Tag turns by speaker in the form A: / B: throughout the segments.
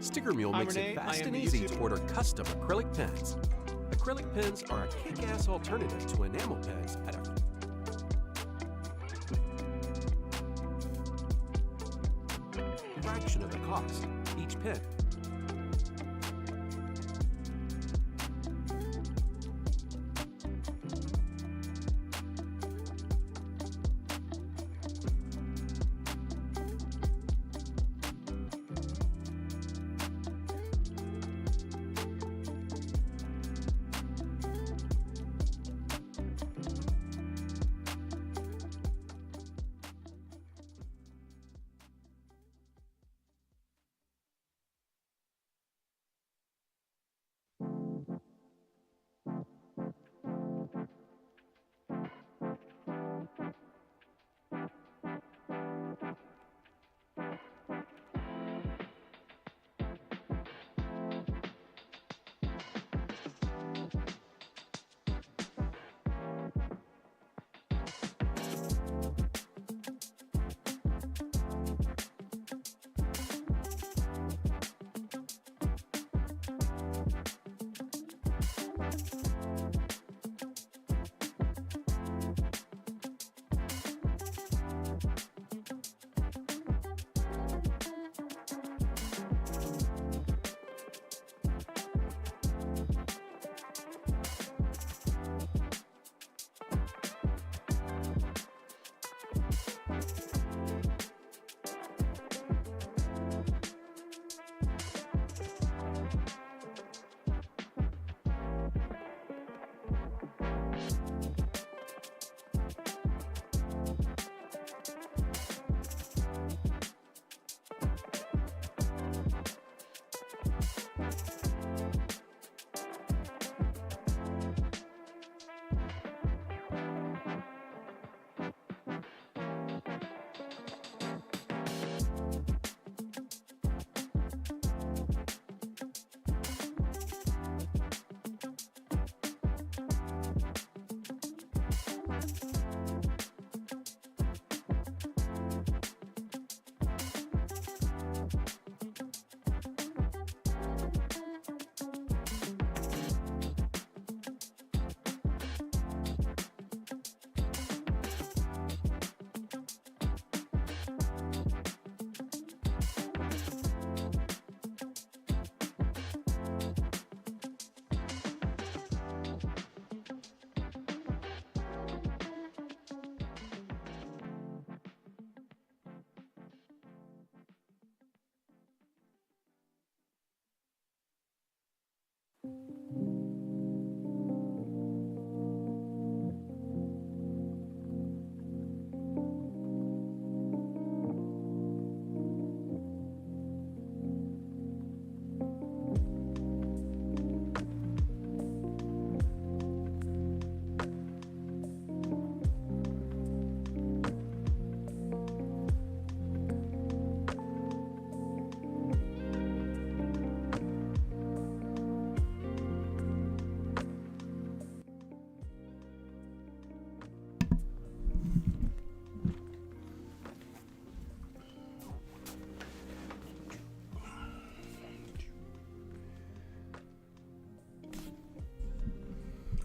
A: Sticker Mule makes it fast and easy to order custom acrylic pens. Acrylic pens are a kick-ass alternative to enamel pens at a fraction of the cost. Each pen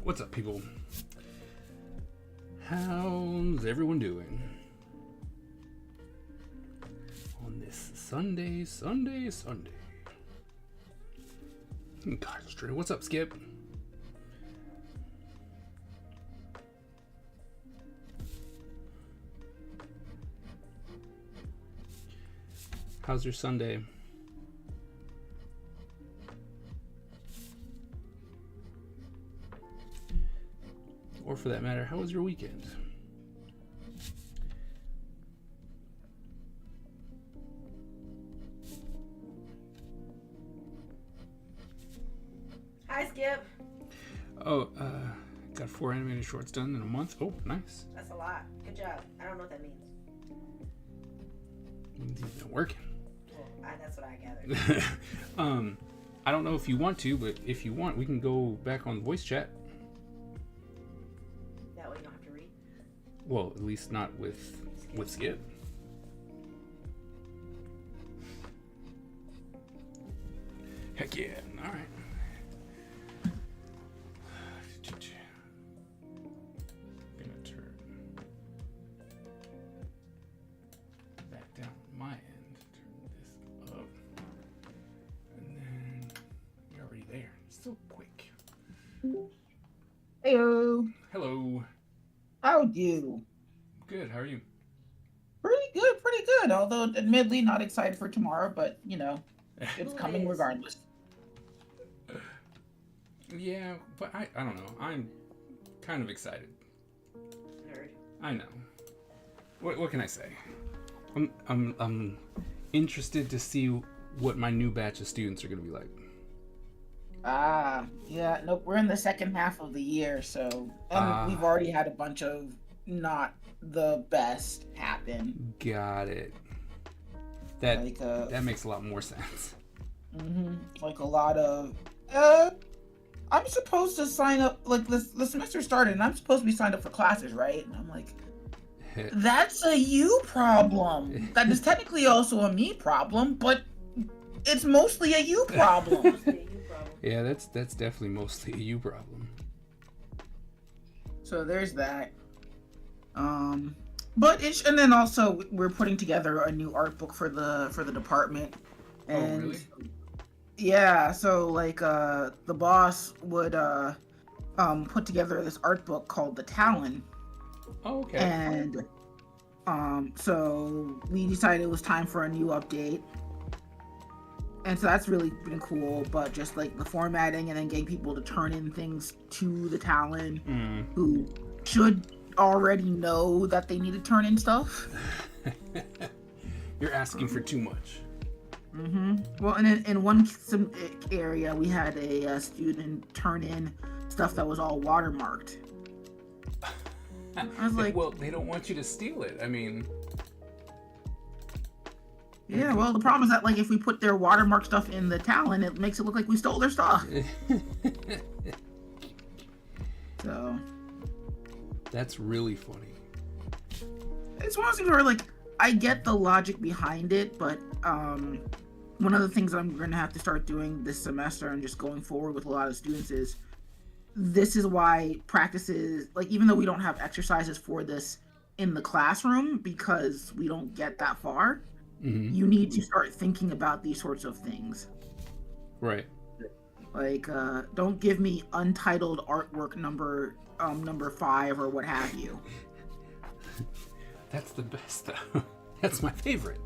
B: What's up, people? How's everyone doing on this Sunday? Gosh, what's up, Skip? How's your Sunday? Or for that matter, how was your weekend?
C: Hi, Skip.
B: Oh, got 4 animated shorts done in a month. Oh, nice.
C: That's a lot. Good job. I don't know what that means.
B: You've been working.
C: Well, that's what I gathered.
B: I don't know if you want to, but if you want, we can go back on voice chat.
C: That way you don't have to read.
B: Well, at least not with Skip. Heck yeah. All right. Gonna turn back down my end. Turn this up. And then you're already there. So quick.
D: Heyo.
B: Hello.
D: How'd you?
B: Good. How are you?
D: Pretty good, pretty good. Although, admittedly, not excited for tomorrow, but, you know, it's coming regardless.
B: Yeah, but I don't know. I'm kind of excited.
C: Nerd.
B: I know. What can I say? I'm interested to see what my new batch of students are gonna be like.
D: Yeah, nope, we're in the second half of the year, so, and we've already had a bunch of not the best happen.
B: Got it. That makes a lot more sense.
D: Like a lot of, I'm supposed to sign up, like, the semester started, and I'm supposed to be signed up for classes, right? And I'm like, that's a you problem. That is technically also a me problem, but it's mostly a you problem.
B: Yeah, that's definitely mostly a you problem.
D: So there's that. But and then also we're putting together a new art book for the department. And
B: oh, really?
D: Yeah, so like the boss would put together this art book called The Talon.
B: Oh, okay.
D: And so we decided it was time for a new update. And so that's really been cool, but just like the formatting and then getting people to turn in things to the Talon who should already know that they need to turn in stuff.
B: You're asking for too much.
D: Well, and in one area, we had a student turn in stuff that was all watermarked. I was like,
B: well, they don't want you to steal it. I mean...
D: Yeah, well, the problem is that, like, if we put their watermark stuff in the Talon, it makes it look like we stole their stuff. So...
B: That's really funny.
D: It's one of those things where, like, I get the logic behind it, but, one of the things I'm going to have to start doing this semester and just going forward with a lot of students is, this is why practices, like, even though we don't have exercises for this in the classroom, because we don't get that far, you need to start thinking about these sorts of things.
B: Right.
D: Like, don't give me untitled artwork number 5 or what have you.
B: That's the best, though. That's my favorite.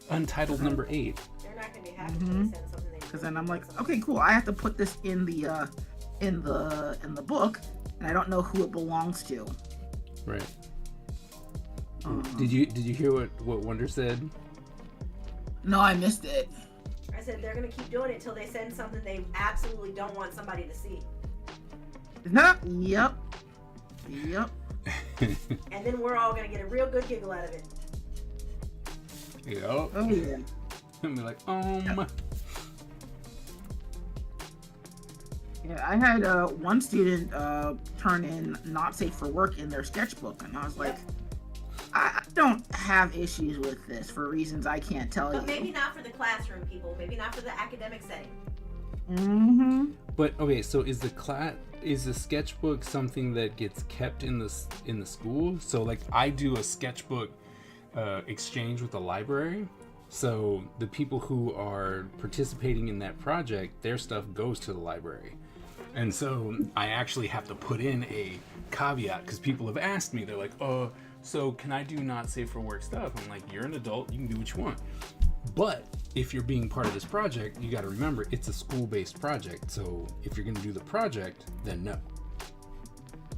B: Untitled number 8.
C: They're not gonna be happy when they send something.
D: Because then I'm like, okay, cool. I have to put this in the book, and I don't know who it belongs to.
B: Right. Did you hear what Wonder said?
D: No, I missed it.
C: I said they're gonna keep doing it until they send something they absolutely don't want somebody to see.
D: Yep.
C: And then we're all gonna get a real good giggle out of it.
B: Yep.
D: Oh yeah.
B: And be like,
D: Yeah, I had one student turn in not safe for work in their sketchbook, and I was like, I don't have issues with this for reasons I can't tell you.
C: But maybe not for the classroom, people. Maybe not for the academic setting.
B: But okay, so is the sketchbook something that gets kept in the school? So like I do a sketchbook exchange with the library. So the people who are participating in that project, their stuff goes to the library. And so I actually have to put in a caveat because people have asked me, they're like, so can I do not safe for work stuff? I'm like, you're an adult, you can do what you want. But if you're being part of this project, you got to remember it's a school-based project. So if you're going to do the project, then no.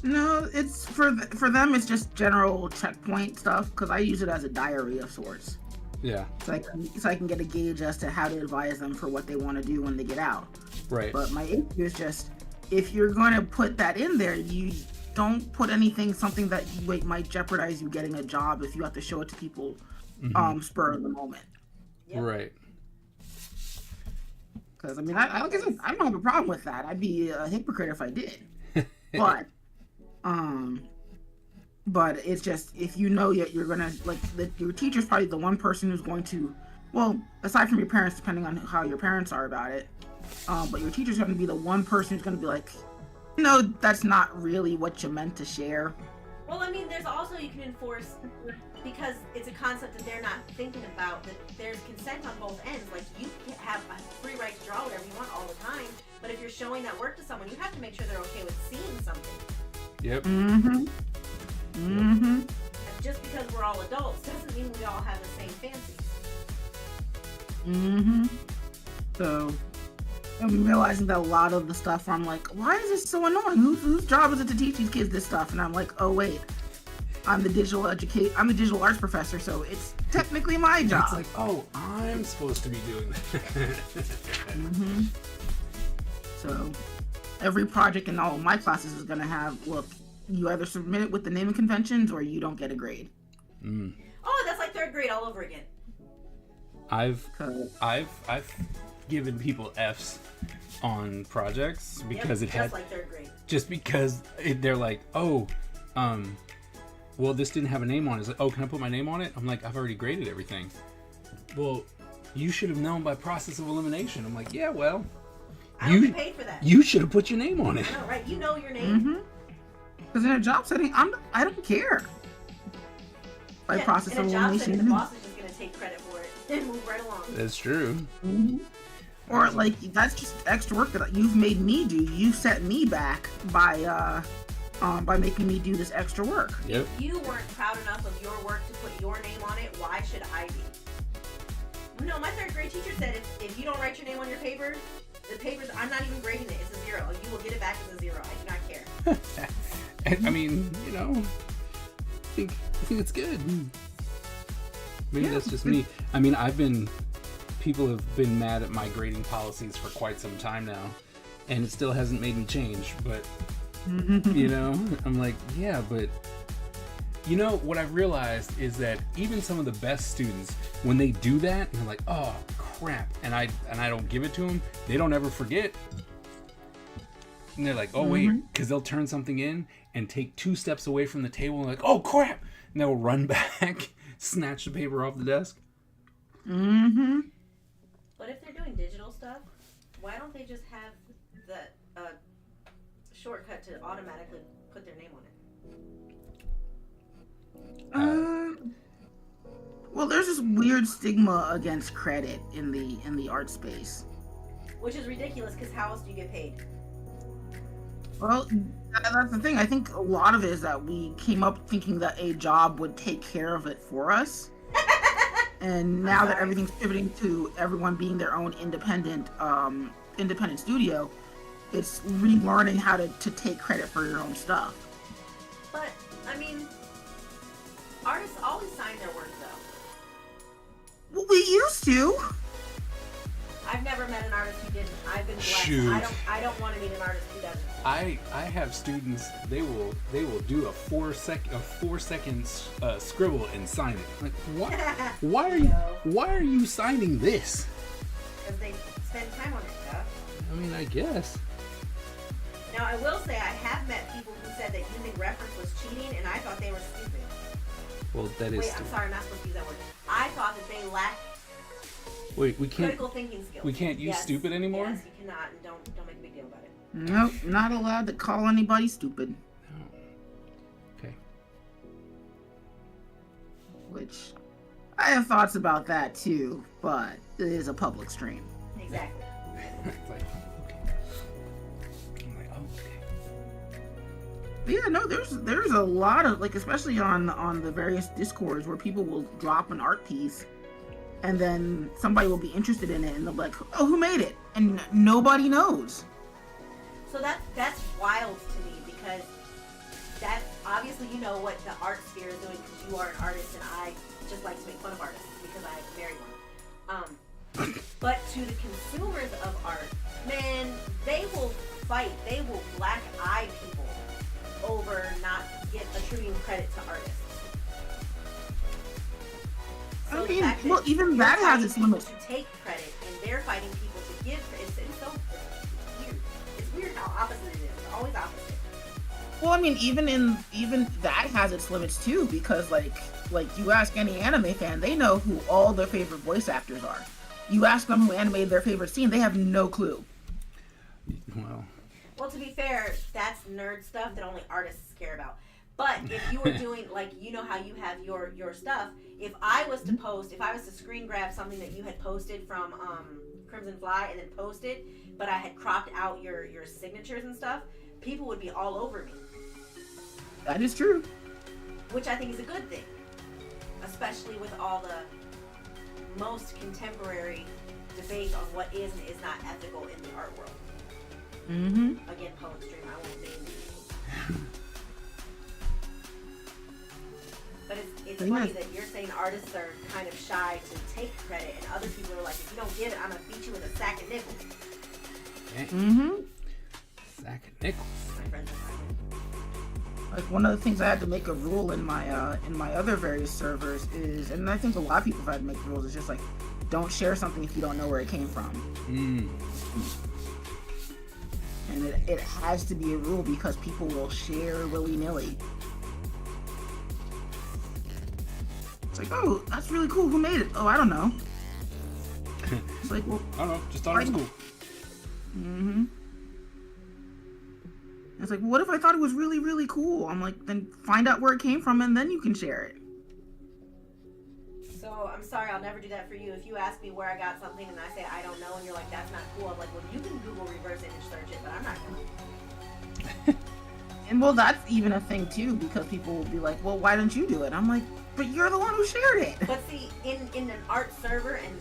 D: No, it's for them. It's just general checkpoint stuff because I use it as a diary of sorts.
B: Yeah.
D: So I can get a gauge as to how to advise them for what they want to do when they get out.
B: Right.
D: But my issue is just if you're going to put that in there, you don't put something that might jeopardize you getting a job if you have to show it to people spur of the moment.
C: Yep.
B: Right.
D: Because I mean, I don't have a problem with that. I'd be a hypocrite if I did. But it's just if you know you're gonna your teacher's probably the one person who's going to, well, aside from your parents, depending on how your parents are about it, But your teacher's going to be the one person who's going to be like, no, that's not really what you meant to share.
C: Well, I mean, there's also, you can enforce, because it's a concept that they're not thinking about, that there's consent on both ends. Like, you can have a free right to draw whatever you want all the time, but if you're showing that work to someone, you have to make sure they're okay with seeing something.
B: Yep.
D: Mm-hmm. Mm-hmm.
C: And just because we're all adults doesn't mean we all have the same fancies.
D: Mm-hmm. So, I'm realizing that a lot of the stuff where I'm like, why is this so annoying? Whose job is it to teach these kids this stuff? And I'm like, oh wait, I'm the digital arts professor, so it's technically my job.
B: It's like, oh, I'm supposed to be doing that.
D: Mm-hmm. So, every project in all of my classes is gonna have, look, you either submit it with the naming conventions or you don't get a grade.
B: Mm.
C: Oh, that's like third grade all over again.
B: I've given people F's on projects because
C: Yep,
B: it had
C: just like third grade.
B: just because they're like, oh, well, this didn't have a name on it. It's like, oh, can I put my name on it? I'm like, I've already graded everything. Well, you should have known by process of elimination. I'm like, yeah, well,
C: I don't get paid for that.
B: you should have put your name on it.
C: I know, right? You know your name.
D: Mm-hmm. Because in a job setting, I don't care. By process
C: in
D: of
C: a job setting,
D: elimination.
C: the boss is just going to take credit for it and move right along.
B: That's true.
D: Mm-hmm. Or like that's just extra work that you've made me do. You set me back by making me do this extra work.
B: Yep.
C: If you weren't proud enough of your work to put your name on it, why should I be? No, my third grade teacher said if you don't write your name on your paper, the papers, I'm not even grading it. It's a 0. You will get it back as a 0. I do not care.
B: I mean, you know, I think it's good. Maybe that's just me. I mean, people have been mad at my grading policies for quite some time now, and it still hasn't made me change, but you know, I'm like, yeah, but you know what I've realized is that even some of the best students, when they do that, and they're like, oh crap, and I don't give it to them, they don't ever forget. And they're like, oh wait, because they'll turn something in and take 2 steps away from the table and like, oh crap, and they'll run back, snatch the paper off the desk.
D: Mm-hmm.
C: But if they're doing digital stuff, why don't they just have the shortcut to automatically put their name on it?
D: Well, there's this weird stigma against credit in the art space.
C: Which is ridiculous, because how else do you get paid?
D: Well, that's the thing. I think a lot of it is that we came up thinking that a job would take care of it for us. And now that everything's pivoting to everyone being their own independent studio, it's relearning how to take credit for your own stuff.
C: But, I mean, artists always sign their work, though.
D: Well, we used to.
C: I've never met an artist who didn't. I've been blessed.
B: Shoot.
C: I don't want to meet an artist who doesn't.
B: I have students, they will do a 4 second scribble and sign it. Like, why are you signing this?
C: Because they spend time on their stuff.
B: I mean, I guess.
C: Now, I will say I have met people who said that using reference was cheating, and I thought they were stupid.
B: Well, that is.
C: Wait, I'm sorry, I'm not supposed to use that word. I thought that they lacked
B: Wait, we can't.
C: critical thinking skills.
B: We can't use stupid anymore?
C: Yes, you cannot, and don't make a big deal about it.
D: Nope, not allowed to call anybody stupid.
B: No. Okay.
D: Which I have thoughts about that too, but it is a public stream.
C: Exactly.
B: It's like, okay. I'm like, oh, okay.
D: But yeah, no, there's a lot of, like, especially on the various discords where people will drop an art piece and then somebody will be interested in it and they'll be like, oh, who made it? And nobody knows.
C: So that's wild to me, because that obviously you know what the art sphere is doing, because you are an artist and I just like to make fun of artists because I married one. But to the consumers of art, man, they will fight. They will black eye people over not attributing credit to artists. So
D: I
C: the
D: mean,
C: fact that
D: well, even
C: you're
D: that has
C: fighting
D: its
C: people
D: limits.
C: to take credit, and they're fighting people to give credit. It's weird. It's weird how opposite it is. It's always opposite.
D: Well, I mean, even that has its limits too, because like you ask any anime fan, they know who all their favorite voice actors are. You ask them who animated their favorite scene, they have no clue.
C: Well, to be fair, that's nerd stuff that only artists care about. But if you were doing, like, you know how you have your stuff, if I was to screen grab something that you had posted from Crimson Fly and then post it, but I had cropped out your signatures and stuff, people would be all over me.
D: That is true.
C: Which I think is a good thing. Especially with all the most contemporary debate on what is and is not ethical in the art world.
D: Mm-hmm.
C: Again, poet stream, I won't name it. But it's funny that you're saying artists are kind of shy to take credit, and other people are like, if you don't get it, I'm gonna beat you with a sack of nickels.
D: Mm-hmm.
B: Sack of nickels.
C: My friends are fine.
D: Like, one of the things I had to make a rule in my other various servers is, and I think a lot of people have had to make rules, is just like, don't share something if you don't know where it came from. And it has to be a rule because people will share willy-nilly. It's like, oh, that's really cool. Who made it? Oh, I don't know. It's like, well,
B: I don't know. Just thought it was cool.
D: Mm-hmm. It's like, well, what if I thought it was really, really cool? I'm like, then find out where it came from and then you can share it.
C: So I'm sorry, I'll never do that for you. If you ask me where I got something and I say I don't know, and you're like, that's not cool, I'm like, well, you can Google reverse image search it, but I'm not going to.
D: And well, that's even a thing too, because people will be like, well, why didn't you do it? I'm like, but you're the one who shared it.
C: But see, in an art server and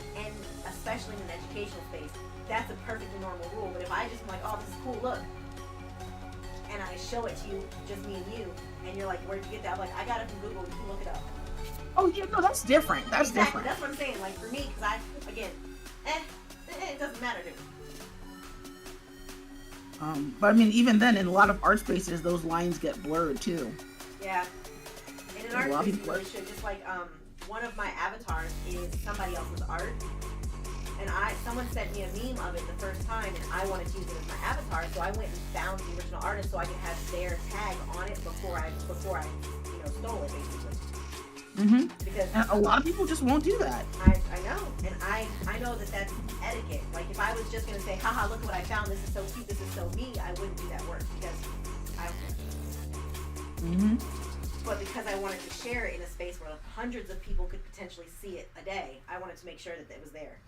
C: especially in an educational space, that's a perfectly normal rule. But if I just am like, oh, this is cool, look, and I show it to you, just me and you, and you're like, where'd you get that? I'm like, I got it from Google, you can look it up.
D: Oh yeah, no, that's different. That's
C: Exactly,
D: different.
C: that's what I'm saying. Like for me, because it doesn't matter to me.
D: But I mean, even then, in a lot of art spaces, those lines get blurred too.
C: Yeah. In an art space, you really should. Just like one of my avatars is somebody else's art, and someone sent me a meme of it the first time, and I wanted to use it as my avatar, so I went and found the original artist so I could have their tag on it before I stole it basically.
D: Mm-hmm.
C: Because
D: and a lot of people just won't do that.
C: I know, and I know that that's etiquette. Like if I was just gonna say, haha, look what I found, this is so cute, this is so me, I wouldn't do that work because I don't care.
D: Mm-hmm.
C: But because I wanted to share it in a space where hundreds of people could potentially see it a day, I wanted to make sure that it was there.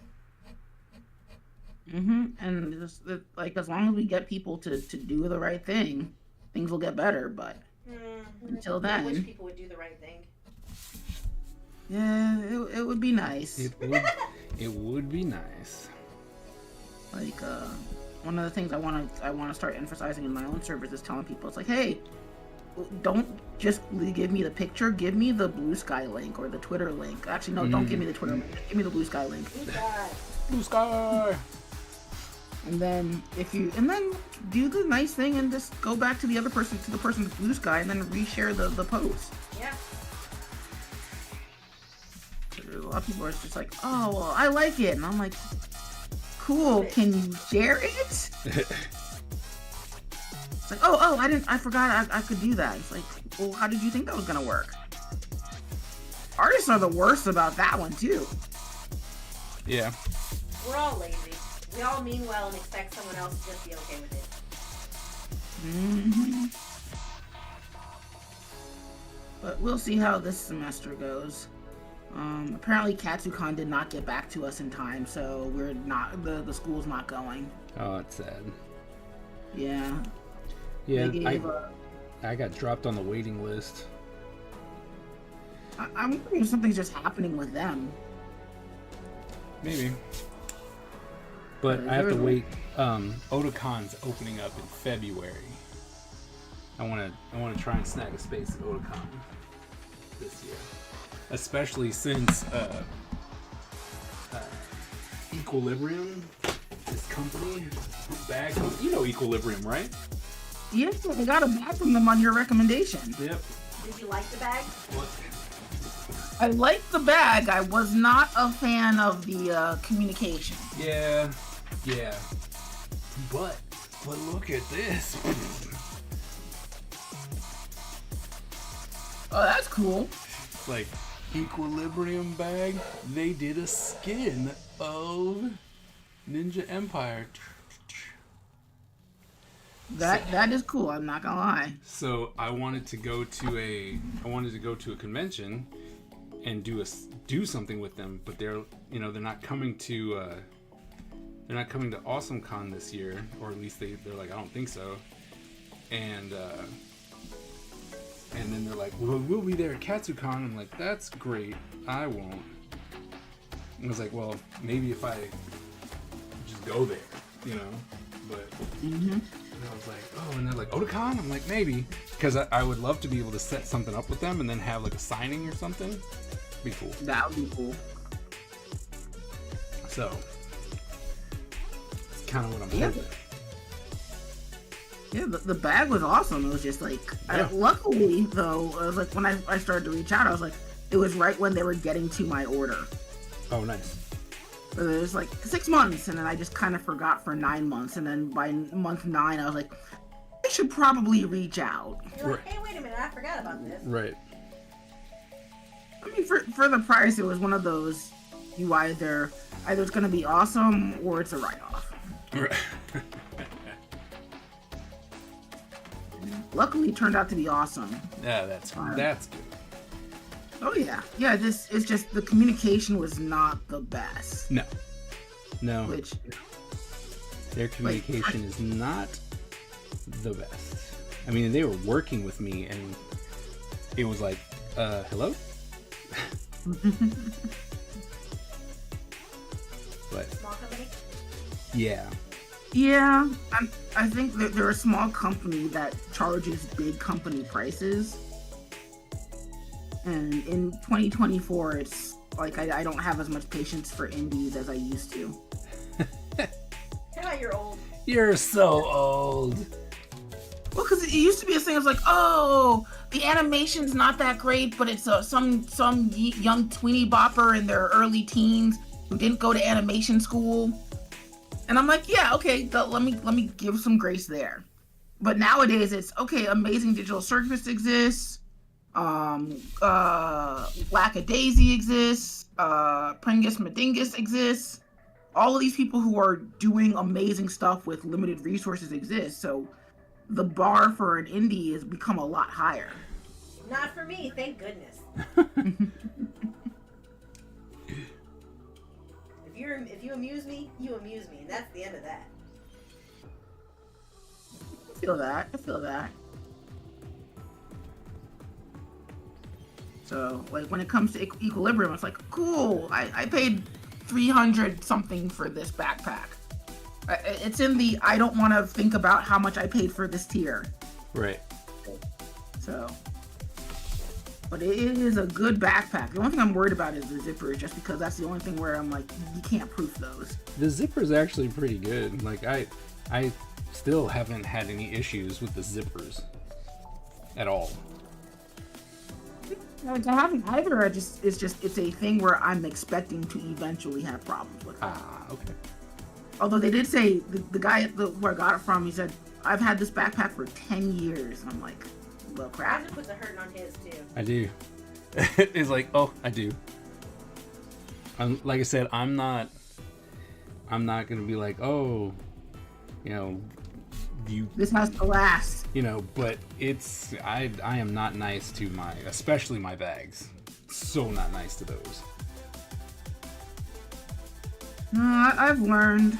D: Mm-hmm. And just, like, as long as we get people to do the right thing, things will get better. But until then,
C: I wish people would do the right thing.
D: Yeah, it would be nice.
B: It would be nice.
D: Like, one of the things I want to start emphasizing in my own servers is telling people, it's like, hey, don't just give me the picture, give me the Blue Sky link or the Twitter link. Actually, no, don't give me the Twitter link. Give me the Blue Sky link.
B: Blue Sky.
D: And then do the nice thing and just go back to the other person, to the person with Blue Sky, and then reshare the post.
C: Yeah.
D: A lot of people are just like, oh, well, I like it. And I'm like, cool, can you share it? It's like, I forgot I could do that. It's like, well, how did you think that was going to work? Artists are the worst about that one, too.
B: Yeah.
C: We're all lazy. We all mean well and expect someone else to just be okay with it.
D: Mm-hmm. But we'll see how this semester goes. Apparently Katsucon did not get back to us in time, so we're not, the school's not going.
B: Oh, it's sad.
D: Yeah.
B: Yeah, I got dropped on the waiting list.
D: I'm wondering if something's just happening with them.
B: Maybe. But I have to wait. Otacon's opening up in February. I want to try and snag a space at Otacon this year. Especially since Equilibrium, this company, bag, you know Equilibrium, right?
D: Yes, I got a bag from them on your recommendation.
B: Yep.
C: Did you like the bag?
B: What?
D: I liked the bag. I was not a fan of the communication.
B: Yeah. But look at this.
D: Oh, that's cool.
B: Like, Equilibrium bag, they did a skin of Ninja Empire.
D: That is cool. I'm not gonna lie.
B: So I wanted to go to a convention and do something with them, but they're not coming to AwesomeCon this year, or at least they're like, I don't think so. And then they're like, well, we'll be there at KatsuCon. I'm like, that's great. I won't. I was like, well, maybe if I just go there, but.
D: Mm-hmm.
B: And I was like, oh, and they're like, Otakon? I'm like, maybe. Because I would love to be able to set something up with them and then have like a signing or something. Be cool.
D: That would be cool.
B: So, it's kind of what I'm
D: Yeah.
B: hoping.
D: Yeah, the bag was awesome. It was just like,
B: Yeah.
D: luckily though, I was like, when I started to reach out, I was like, it was right when they were getting to my order.
B: Oh, nice.
D: It was like 6 months, and then I just kind of forgot for 9 months, and then by month 9, I was like, I should probably reach out.
C: You're like, hey, wait a minute, I forgot about this.
B: Right.
D: I mean, for the price, it was one of those, you either it's gonna be awesome or it's a write-off.
B: Right.
D: Luckily, it turned out to be awesome.
B: Yeah, that's good.
D: Oh yeah, this is just the communication was not the best.
B: No.
D: Which
B: Their communication is not the best. I mean, they were working with me, and it was like, hello? But
C: Small company?
B: yeah.
D: yeah, I think that they're a small company that charges big company prices. And in 2024, it's like I don't have as much patience for indies as I used to.
C: Tell about you're old.
B: You're so old.
D: Well, because it used to be a thing. I was like, oh, the animation's not that great, but it's some young tweeny bopper in their early teens who didn't go to animation school. And I'm like, yeah, okay, let me give some grace there. But nowadays, it's okay. Amazing Digital Circus exists. Lackadaisy exists. Pringus Madingus exists. All of these people who are doing amazing stuff with limited resources exist. So the bar for an indie has become a lot higher.
C: Not for me, thank goodness. If you amuse me, you amuse me, and that's the end of that.
D: I feel that. So, like, when it comes to Equilibrium, it's like, cool, I paid 300 something for this backpack. It's in the I don't want to think about how much I paid for this tier.
B: Right.
D: So, but it is a good backpack. The only thing I'm worried about is the zipper, just because that's the only thing where I'm like, you can't proof those.
B: The zipper's actually pretty good. Like, I still haven't had any issues with the zippers at all.
D: I haven't either. It's a thing where I'm expecting to eventually have problems with it.
B: Ah, okay.
D: Although they did say, the guy where I got it from, he said, I've had this backpack for 10 years. And I'm like, well, crap.
C: Roger puts a hurting on his too.
B: I do. It's like, oh, I do. Like I said, I'm not gonna be like, oh,
D: This has to last.
B: But I am not nice to especially my bags. So not nice to those.
D: No, I've learned,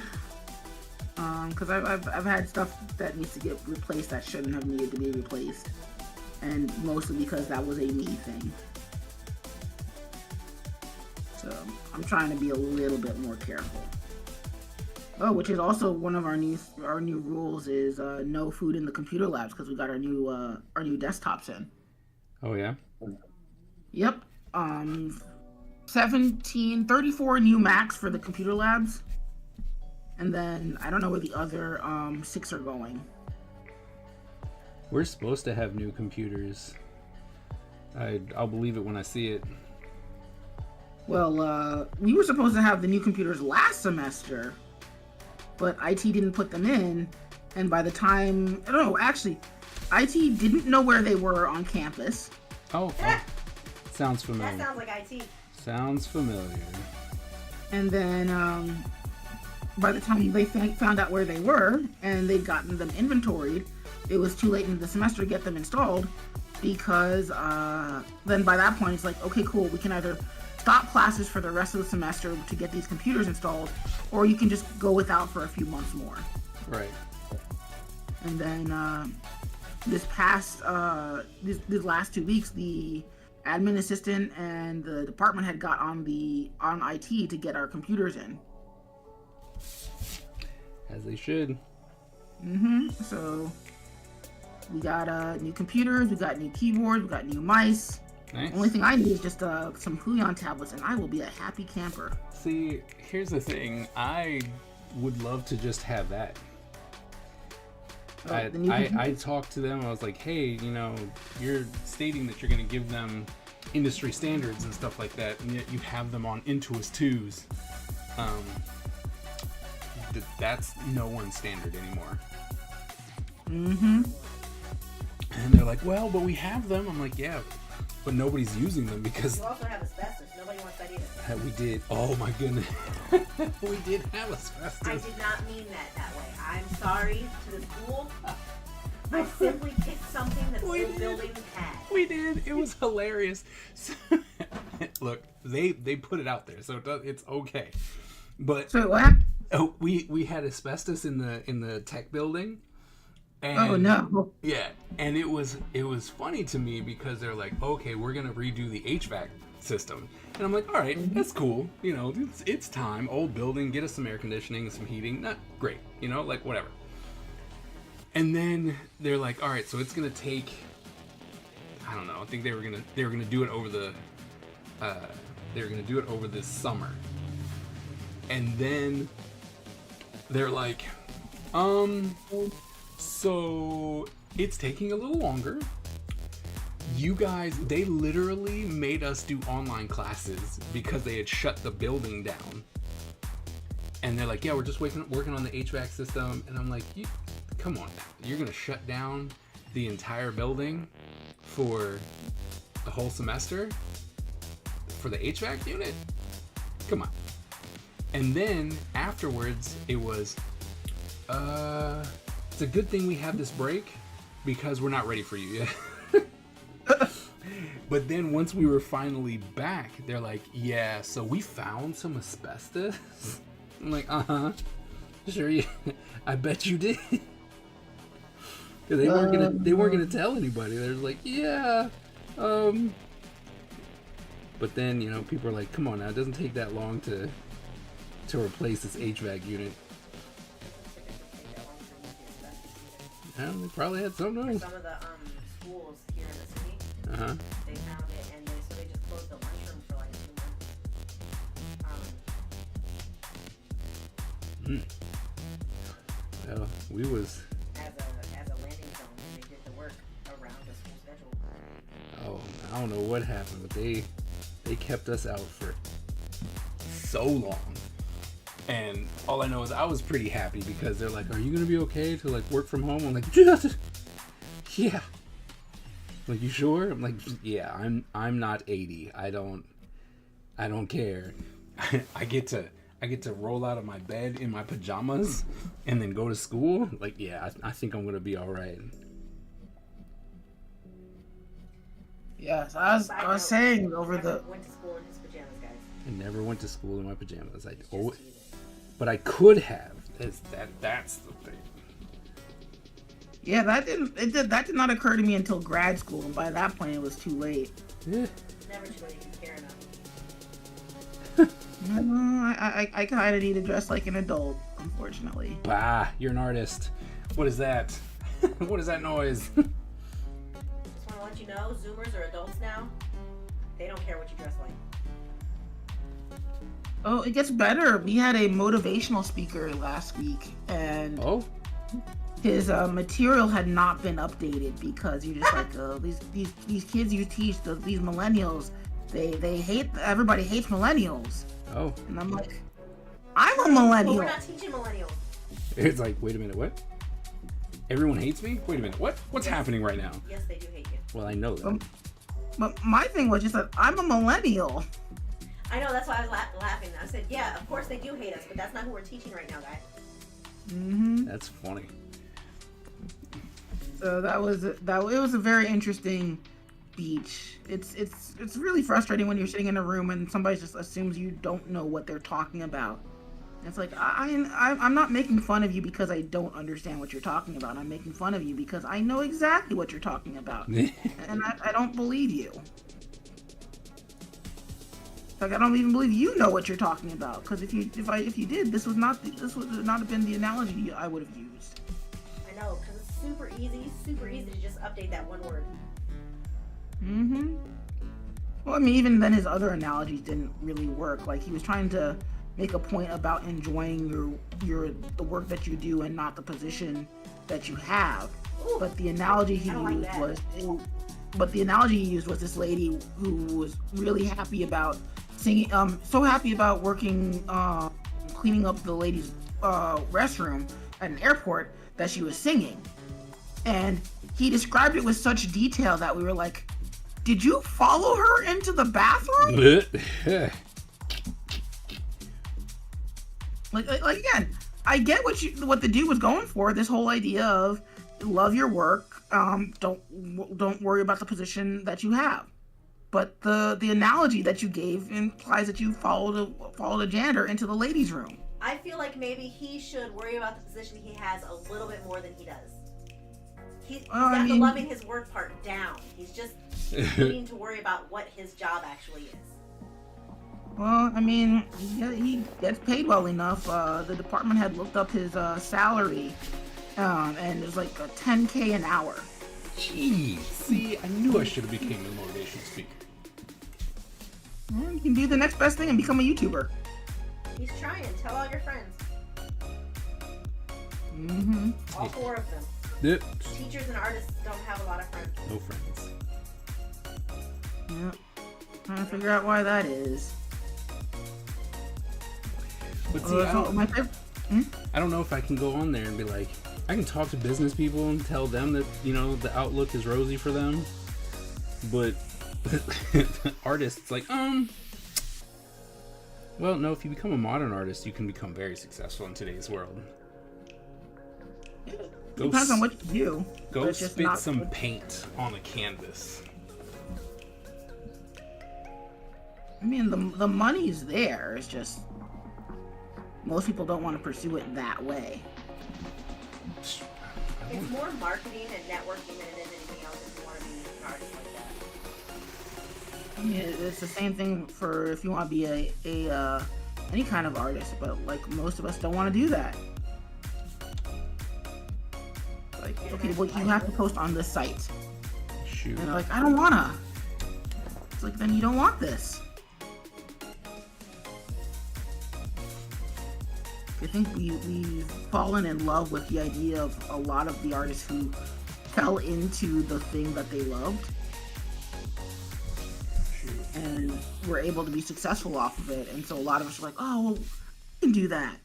D: because I've had stuff that needs to get replaced that shouldn't have needed to be replaced, and mostly because that was a me thing. So I'm trying to be a little bit more careful. Oh, which is also one of our new rules is no food in the computer labs, because we got our new desktops in.
B: Oh yeah.
D: Yep. 34 new Macs for the computer labs, and then I don't know where the other 6 are going.
B: We're supposed to have new computers. I'll believe it when I see it.
D: Well, we were supposed to have the new computers last semester, but IT didn't put them in, and by the time, I don't know, actually, IT didn't know where they were on campus.
B: Oh, sounds familiar.
C: That sounds like IT.
B: Sounds familiar.
D: And then by the time they found out where they were and they'd gotten them inventoried, it was too late in the semester to get them installed, because then by that point it's like, okay, cool, we can either stop classes for the rest of the semester to get these computers installed, or you can just go without for a few months more.
B: Right.
D: And then these last 2 weeks, the admin assistant and the department had got on IT to get our computers in.
B: As they should.
D: So we got new computers, we got new keyboards, we got new mice.
B: Nice.
D: Only thing I need is just some Huion tablets, and I will be a happy camper.
B: See, here's the thing. I would love to just have that. I talked to them. I was like, hey, you know, you're stating that you're going to give them industry standards and stuff like that, and yet you have them on Intuos 2s. That's no one's standard anymore. And they're like, well, but we have them. I'm like, yeah, but nobody's using them because...
C: You also have asbestos. Nobody wants that either.
B: We did. Oh, my goodness. We did have asbestos.
C: I did not mean that way. I'm sorry to the school. I simply picked something that the building had.
B: We did. It was hilarious. Look, they put it out there, so it's okay. But
D: so what?
B: Oh, we had asbestos in the tech building. And,
D: oh no!
B: Yeah, and it was funny to me because they're like, okay, we're gonna redo the HVAC system, and I'm like, all right, that's cool. You know, it's time. Old building, get us some air conditioning, some heating. Not great, you know, like whatever. And then they're like, all right, so it's gonna take, I don't know. I think they were gonna do it over this summer, and then they're like, so it's taking a little longer. You guys, they literally made us do online classes because they had shut the building down. And they're like, yeah, we're just working on the HVAC system. And I'm like, come on, you're gonna shut down the entire building for the whole semester for the HVAC unit? Come on. And then afterwards, it was, it's a good thing we have this break because we're not ready for you yet. But then once we were finally back, they're like, yeah, so we found some asbestos. I'm like, sure, yeah, I bet you did. They weren't gonna tell anybody. They're like, yeah, But then, you know, people are like, come on now, it doesn't take that long to replace this HVAC unit. Yeah, they probably had something else.
C: Some of the schools here in the city, they found it, and so they just closed the lunchroom for like 2 months.
B: Well, we was
C: As a landing zone, and they did the work around the school schedule.
B: Oh, I don't know what happened, but they kept us out for so long. And all I know is I was pretty happy because they're like, are you gonna be okay to like work from home? I'm like, yeah. Like, you sure? I'm like, yeah, I'm not 80. I don't care. I get to roll out of my bed in my pajamas and then go to school. Like, yeah, I think I'm gonna be all right.
D: Yes, I was saying over the.
C: Went to school in his pajamas, guys.
B: I never went to school in my pajamas. But I could have. That's the thing.
D: Yeah, that did not occur to me until grad school, and by that point it was too late.
B: Yeah.
C: Never too late if you care enough.
D: No, I kind of need to dress like an adult, unfortunately.
B: Bah, you're an artist. What is that? What is that noise?
C: Just want to let you know, Zoomers are adults now. They don't care what you dress like.
D: Oh, it gets better. We had a motivational speaker last week, and his material had not been updated because you're just like, these kids you teach, these millennials, they hate, everybody hates millennials.
B: Oh.
D: And I'm like, I'm a millennial.
C: But we're not teaching millennials.
B: It's like, wait a minute, what? Everyone hates me? Wait a minute, what? What's happening right now?
C: Yes, they do hate you.
B: Well, I know that.
D: But my thing was just that I'm a millennial.
C: I know, that's why I was laughing. I said, yeah, of course they do hate us, but that's not who we're teaching right now, guys.
B: That's funny.
D: So it was a very interesting speech. It's really frustrating when you're sitting in a room and somebody just assumes you don't know what they're talking about. It's like I'm not making fun of you because I don't understand what you're talking about. I'm making fun of you because I know exactly what you're talking about, and I don't believe you. Like, I don't even believe you know what you're talking about. Because if you did, this would not have been the analogy I would have used.
C: I know, because it's super easy to just update that one word.
D: Well, I mean, even then, his other analogies didn't really work. Like, he was trying to make a point about enjoying the work that you do and not the position that you have.
C: Ooh,
D: but the analogy he used was this lady who was really happy about singing, so happy about working, cleaning up the ladies' restroom at an airport that she was singing. And he described it with such detail that we were like, did you follow her into the bathroom? like again, I get what the dude was going for. This whole idea of love your work, don't worry about the position that you have. But the analogy that you gave implies that you followed a janitor into the ladies' room.
C: I feel like maybe he should worry about the position he has a little bit more than he does. He's got the loving his work part down. He's just needing to worry about what his job actually is.
D: Well, I mean, he gets paid well enough. The department had looked up his salary, and it was like a $10K an hour.
B: Jeez, see, I knew I should have became a motivation speaker.
D: Well, you can do the next best thing and become a YouTuber.
C: He's trying. Tell all your friends. All 4 of them.
B: Yep.
C: Teachers and artists don't have a lot of friends.
B: No friends.
D: Yep. Trying to figure out why that is.
B: But see, I don't know if I can go on there and be like, I can talk to business people and tell them that, the outlook is rosy for them. But artists, like, well, no, if you become a modern artist, you can become very successful in today's world.
D: Depends on what you do.
B: Go spit some paint on a canvas.
D: I mean, the money's there. It's just most people don't want to pursue it that way.
C: It's more marketing and networking than it is anything else if you want to be an artist like that.
D: I mean, it's the same thing for if you want to be a any kind of artist, but like most of us don't want to do that. Like, okay, well, you have to post on this site.
B: Shoot.
D: And they're like, I don't wanna. It's like, then you don't want this. I think we've fallen in love with the idea of a lot of the artists who fell into the thing that they loved.
B: Shoot.
D: And were able to be successful off of it. And so a lot of us are like, oh, well, we can do that.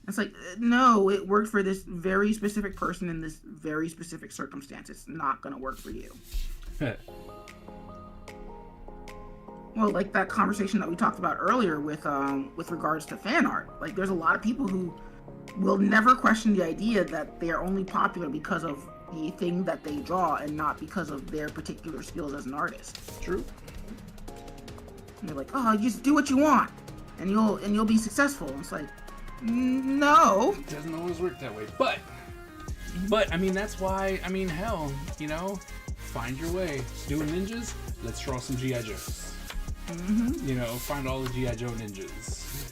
D: It's like, no, it worked for this very specific person in this very specific circumstance. It's not going to work for you. Well, like that conversation that we talked about earlier with regards to fan art. Like, there's a lot of people who will never question the idea that they are only popular because of the thing that they draw and not because of their particular skills as an artist.
B: True.
D: And they're like, oh, just do what you want, and you'll be successful. And it's like, no.
B: It doesn't always work that way. But I mean, that's why, I mean, hell, find your way. Doing ninjas, let's draw some G.I. Joes. Find all the G.I. Joe ninjas.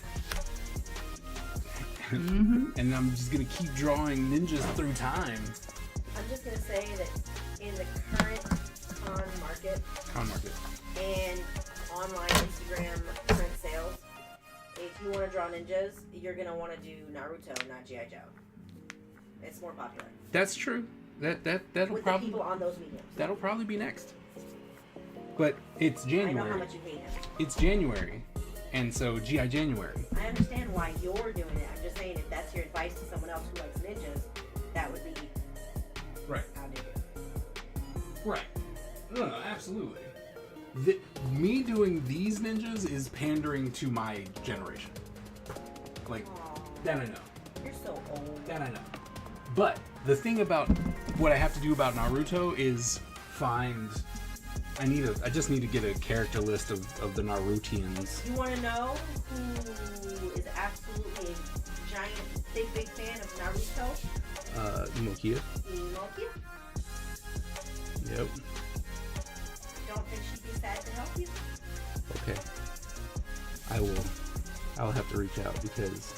B: And I'm just going to keep drawing ninjas through time.
C: I'm just going to say that in the current con market and online Instagram print sales, if you want to draw ninjas, you're going to want to do Naruto, not G.I. Joe. It's more popular.
B: That's true. That'll
C: with
B: probably
C: the people on those mediums.
B: That'll probably be next. But it's January.
C: I know how much you hate him.
B: It's January, and so G.I. January.
C: I understand why you're doing it. I'm just saying if that's your advice to someone else who likes ninjas, that would be
B: right.
C: How do you?
B: Right. No, absolutely. Me doing these ninjas is pandering to my generation. Like,
C: Aw,
B: that I know.
C: you're so old.
B: That I know. But the thing about what I have to do about Naruto is find. I just need to get a character list of the Narutians.
C: You want to know who is absolutely a giant, big fan of Naruto?
B: Imokia.
C: Inokia.
B: Yep.
C: Don't think she'd be sad to help you?
B: Okay. I will. I'll have to reach out because.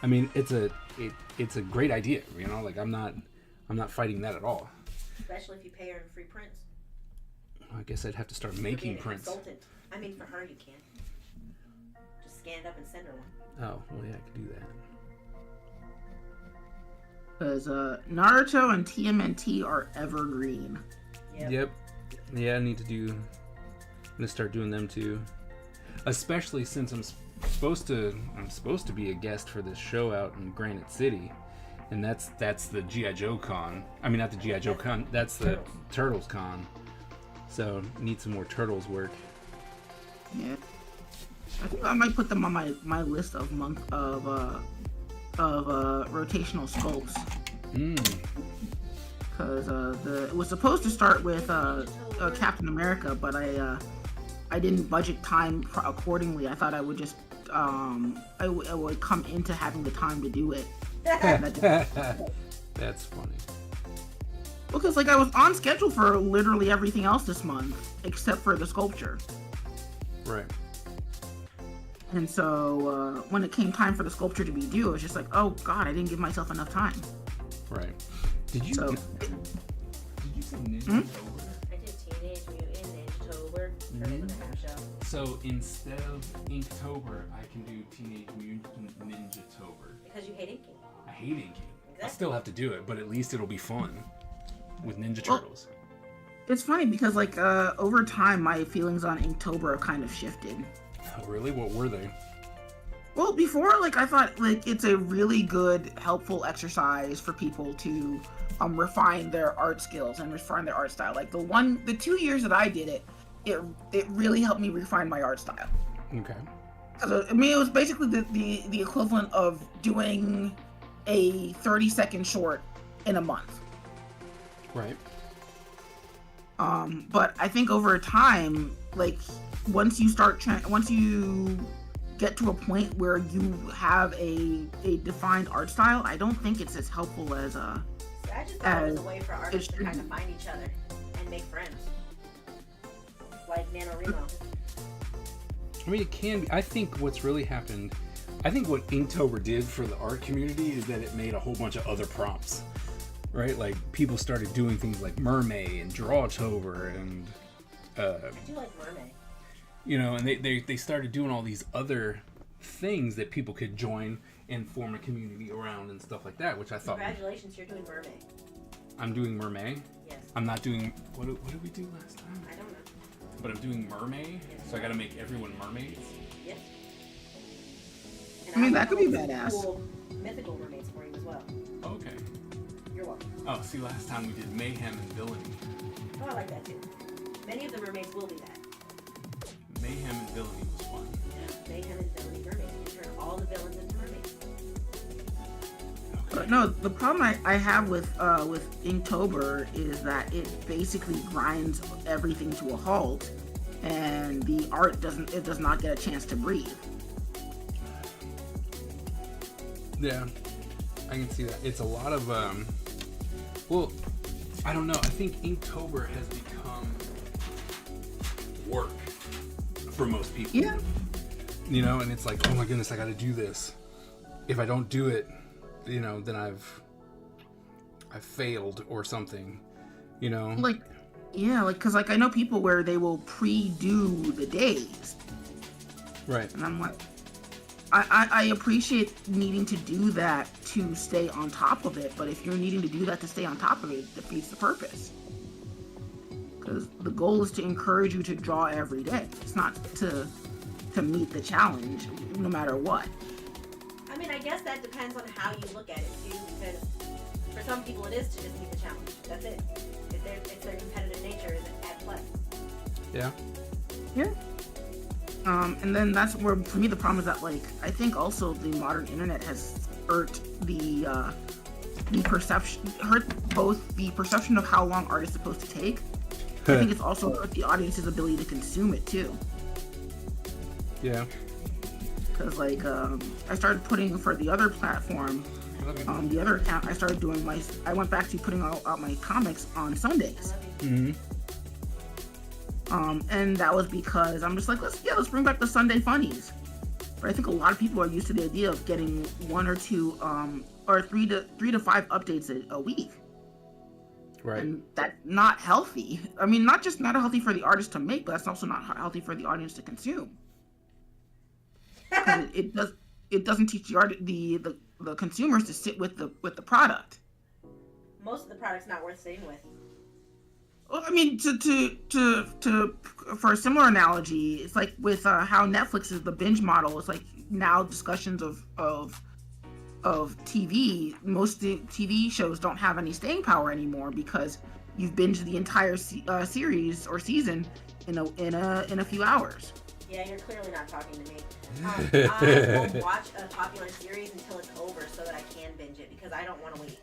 B: I mean, it's a great idea. You know, like I'm not fighting that at all.
C: Especially if you pay her in free prints.
B: I guess I'd have to start
C: For
B: making
C: being a
B: prints.
C: consultant. I mean, for her, you can. Just scan it up and send her one.
B: Oh, well, yeah, I could do that.
D: Because Naruto and TMNT are evergreen.
B: Yep. Yeah, I'm gonna start doing them too. Especially since I'm supposed to be a guest for this show out in Granite City, and that's the G.I. Joe Con. I mean, not the G.I. Joe Con. That's the Turtles Con. So need some more Turtles work.
D: Yeah. I think I might put them on my list of rotational sculpts. Because it was supposed to start with Captain America, but I didn't budget time accordingly. I thought I would just I would come into having the time to do it.
B: That's funny.
D: Because like I was on schedule for literally everything else this month except for the sculpture.
B: Right.
D: And so when it came time for the sculpture to be due, I was just like, oh god, I didn't give myself enough time.
B: Right. Did you say Ninja
C: I did Teenage Mutant Ninja Tober, Turtles in a Half Shell.
B: So instead of Inktober, I can do Teenage Mutant Ninja Tober.
C: Because you hate inking.
B: I hate inking. I
C: Exactly.
B: still have to do it, but at least it'll be fun with Ninja Turtles.
D: It's funny because like over time my feelings on Inktober have kind of shifted.
B: Oh, really? What were they?
D: Well, before, like, I thought, like, it's a really good, helpful exercise for people to refine their art skills and refine their art style. Like, the 2 years that I did it, it really helped me refine my art style.
B: Okay.
D: 'Cause, I mean, it was basically the equivalent of doing a 30-second short in a month.
B: Right.
D: But I think over time, like, once you get to a point where you have a defined art style, I don't think it's as helpful as
C: So I just thought it was a way for artists to
D: should
C: kind of
D: be.
C: find each other and make friends. Like NaNoWriMo.
B: I mean, it can be. I think what's really happened, I think what Inktober did for the art community is that it made a whole bunch of other prompts, right? Like, people started doing things like Mermaid and Drawtober and,
C: I do like Mermaid.
B: you know, and they started doing all these other things that people could join and form a community around and stuff like that, which I thought,
C: Congratulations, you're doing Mermaid.
B: I'm doing Mermaid.
C: Yes.
B: I'm not doing, what did we do last time?
C: I don't know.
B: But I'm doing Mermaid, so I gotta make everyone mermaids.
C: Yes. And
D: I mean,
C: will
D: that could be
C: come up with
D: badass.
C: Cool mythical mermaids for you as well.
B: Okay.
C: You're welcome.
B: Oh, see, last time we did Mayhem and Villainy.
C: Oh, I like that too. Many of the mermaids will be that.
B: Mayhem and Villainy was fun.
C: Mayhem and villainy mermaids. You turn all the villains into mermaids.
D: But no, the problem I have with Inktober is that it basically grinds everything to a halt, and the art does not get a chance to breathe.
B: Yeah, I can see that. It's a lot of, well, I don't know. I think Inktober has become work for most people.
D: Yeah.
B: You know, and it's like, oh my goodness, I gotta do this. If I don't do it, you know, then I've failed or something, you know?
D: Like, yeah, like, cause like I know people where they will pre-do the days,
B: Right.
D: and I'm like, I appreciate needing to do that to stay on top of it, but if you're needing to do that to stay on top of it, it defeats the purpose. Because the goal is to encourage you to draw every day. It's not to meet the challenge, no matter what.
C: I mean, I guess that depends on how you look at it too, because for some people it is to just meet the challenge. That's it. If their competitive nature is at play.
B: Yeah.
D: Yeah. And then that's where, for me, the problem is that, like, I think also the modern internet has hurt the perception, hurt both the perception of how long art is supposed to take. I think it's also hurt the audience's ability to consume it too.
B: Yeah.
D: Because, like, I started putting for the other platform, the other account, I went back to putting out my comics on Sundays.
B: Mm-hmm.
D: And that was because I'm just like, let's bring back the Sunday funnies. But I think a lot of people are used to the idea of getting one or two, or three to five updates a week.
B: Right.
D: And that's not healthy. I mean, not just not healthy for the artist to make, but that's also not healthy for the audience to consume. It doesn't teach the consumers to sit with the product.
C: Most of the product's not worth sitting with.
D: Well, I mean, for a similar analogy, it's like with how Netflix is the binge model. It's like now discussions of TV. Most TV shows don't have any staying power anymore because you've binged the entire series or season in a few hours.
C: Yeah, you're clearly not talking to me. I won't watch a popular series until it's over so that I can binge it because I don't want to wait.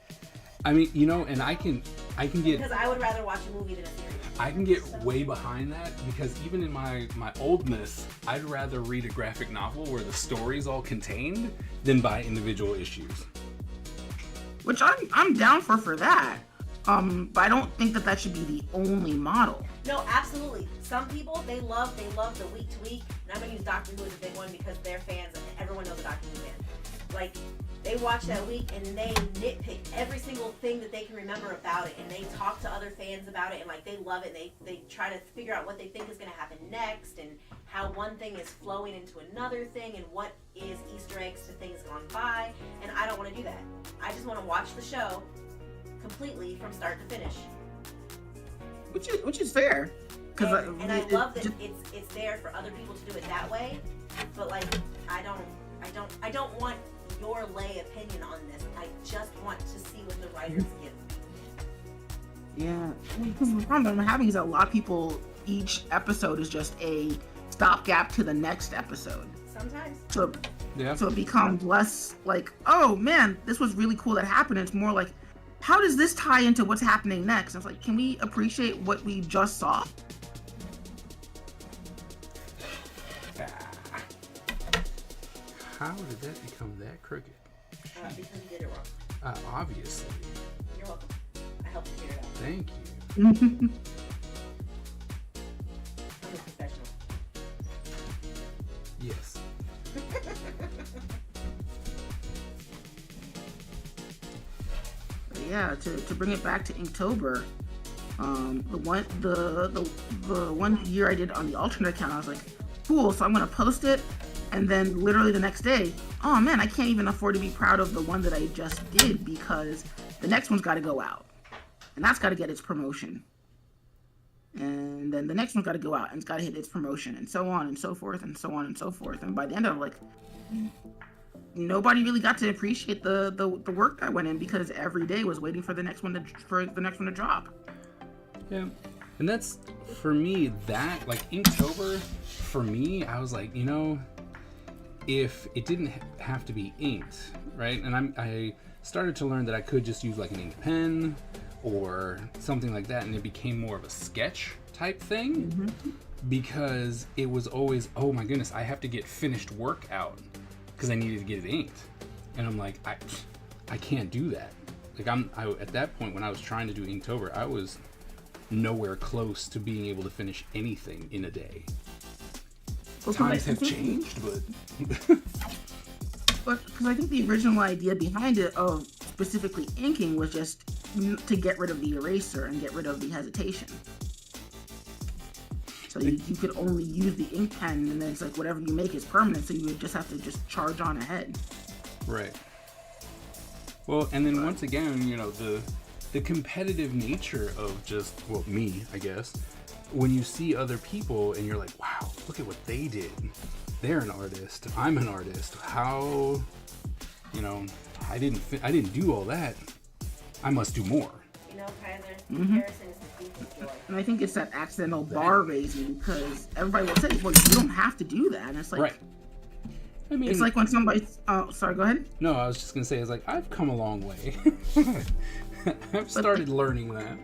B: I mean, you know, and I can get,
C: because I would rather watch a movie than a series.
B: I can get way behind that because even in my oldness, I'd rather read a graphic novel where the story's all contained than buy individual issues.
D: Which I'm down for that. But I don't think that should be the only model.
C: No, absolutely. Some people they love the week to week, and I'm gonna use Doctor Who as a big one because they're fans and everyone knows a Doctor Who fan. Like, they watch that week and they nitpick every single thing that they can remember about it, and they talk to other fans about it, and like they love it. And they try to figure out what they think is going to happen next, and how one thing is flowing into another thing, and what is Easter eggs to things gone by. And I don't want to do that. I just want to watch the show completely from start to finish.
D: Which is fair.
C: And I love that it's there for other people to do it that way. But like I don't want your lay opinion on this. I just want to see what the writers give.
D: Yeah, because the problem I'm having is that a lot of people, each episode is just a stopgap to the next episode.
C: Sometimes.
D: So it becomes less like, oh man, this was really cool that happened. It's more like, how does this tie into what's happening next? It's like, can we appreciate what we just saw?
B: How did that become that crooked?
C: Because you did it wrong.
B: Obviously.
C: You're welcome. I helped you figure it out.
B: Thank you.
C: I'm a professional.
B: Yes.
D: Yeah, to bring it back to Inktober, the one year I did on the alternate account, I was like, cool, so I'm gonna post it, and then literally the next day, oh man, I can't even afford to be proud of the one that I just did because the next one's got to go out, and that's got to get its promotion, and then the next one's got to go out and it's got to hit its promotion, and so on and so forth and so on and so forth, and by the end of it, like, nobody really got to appreciate the work that went in because every day was waiting for the next one to drop.
B: Yeah, and that's for me that like Inktober. For me, I was like, you know, if it didn't have to be inked, right? And I started to learn that I could just use like an ink pen or something like that, and it became more of a sketch type thing. Mm-hmm. Because it was always, oh my goodness, I have to get finished work out because I needed to get it inked, and I'm like, I can't do that. Like at that point when I was trying to do Inktober, I was nowhere close to being able to finish anything in a day. Well, times have changed, but
D: because I think the original idea behind it of specifically inking was just to get rid of the eraser and get rid of the hesitation. So you could only use the ink pen, and then it's like whatever you make is permanent, so you would just have to just charge on ahead.
B: Right. Well, and then once again, you know, the competitive nature of just, well, me, I guess, when you see other people and you're like, wow, look at what they did. They're an artist. I'm an artist. How, you know, I didn't do all that. I must do more.
C: You know, Kaiser.
D: Mhm.
C: Comparison is the thief of joy.
D: And I think it's that accidental bar raising because everybody will say, well, you don't have to do that. And it's like,
B: Right. I mean,
D: it's like when somebody, oh, sorry, go ahead.
B: no, I was just gonna say, it's like I've come a long way. I've started learning that.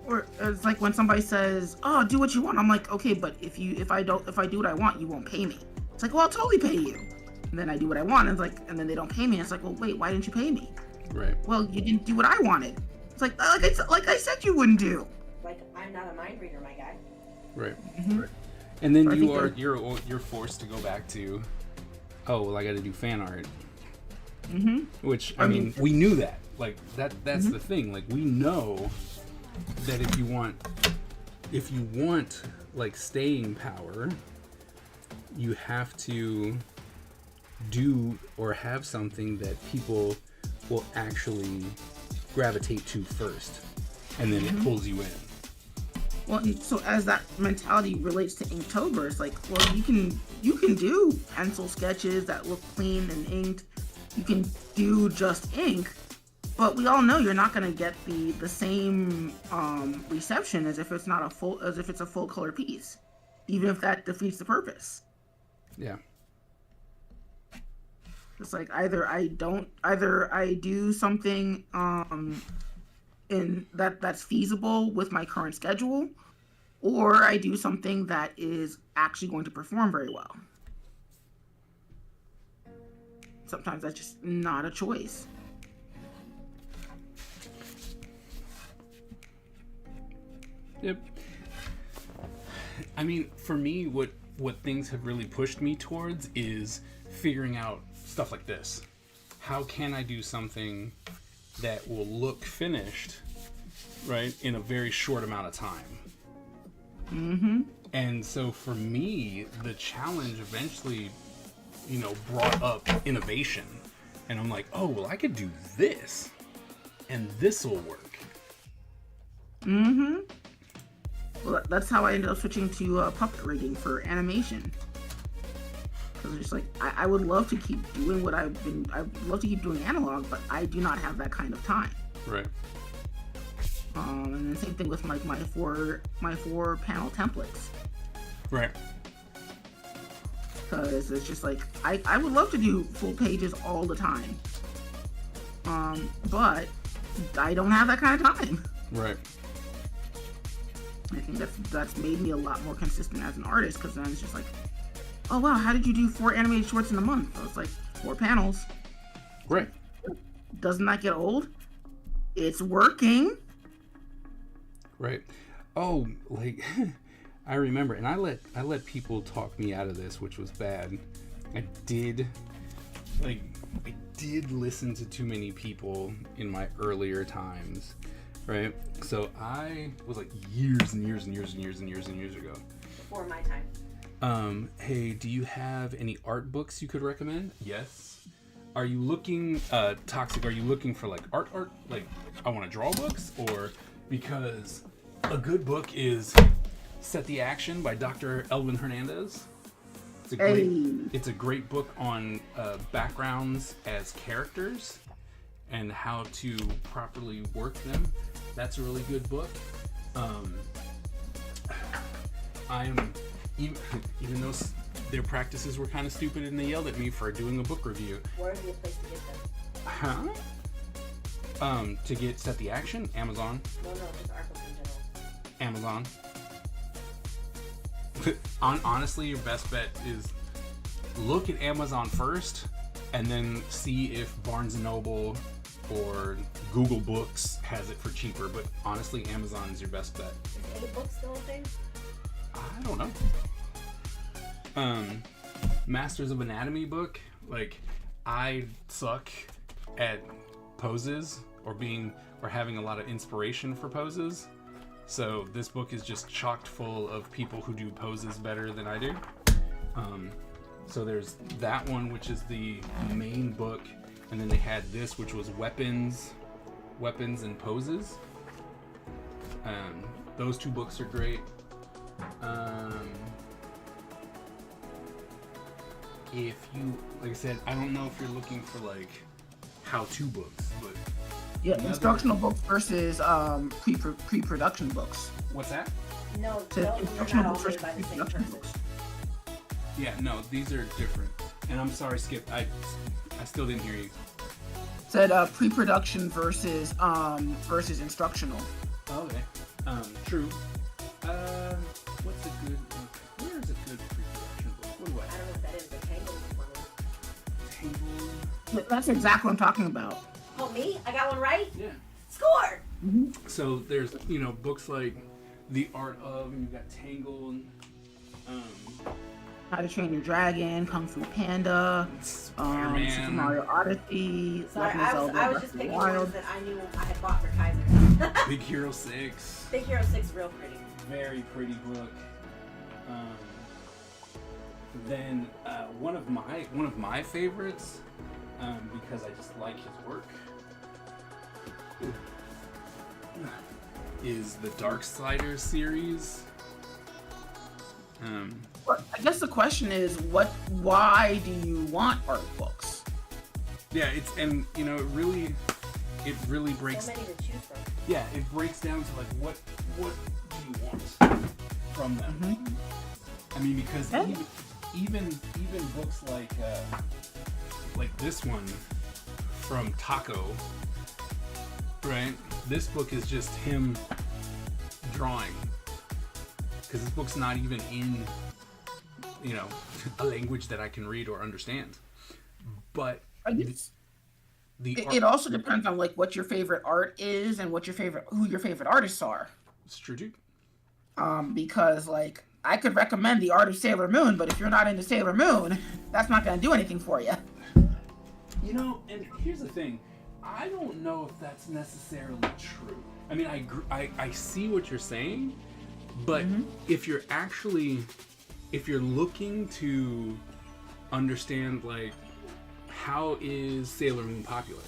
D: Or it's like when somebody says, oh, do what you want. I'm like, okay, but if I do what I want, you won't pay me. It's like, well, I'll totally pay you. And then I do what I want. And it's like, and then they don't pay me. It's like, well, wait, why didn't you pay me?
B: Right.
D: Well, you didn't do what I wanted. It's like I said you wouldn't do.
C: Like, I'm not a mind reader, my guy.
B: Right.
D: Mhm.
B: Right. And then
D: So I think
B: you're forced to go back to, oh well, I got to do fan art.
D: Mm-hmm.
B: Which I mean, we knew that. Like that's the thing. Like we know that if you want like staying power, you have to do or have something that people will actually gravitate to first, and then it pulls you in.
D: Well, and so as that mentality relates to Inktober, it's like, well, you can do pencil sketches that look clean and inked. You can do just ink, but we all know you're not going to get the same reception as if it's a full color piece, even if that defeats the purpose.
B: Yeah.
D: It's like either I do something in that's feasible with my current schedule, or I do something that is actually going to perform very well. Sometimes that's just not a choice.
B: Yep. I mean, for me, what things have really pushed me towards is figuring out stuff like this. How can I do something that will look finished, right, in a very short amount of time?
D: Mm-hmm.
B: And so for me, the challenge eventually, brought up innovation. And I'm like, oh, well, I could do this, and this will work.
D: Mm-hmm. Well, that's how I ended up switching to puppet rigging for animation. Because I'm just like, I would love to keep doing I'd love to keep doing analog, but I do not have that kind of time.
B: Right.
D: And the same thing with my four panel templates.
B: Right.
D: Because it's just like, I would love to do full pages all the time. But I don't have that kind of time.
B: Right.
D: I think that's made me a lot more consistent as an artist, because then it's just like, oh wow, how did you do 4 animated shorts in a month? I was like, 4 panels.
B: Right.
D: Doesn't that get old? It's working.
B: Right. Oh, like I remember, and I let people talk me out of this, which was bad. I did listen to too many people in my earlier times, right? So I was like years and years and years and years and years and years ago.
C: Before my time.
B: Hey, do you have any art books you could recommend? Yes. Are you looking, Toxic, are you looking for like art? Like, I want to draw books? Or because a good book is Set the Action by Dr. Elvin Hernandez. It's a great book on backgrounds as characters and how to properly work them. That's a really good book. I am, even though their practices were kind of stupid and they yelled at me for doing a book review.
C: Where would be a place to get them?
B: Huh? To get Set the Action, Amazon.
C: No, just art books in general.
B: Amazon. Honestly, your best bet is look at Amazon first, and then see if Barnes & Noble or Google Books has it for cheaper. But honestly, Amazon is your best bet.
C: Is A-Book still a thing?
B: I don't know. Masters of Anatomy book. Like, I suck at poses or having a lot of inspiration for poses. So this book is just chocked full of people who do poses better than I do. So there's that one, which is the main book, and then they had this, which was weapons and poses. Those 2 books are great. If you, like I said, I don't know if you're looking for like how-to books, but
D: Yeah,
B: Another-
D: instructional books versus pre-production books.
B: What's that?
C: No,
D: So
C: no, you're
D: instructional
C: not all
D: books
C: made
D: versus
C: by the same
D: pre-production
C: person.
D: books.
B: Yeah, no, these are different. And I'm sorry, Skip. I still didn't hear you.
D: Said pre-production versus instructional.
B: Okay. True. What's a good? Where is a good pre-production book? What do
C: I don't know if that is the Tangled one.
B: Tangled.
D: That's exactly what I'm talking about.
C: Oh, me? I got one right?
B: Yeah.
C: Score!
B: So there's books like The Art of, and you've got Tangled.
D: How to Train Your Dragon, Kung Fu Panda, Super
B: Spider-Man.
D: Mario Odyssey,
C: Sorry,
D: Legend of Zelda,
C: I was
D: Breath
C: just
D: of the
C: picking
D: Wild.
C: ones that I knew I had bought for Kaiser.
B: Big Hero 6.
C: Big Hero 6 is real pretty.
B: Very pretty book. Then one of my favorites, because I just like his work, is the Darksiders series.
D: But I guess the question is, why do you want art books?
B: Yeah, it really breaks.
C: So many to choose from.
B: Yeah, it breaks down to like what do you want from them?
D: Mm-hmm.
B: I mean, because
D: Yeah.
B: even books like this one from Taco, right? This book is just him drawing, because this book's not even in a language that I can read or understand. But
D: I guess
B: the
D: it also depends on like what your favorite art is and who your favorite artists are.
B: It's true too.
D: Because like I could recommend the art of Sailor Moon, but if you're not into Sailor Moon, that's not going to do anything for you.
B: And here's the thing. I don't know if that's necessarily true. I mean, I see what you're saying, but if you're looking to understand like how is Sailor Moon popular,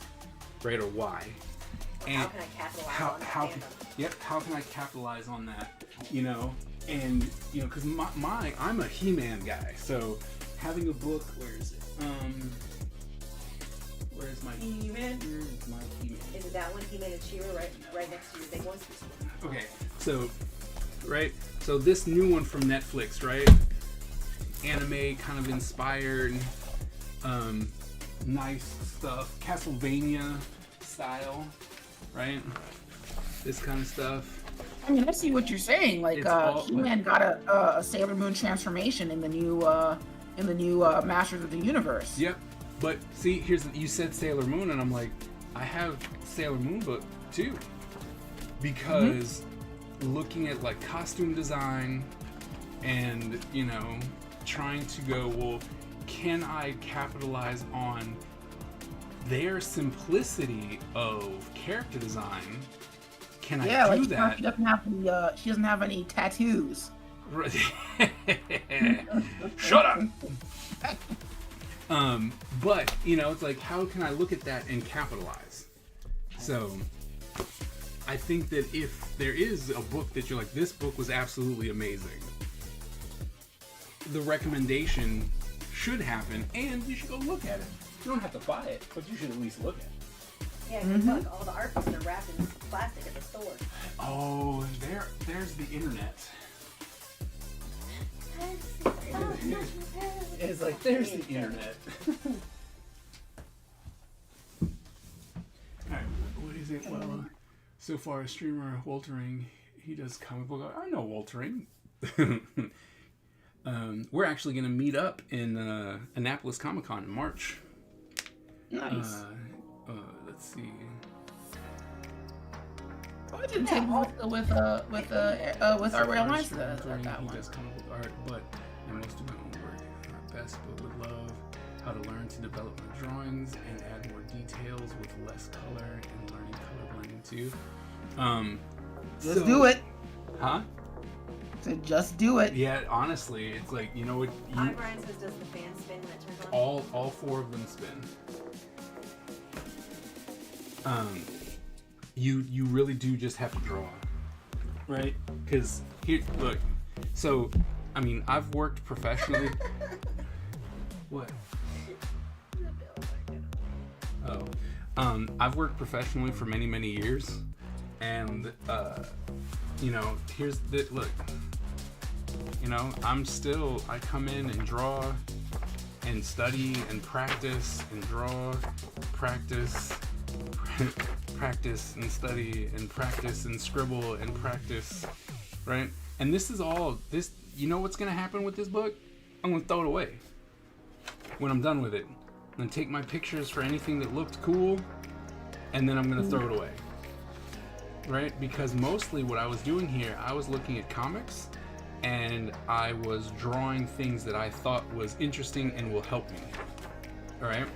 B: right, or why, and
C: How can I capitalize on that fandom?
B: how can I capitalize on that, and because I'm a He-Man guy, so having a book, where is it? Where's my
C: He-Man?
B: Where's my He-Man?
C: Is it that one? He-Man and She-Ra right next to your big one?
B: Okay, so this new one from Netflix, right? Anime kind of inspired, nice stuff, Castlevania style, right? This kind of stuff.
D: I mean, I see what you're saying. Like,
B: It's all-
D: He-Man got a Sailor Moon transformation in the new Masters of the Universe.
B: Yep. But see, you said Sailor Moon, and I'm like, I have Sailor Moon book too, because looking at like costume design and trying to go, well, can I capitalize on their simplicity of character design? Can I
D: Yeah,
B: do
D: like
B: that?
D: she doesn't have any tattoos.
B: Shut up. But it's like, how can I look at that and capitalize? So I think that if there is a book that you're like, this book was absolutely amazing, the recommendation should happen, and you should go look at it. You don't have to buy it, but you should at least look at it.
C: Yeah, because like all the art books are wrapped in plastic at the store.
B: Oh, there's the internet. It's like, there's the internet. Alright, what is it? Well, so far, a streamer, Waltering, he does comic book. I know Waltering. We're actually going to meet up in Annapolis Comic Con in March.
D: Nice.
B: Let's see.
D: Oh, I didn't take with our Real Lines
B: He
D: that one.
B: does comic book art, but and most of my own work are best, but would love how to learn to develop my drawings and add more details with less color and learning color blending too.
D: Just do it.
B: Huh?
D: Said just do it.
B: Yeah, honestly, it's like, what
C: Hi, Brian says, does the fan spin that turns on?
B: all four of them spin. You really do just have to draw, right? Because here, look. So, I mean, I've worked professionally. What? Oh, I've worked professionally for many, many years, and you know, here's the look. You know, I come in and draw and study and practice and draw, practice and study and practice and scribble and practice, right? And this is all this. You know what's gonna happen with this book? I'm gonna throw it away when I'm done with it. I'm gonna take my pictures for anything that looked cool, and then I'm gonna throw it away, right? Because mostly what I was doing here, I was looking at comics, and I was drawing things that I thought was interesting and will help me. All right,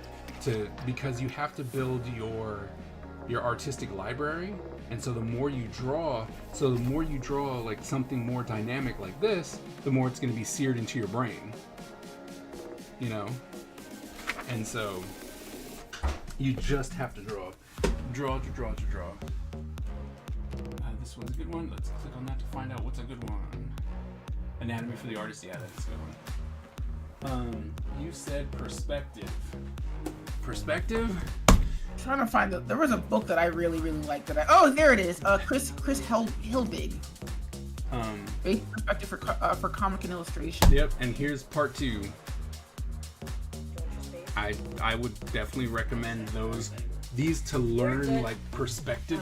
B: because you have to build your artistic library, and so the more you draw like something more dynamic like this, the more it's going to be seared into your brain. You know, and so you just have to draw. This one's a good one. Let's click on that to find out what's a good one. Anatomy for the Artist. Yeah, that's a good one. You said perspective. Perspective?
D: Trying to find there was a book that I really liked there it is. Chris Hildvig. Basic perspective for comic and illustration.
B: Yep, and here's part 2. I would definitely recommend these to learn like perspective.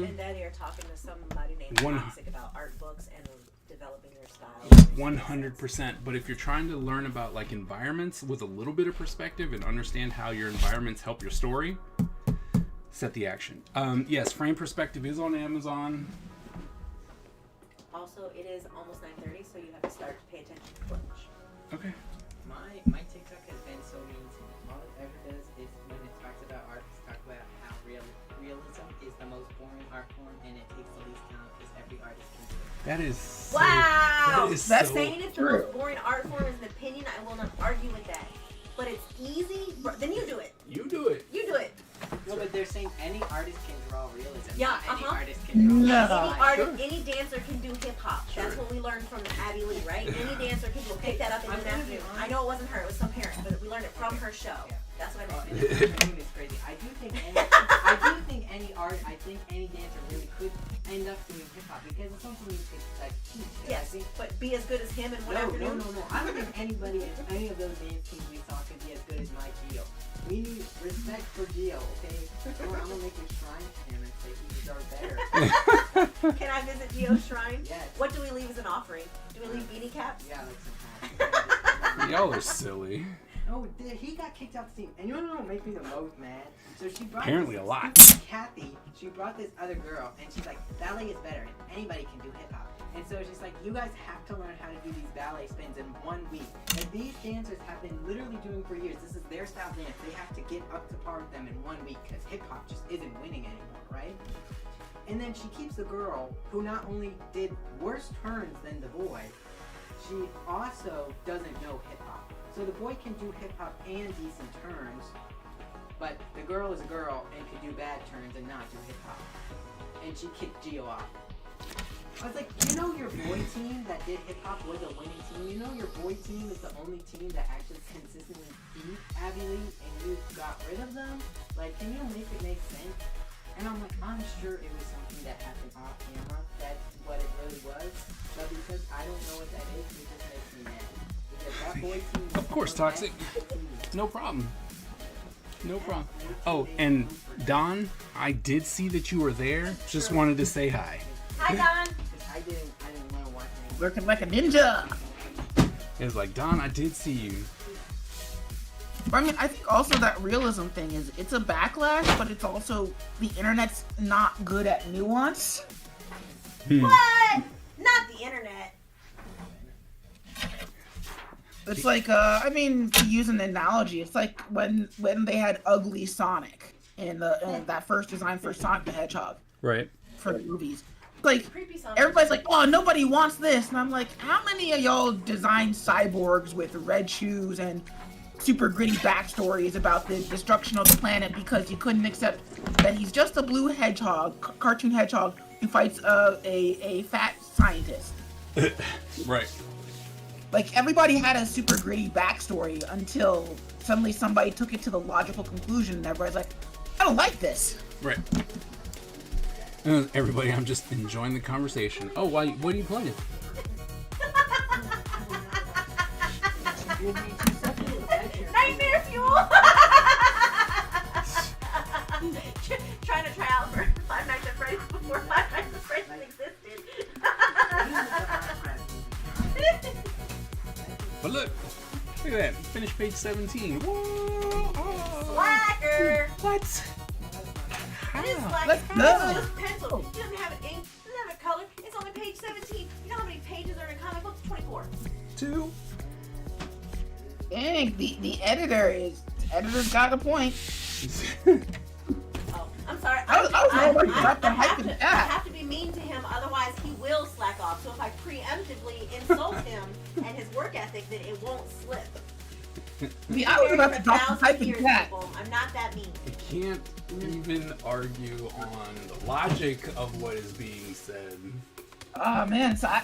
C: And Daddy are talking to somebody named Toxic about art books and developing their style.
B: 100%. But if you're trying to learn about like environments with a little bit of perspective and understand how your environments help your story, set the action. Yes, Frame Perspective is on Amazon.
C: Also, it is almost 9:30, so you have to start to pay attention to lunch.
B: Okay.
E: My TikTok has been so mean to me. All it ever does is when it talks about art, it's talk about how realism is the most boring art form, and it takes the least talent because every artist can do it.
B: That is so,
C: Wow!
B: that's so
C: saying it's the most boring art form is an opinion. I will not argue with that. But it's easy. Then you do it.
B: You do it.
C: You do it.
E: No, but they're saying any artist can draw realism.
C: Yeah,
E: Not any
C: uh-huh.
E: artist can draw
D: No.
C: Any artist, any dancer can do hip hop.
B: Sure.
C: That's what we learned from Abby Lee, right? Any dancer can do. Pick that up in
E: I'm
C: an
E: gonna be
C: afternoon.
E: honest.
C: I know it wasn't her; it was some parent, but we learned it from her show. That's what I
E: Oh,
C: meant.
E: and it's crazy. I do think any dancer really could end up doing hip hop because it's something you could like teach. I
C: Yes,
E: think,
C: but be as good as him in one
E: no.
C: afternoon.
E: I don't think any of those dance teams we saw could be as good as my Gio. We need respect for Gio, okay? Or I'm gonna make a shrine to him and say he deserves better.
C: Can I visit Gio's shrine?
E: Yes.
C: What do we leave as an offering? Do we leave beanie caps?
E: Yeah, like some
B: Y'all are silly.
E: Oh, he got kicked off the team. And you wanna know what makes me the most mad? So she brought
B: Apparently
E: this,
B: a lot.
E: Kathy, she brought this other girl, and she's like, ballet is better, and anybody can do hip hop. And so she's like, you guys have to learn how to do these ballet spins in 1 week. And these dancers have been literally doing for years. This is their style dance. They have to get up to par with them in 1 week because hip hop just isn't winning anymore, right? And then she keeps the girl who not only did worse turns than the boy, she also doesn't know hip hop. So the boy can do hip hop and decent turns, but the girl is a girl and can do bad turns and not do hip hop. And she kicked Gio off. I was like, you know your boy team that did hip hop was a winning team. You know your boy team is the only team that actually consistently beat Abby Lee, and you got rid of them. Like, can you make it make sense? And I'm like, I'm sure it was something that happened off camera. That's what it really was. But because I don't know what that is, it just makes me mad. Because that boy team.
B: Of course,
E: was
B: Toxic.
E: that team.
B: No problem. No problem. Oh, and Don, I did see that you were there. Just wanted to say hi.
C: Hi, Don.
E: I didn't want to watch it.
D: Lurking like a ninja.
B: It was like, Don, I did see you.
D: I mean, I think also that realism thing is it's a backlash, but it's also the internet's not good at nuance.
C: What? Not the internet.
D: It's like, I mean, to use an analogy, it's like when they had ugly Sonic in that first design for Sonic the Hedgehog
B: Right.
D: for the movies. Like,
C: Creepy Sonic.
D: everybody's like, oh, nobody wants this. And I'm like, how many of y'all designed cyborgs with red shoes and super gritty backstories about the destruction of the planet because you couldn't accept that he's just a blue hedgehog, cartoon hedgehog, who fights a fat scientist?
B: Right.
D: Like, everybody had a super gritty backstory until suddenly somebody took it to the logical conclusion and everybody's like, I don't like this.
B: Right. Everybody, I'm just enjoying the conversation. Oh, why? What are you playing?
E: Give me 2 seconds to get your
C: Nightmare Fuel. Trying to try out for Five Nights at Freddy's before Five Nights at Freddy's existed.
B: But look at that. Finish page 17. Whoa! Oh.
C: Slacker.
B: What?
C: It is slacker.
D: Let's
C: It's
D: go.
C: just pencil. He doesn't have ink. He doesn't have a color. It's only page 17. You know how many pages are in comic books? 24.
B: 2.
D: Dang, the editor's got a point.
C: Oh, I'm sorry.
D: I was already got the
C: I
D: hype
C: have
D: in
C: to,
D: the
C: I
D: app.
C: have to be mean to him, otherwise he will slack off. So if I preemptively insult him and his work ethic, then it won't slip.
D: See, I was about to drop the
C: 1,000
D: hype in
C: years,
D: chat.
C: people. I'm not that mean.
B: I can't even argue on the logic of what is being said.
D: Oh man, so I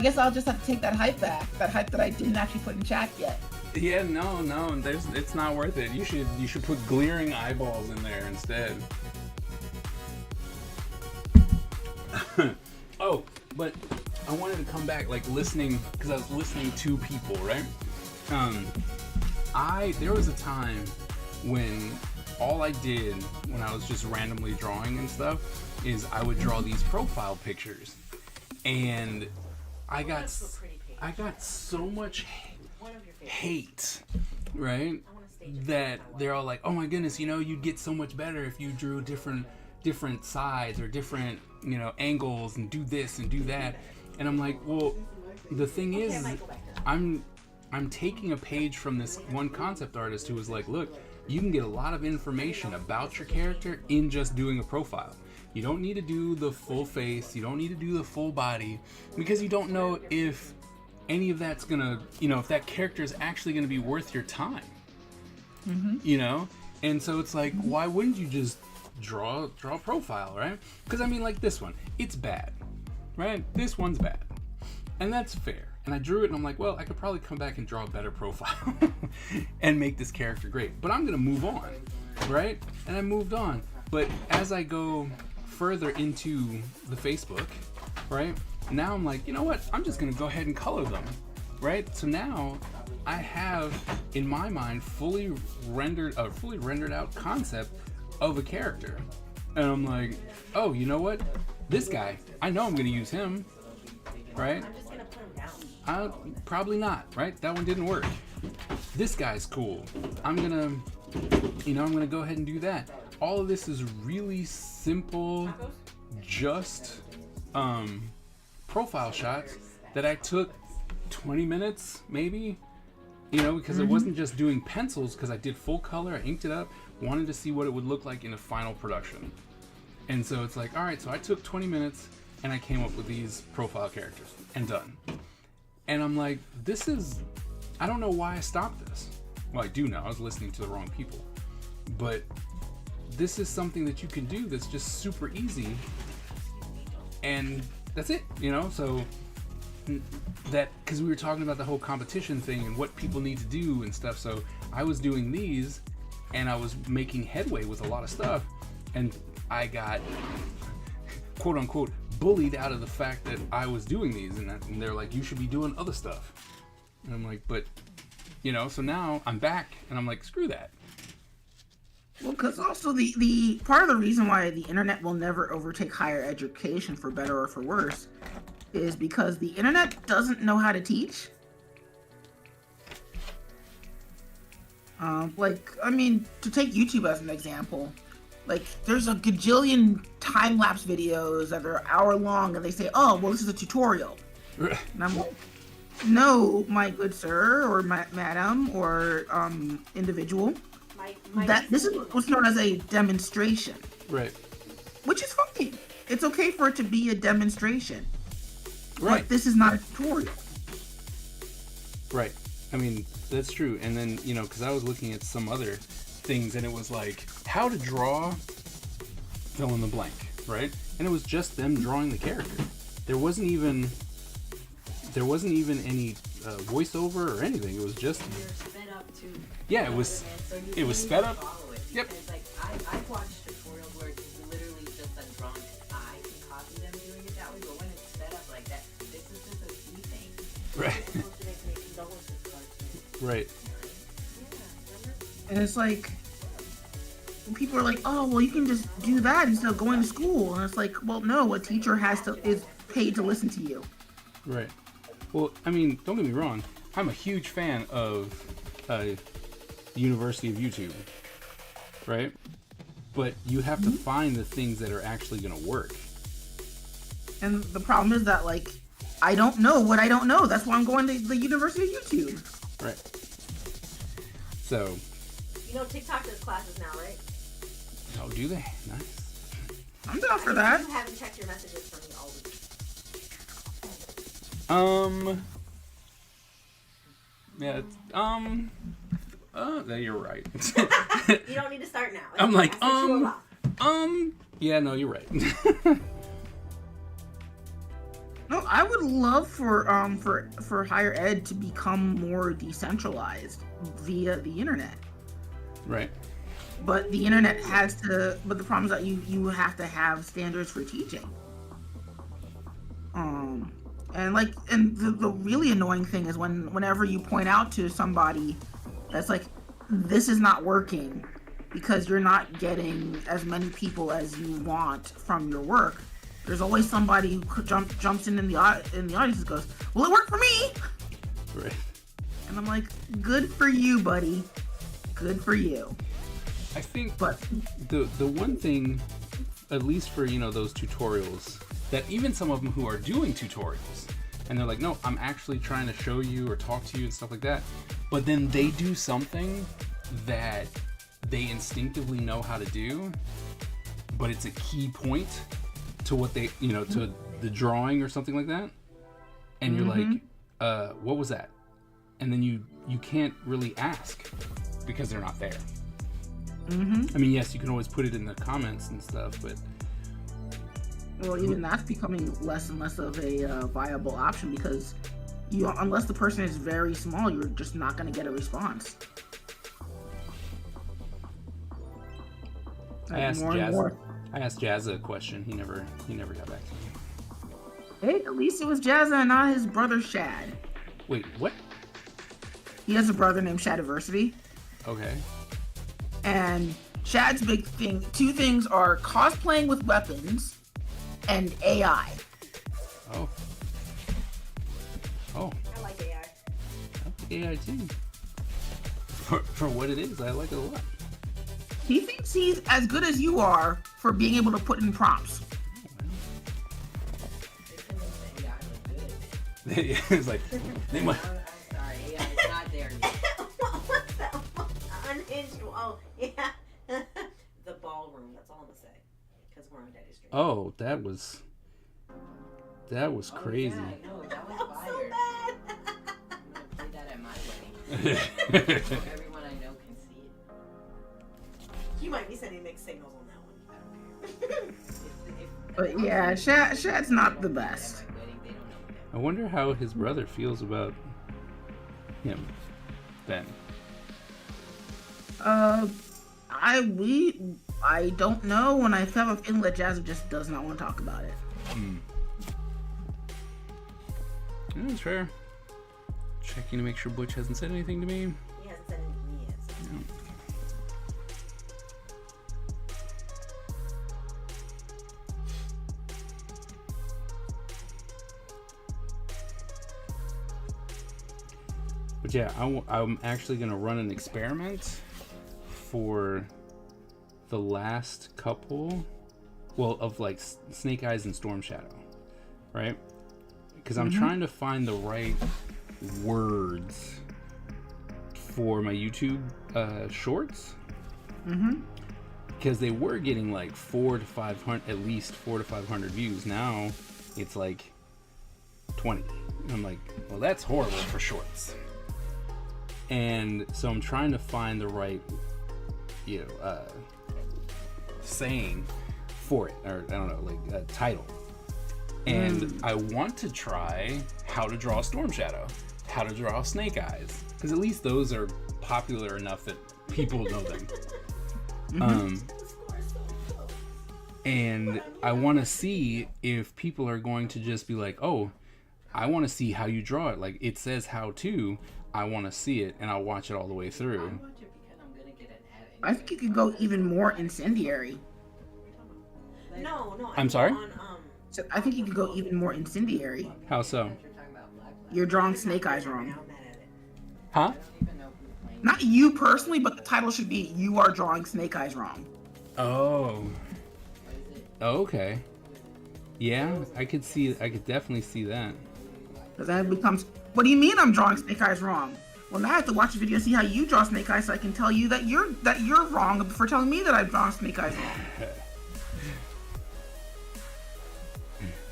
D: guess I'll just have to take that hype back. That hype that I didn't actually put in chat yet.
B: Yeah, no, it's not worth it. You should put glaring eyeballs in there instead. Oh, but I wanted to come back, like listening, because I was listening to people, right? There was a time when all I did when I was just randomly drawing and stuff is I would draw these profile pictures, and I got so much
C: One of your favorites.
B: hate, right?
C: I want to stage it.
B: That they're all like, oh my goodness, you'd get so much better if you drew different sides or different, angles and do this and do that. And I'm like, well, the thing
C: Okay, I
B: is,
C: might go back to that.
B: I'm taking a page from this one concept artist who was like, look, you can get a lot of information about your character in just doing a profile. You don't need to do the full face, you don't need to do the full body, because you don't know if any of that's gonna, if that character is actually gonna be worth your time. And so it's like, why wouldn't you just draw a profile, right? Because I mean, like this one, it's bad, right? This one's bad, and that's fair. And I drew it, and I'm like, well, I could probably come back and draw a better profile and make this character great. But I'm gonna move on, right? And I moved on. But as I go further into the Facebook, right? Now I'm like, you know what? I'm just gonna go ahead and color them, right? So now I have, in my mind, fully rendered out concept of a character, and I'm like, oh, you know what? This guy, I know I'm gonna use him, right?
C: I'm just going to put him down.
B: Probably not, right? That one didn't work. This guy's cool. I'm gonna go ahead and do that. All of this is really simple, just profile shots that I took 20 minutes, maybe, because it wasn't just doing pencils, because I did full color, I inked it up, wanted to see what it would look like in a final production. And so it's like, all right, so I took 20 minutes and I came up with these profile characters and done. And I'm like, I don't know why I stopped this. Well, I do know, I was listening to the wrong people. But this is something that you can do that's just super easy. And that's it, so that, because we were talking about the whole competition thing and what people need to do and stuff. So I was doing these and I was making headway with a lot of stuff. And I got, quote unquote, bullied out of the fact that I was doing these, and they're like, you should be doing other stuff. And I'm like, but so now I'm back and I'm like, screw that.
D: Well, because also the part of the reason why the internet will never overtake higher education, for better or for worse, is because the internet doesn't know how to teach. To take YouTube as an example, like, there's a gajillion time-lapse videos that are hour long, and they say, oh, well, this is a tutorial. And I'm like, no, my good sir, or madam, or individual, this is what's known as a demonstration.
B: Right.
D: Which is fine. It's okay for it to be a demonstration.
B: Right.
D: But this is not a tutorial.
B: Right. I mean, that's true. And then, because I was looking at some other things, and it was like, how to draw fill in the blank, right? And it was just them drawing the character. There wasn't even any voiceover or anything. It was just,
E: You're sped up too.
B: yeah, it was sped up. Yep.
E: And it's like, I've watched tutorials where it's literally just a drawn eye can copy them doing it that way, but when it's set up like that, this is just a key thing.
B: Right.
C: Supposed to make condolences cards.
B: Right.
D: And it's like, people are like, oh, well, you can just do that instead of going to school. And it's like, well, no, a teacher is paid to listen to you.
B: Right. Well, I mean, don't get me wrong. I'm a huge fan of the University of YouTube, right? But you have to find the things that are actually going to work.
D: And the problem is that, like, I don't know what I don't know. That's why I'm going to the University of YouTube.
B: Right. So.
C: You know TikTok does classes now, right?
B: Oh, do they? Nice.
D: I'm down for that.
C: You haven't checked your messages from me all week.
B: Yeah. No, you're right.
C: You don't need to start now.
B: I'm like,
C: I set you up.
B: Yeah, no, you're right.
D: No, I would love for higher ed to become more decentralized via the internet.
B: Right.
D: But the internet has to. But the problem is that you have to have standards for teaching. And the really annoying thing is whenever you point out to somebody that's like, this is not working because you're not getting as many people as you want from your work. There's always somebody who jumps in the audience and goes, well, it worked for me.
B: Right.
D: And I'm like, good for you, buddy. Good for you.
B: I think,
D: But
B: the one thing, at least for those tutorials, that even some of them who are doing tutorials, and they're like, no, I'm actually trying to show you or talk to you and stuff like that, but then they do something that they instinctively know how to do, but it's a key point to what they, to the drawing or something like that, and you're like, what was that? And then you can't really ask because they're not there. I mean, yes, you can always put it in the comments and stuff, but
D: well, even that's becoming less and less of a viable option because unless the person is very small, you're just not going to get a response.
B: I asked Jazza a question. He never got back to me.
D: Hey, at least it was Jazza and not his brother Shad.
B: Wait, what?
D: He has a brother named Shadiversity.
B: Okay.
D: And Shad's big thing, two things are cosplaying with weapons and AI.
B: Oh.
C: I like AI.
B: AI too. For what it is, I like it a lot.
D: He thinks he's as good as you are for being able to put in prompts.
B: It's like they might.
E: I'm sorry, yeah, it's not there yet.
C: What's that? Unhinged. Oh, yeah. The ballroom. That's all I'm gonna say. Because we're on Daddy Street.
B: Oh, that was crazy.
E: Oh, yeah, no, that was
C: So
E: fire.
C: bad.
E: I'm gonna play that at my wedding. So everyone I know can see it.
C: You might be sending mixed signals on that one. I don't care.
D: But yeah, Shad's not the best.
E: At my wedding, they don't know him.
B: I wonder how his brother feels about him then.
D: I don't know, and I have a feeling that Jazza just does not want to talk about it.
B: Yeah, that's fair. Checking to make sure Butch hasn't said anything to me.
C: He hasn't said anything to me yet. So.
B: No. But yeah, I'm actually going to run an experiment for the last couple, of like Snake Eyes and Storm Shadow, right? Because I'm trying to find the right words for my YouTube shorts. Because they were getting like 400 to 500, at least 400 to 500 views. Now it's like 20. And I'm like, well, that's horrible for shorts. And so I'm trying to find the right, saying for it, or I don't know, like a title. And I want to try how to draw Storm Shadow, how to draw Snake Eyes, because at least those are popular enough that people know them. And I want to see if people are going to just be like, oh, I want to see how you draw it. Like, it says how to. I want to see it, and I'll watch it all the way through.
E: I watch it because I'm gonna get an ad.
D: I think you could go even more incendiary.
C: No,
B: I'm sorry?
D: So I think you could go even more incendiary.
B: How so?
E: You're talking about Black Lives
D: You're drawing Snake Eyes wrong.
C: Now I'm mad at it.
B: Huh?
E: I don't even know who's playing.
D: Not you personally, but the title should be "You Are Drawing Snake Eyes Wrong."
B: Oh.
E: What is it?
B: Okay. Yeah, I could definitely see that.
D: Because then it becomes, what do you mean I'm drawing Snake Eyes wrong? Well, now I have to watch the video, see how you draw Snake Eyes, so I can tell you that you're wrong for telling me that I've drawn Snake Eyes wrong.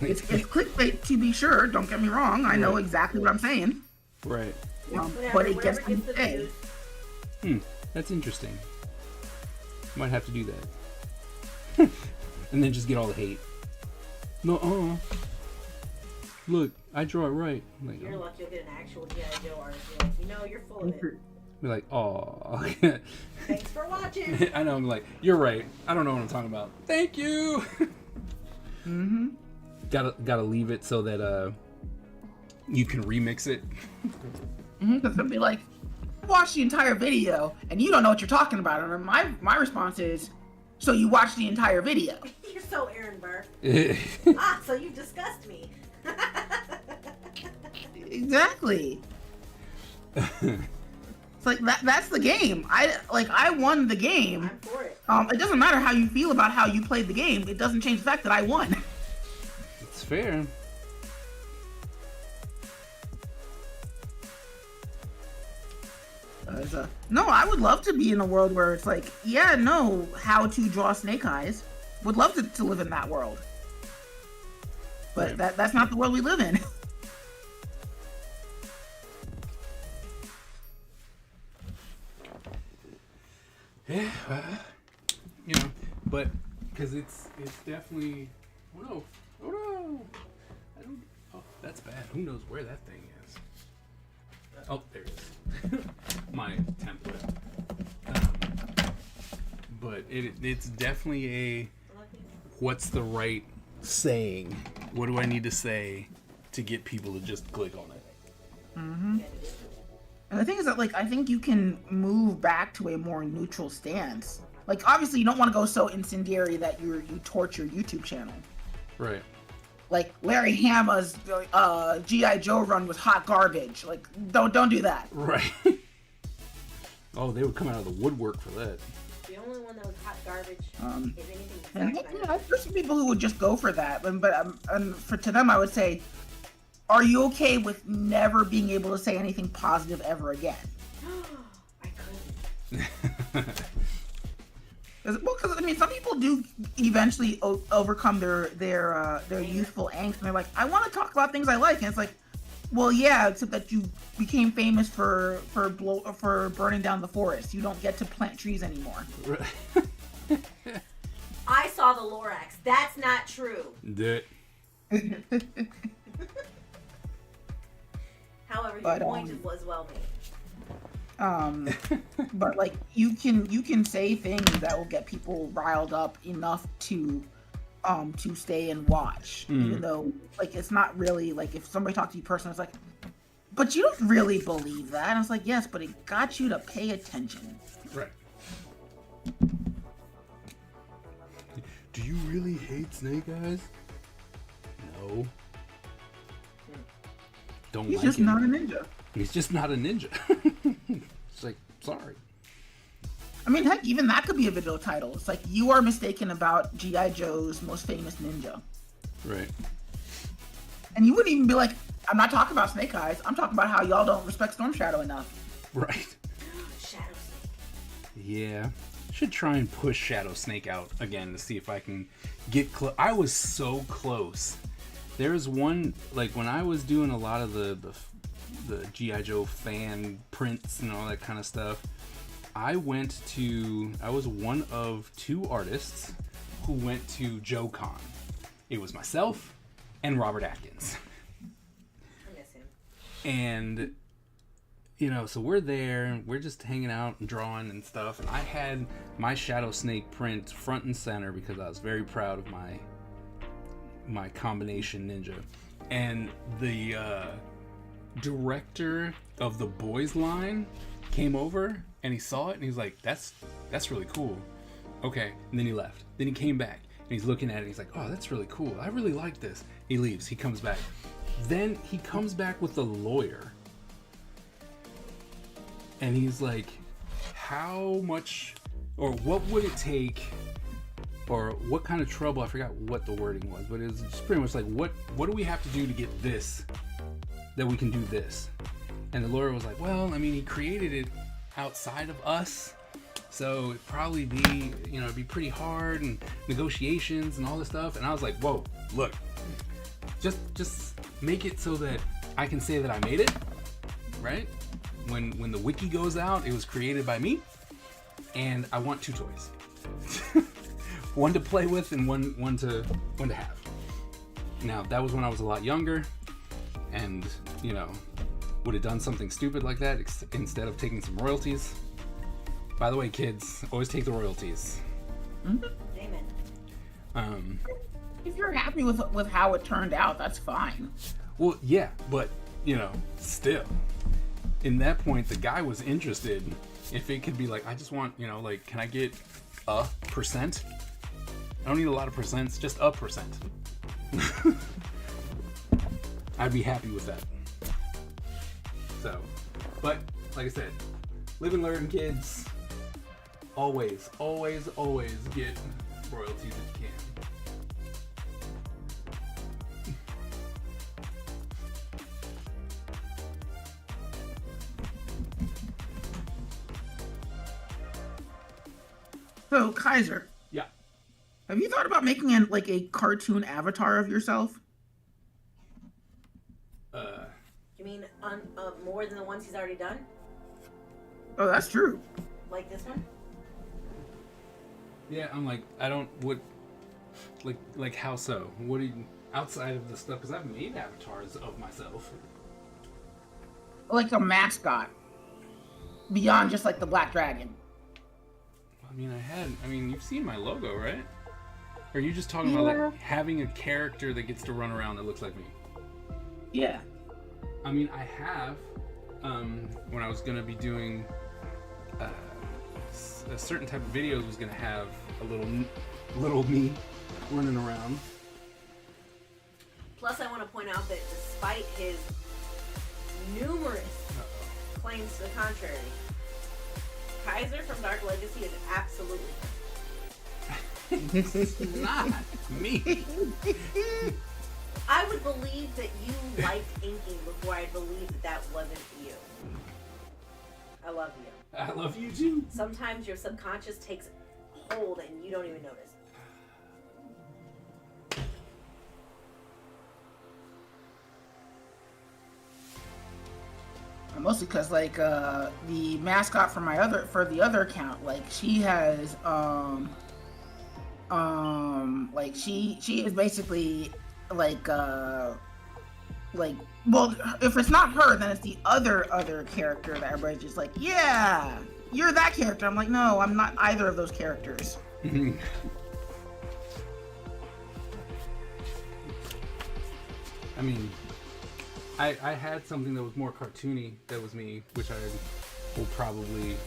D: It's clickbait to be sure. Don't get me wrong. I know exactly what I'm saying.
B: Right.
D: But it gets me
C: the
D: to
C: views.
B: That's interesting. Might have to do that. And then just get all the hate. No, look, I draw it right. I'm like,
C: You're lucky you'll get an actual G.I. Joe artist. You're like, you know, you're full of it.
B: be like, oh.
C: Thanks for watching.
B: I know. I'm like, you're right. I don't know what I'm talking about. Thank you.
D: Mm-hmm.
B: Gotta leave it so that you can remix it.
D: Because they'll be like, watch the entire video and you don't know what you're talking about. And my response is, so you watched the entire video.
C: You're so Aaron Burr. So you disgust me.
D: Exactly. It's like that's the game. I won the game.
C: I'm for it.
D: It doesn't matter how you feel about how you played the game. It doesn't change the fact that I won.
B: It's fair.
D: No, I would love to be in a world where it's like, yeah, no, how to draw Snake Eyes. Would love to live in that world. But
B: Right.
D: that's not the world we live in.
B: Yeah, you know, but because it's definitely. Oh no! I don't. Oh, that's bad. Who knows where that thing is? Oh, there it is. My template. But it's definitely a. What's the right saying? What do I need to say to get people to just click on it?
D: Mm-hmm. And the thing is that, like, I think you can move back to a more neutral stance. Like, obviously, you don't want to go so incendiary that you torch your YouTube channel.
B: Right.
D: Like, Larry Hama's G.I. Joe run was hot garbage. Like, don't do that.
B: Right. Oh, they would come out of the woodwork for that.
C: The only one that was hot garbage is anything
D: And
C: Zack
D: you
C: Snyder.
D: know, there's some people who would just go for that. But to them, I would say, are you okay with never being able to say anything positive ever again?
C: I couldn't.
D: Because I mean, some people do eventually overcome their youthful angst, and they're like, I want to talk about things I like, and it's like, well, yeah, except that you became famous for burning down the forest. You don't get to plant trees anymore.
B: Right.
C: I saw the Lorax. That's not true.
B: That.
C: However, your
D: But,
C: point was well made.
D: But like you can say things that will get people riled up enough to stay and watch, even though like it's not really like if somebody talks to you personally, it's like, but you don't really believe that. And it's like, yes, but it got you to pay attention.
B: Right. Do you really hate Snake Eyes? No. Don't
D: He's
B: like
D: just
B: it.
D: not a ninja.
B: He's just not a ninja. It's like, sorry.
D: I mean, heck, even that could be a video title. It's like, you are mistaken about G.I. Joe's most famous ninja.
B: Right.
D: And you wouldn't even be like, I'm not talking about Snake Eyes. I'm talking about how y'all don't respect Storm Shadow enough.
B: Right.
C: Shadow Snake.
B: Yeah. Should try and push Shadow Snake out again to see if I can get close. I was so close. There's one, like when I was doing a lot of the G.I. Joe fan prints and all that kind of stuff, I was one of two artists who went to JoeCon. It was myself and Robert Atkins.
C: I miss him.
B: And so we're there and we're just hanging out and drawing and stuff. And I had my Shadow Snake print front and center because I was very proud of my combination ninja. And the director of the boys line came over and he saw it and he's like, that's really cool. Okay. And then he left. Then he came back and he's looking at it and he's like, oh, that's really cool. I really like this. He leaves. He comes back. Then he comes back with a lawyer. And he's like, how much, or what would it take, or what kind of trouble, I forgot what the wording was, but it was just pretty much like, what do we have to do to get this, that we can do this? And the lawyer was like, well, I mean, he created it outside of us, so it'd probably be, it'd be pretty hard, and negotiations and all this stuff. And I was like, whoa, look, just make it so that I can say that I made it, right? When the wiki goes out, it was created by me, and I want 2 toys. One to play with and one to have. Now, that was when I was a lot younger, and would have done something stupid like that instead of taking some royalties. By the way, kids, always take the royalties.
D: Mm-hmm.
C: Amen.
D: If you're happy with how it turned out, that's fine.
B: Well, yeah, but still, in that point, the guy was interested. If it could be like, I just want, can I get a %? I don't need a lot of percents, just a %. I'd be happy with that. So, but like I said, live and learn, kids. Always, always, always get royalties if you can.
D: So, Kaiser,
B: Yeah.
D: have you thought about making a cartoon avatar of yourself?
C: You mean more than the ones he's already done?
D: Oh, that's true.
C: Like this one?
B: Yeah, I'm like, I don't, what, like how so? What do you, outside of the stuff, because I've made avatars of myself.
D: Like a mascot. Beyond just the Black Dragon.
B: I mean, you've seen my logo, right? Or are you just talking about having a character that gets to run around that looks like me?
D: Yeah.
B: I mean, I have, when I was going to be doing a certain type of videos, was going to have a little me running around.
C: Plus, I want to point out that despite his numerous claims to the contrary, Kaiser from Dark Legacy is absolutely
B: It's not me.
C: I would believe that you liked inking before I believed that wasn't you. I love you.
B: I love you too.
C: Sometimes your subconscious takes hold and you don't even notice.
D: Mostly because the mascot for the other account, she has she is basically well, if it's not her, then it's the other character that everybody's just like, yeah, you're that character. I'm like, no, I'm not either of those characters.
B: I mean, I had something that was more cartoony that was me, which I will probably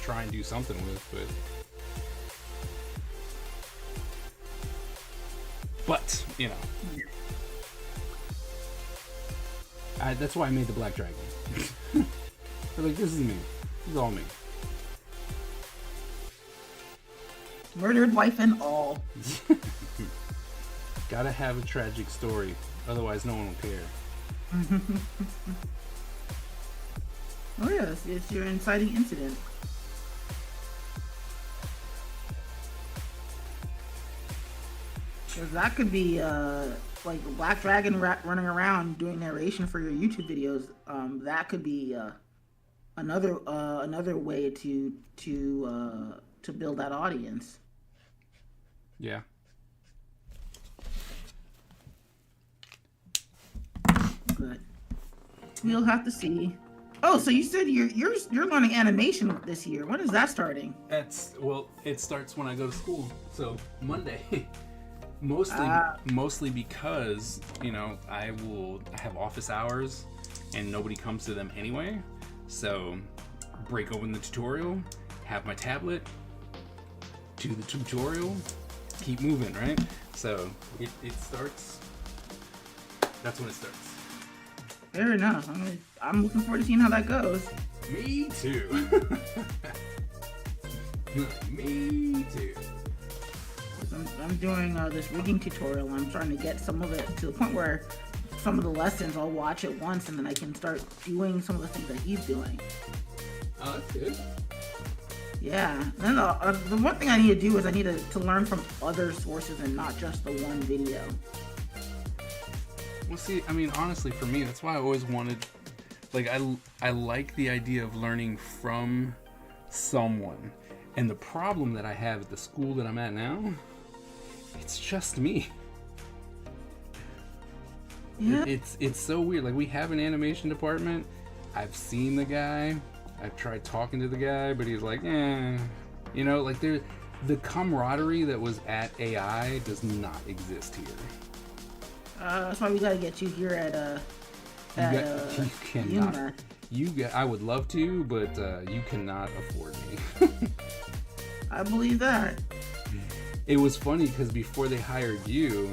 B: try and do something with, but that's why I made the Black Dragon. I'm like, this is me. This is all me.
D: Murdered wife and all.
B: Gotta have a tragic story, otherwise no one will care.
D: Oh yeah, it's your inciting incident. Because that could be like the Black Dragon running around doing narration for your YouTube videos. That could be another way to build that audience.
B: Yeah.
D: But we'll have to see. Oh, so you said you're learning animation this year. When is that starting?
B: It starts when I go to school. So Monday. Mostly because, I have office hours and nobody comes to them anyway. So break open the tutorial, have my tablet, do the tutorial, keep moving, right? So it starts, that's when it starts.
D: Fair enough. I'm looking forward to seeing how that goes.
B: Me too. Me too.
D: I'm doing this rigging tutorial. I'm trying to get some of it to the point where some of the lessons I'll watch at once, and then I can start doing some of the things that he's doing.
B: Oh, that's good.
D: Yeah. Then the one thing I need to do is I need to learn from other sources and not just the one video.
B: Well, see, I mean, honestly, for me, that's why I always wanted, like, I like the idea of learning from someone. And the problem that I have at the school that I'm at now, it's just me.
D: Yeah.
B: It's so weird. Like, we have an animation department. I've seen the guy. I've tried talking to the guy, but he's like, like the camaraderie that was at AI does not exist here.
D: That's why we gotta get you here at
B: You cannot.
D: UMass.
B: I would love to, but you cannot afford me.
D: I believe that.
B: It was funny because before they hired you,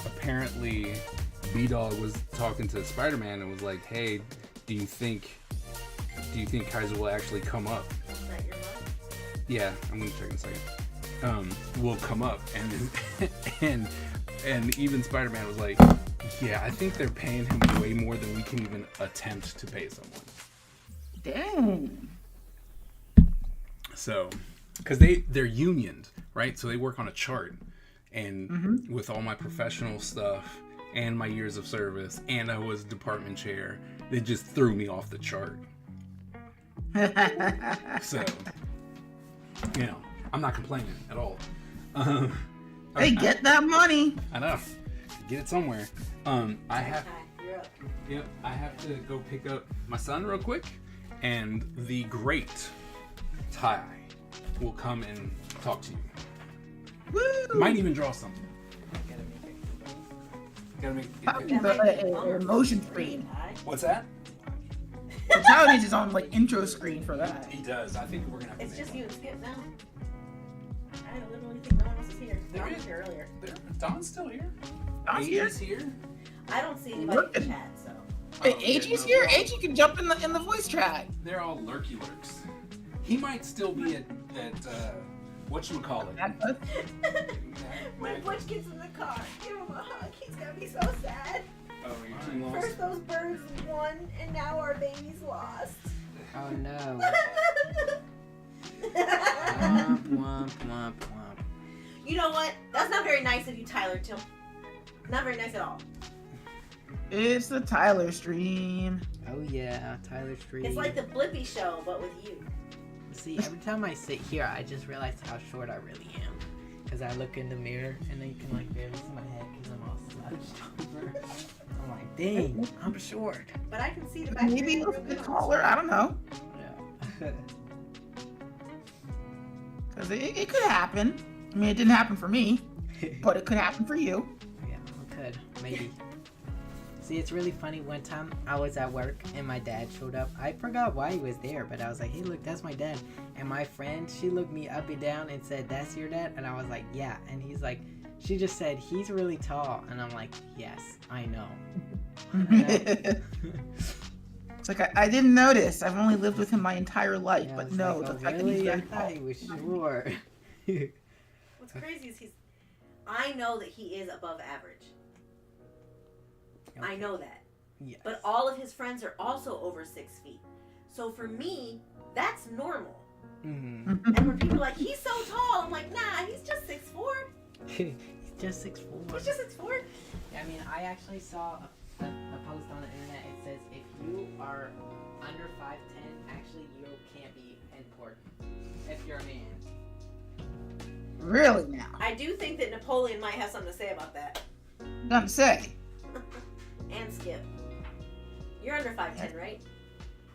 B: apparently B-Dog was talking to Spider-Man and was like, "Hey, do you think Kaiser will actually come up?"
C: Is that your mom?
B: Yeah, I'm gonna check in a second. Will come up, and even Spider-Man was like, "Yeah, I think they're paying him way more than we can even attempt to pay someone."
D: Dang.
B: So, because they're unioned, right? So they work on a chart, and with all my professional stuff and my years of service, and I was department chair, they just threw me off the chart. So, I'm not complaining at all.
D: Hey, get that money.
B: I know, get it somewhere. I have
C: You're up.
B: Yep, I have to go pick up my son real quick, and the great Ty will come and talk to you.
D: Woo!
B: Might even draw something. Gotta make
D: An emotion screen.
B: What's that?
D: So Tyler needs his own intro screen for that.
B: He does. I think we're gonna have to
C: It's
B: make
C: just
B: one.
C: you and Skip now. I literally think no one else is here.
B: There
C: Don
B: is.
C: was here earlier.
B: Don's still here.
D: Don's here?
B: AJ's here.
C: I don't see anybody in the chat, so.
D: Hey, AG's here. AG can jump in the voice chat.
B: They're all lurky lurks. He might still be at whatchamacallit.
C: When Butch gets in the car, give him a hug. He's gonna be so sad.
B: Oh, you're too lost.
C: First those birds won, and now our baby's lost.
E: Oh no.
C: You
E: Womp, womp, womp.
C: know what? That's not very nice of you, Tyler, too. Not very nice at all.
D: It's the Tyler stream.
E: Oh yeah, Tyler Street.
C: It's like the Blippi show, but with you.
E: See, every time I sit here, I just realize how short I really am. Because I look in the mirror and then you can barely see my head because I'm all slouched over. I'm like, dang, I'm short.
C: But I can see the back
D: Maybe
C: of your
D: it's
C: head
D: the
C: real good.
D: caller. I don't know.
E: Yeah.
D: Because it could happen. I mean, it didn't happen for me, but it could happen for you.
E: Yeah, it could. Maybe. See, it's really funny. One time I was at work and my dad showed up. I forgot why he was there, but I was like, hey, look, that's my dad. And my friend, she looked me up and down and said, that's your dad? And I was like, yeah. And he's like, she just said, he's really tall. And I'm like, yes, I know.
D: It's like, I didn't notice. I've only lived with him my entire life,
E: Yeah, I
D: but
E: was
D: no,
E: like,
D: the
E: oh,
D: fact that he's
E: really? I
D: very
E: thought
D: tall.
E: he was short.
C: What's crazy is I know that he is above average. I know that.
E: Yes.
C: But all of his friends are also over 6 feet. So for me, that's normal.
E: Mm-hmm.
C: And when people are like, he's so tall, I'm like, nah, he's just 6'4".
E: He's just 6'4".
C: He's just 6'4".
E: I mean, I actually saw a post on the internet. It says if you are under 5'10", actually you can't be important if you're a man.
D: Really now?
C: I do think that Napoleon might have something to say about that.
D: I'm gonna say.
C: And Skip. You're under 5'10", right?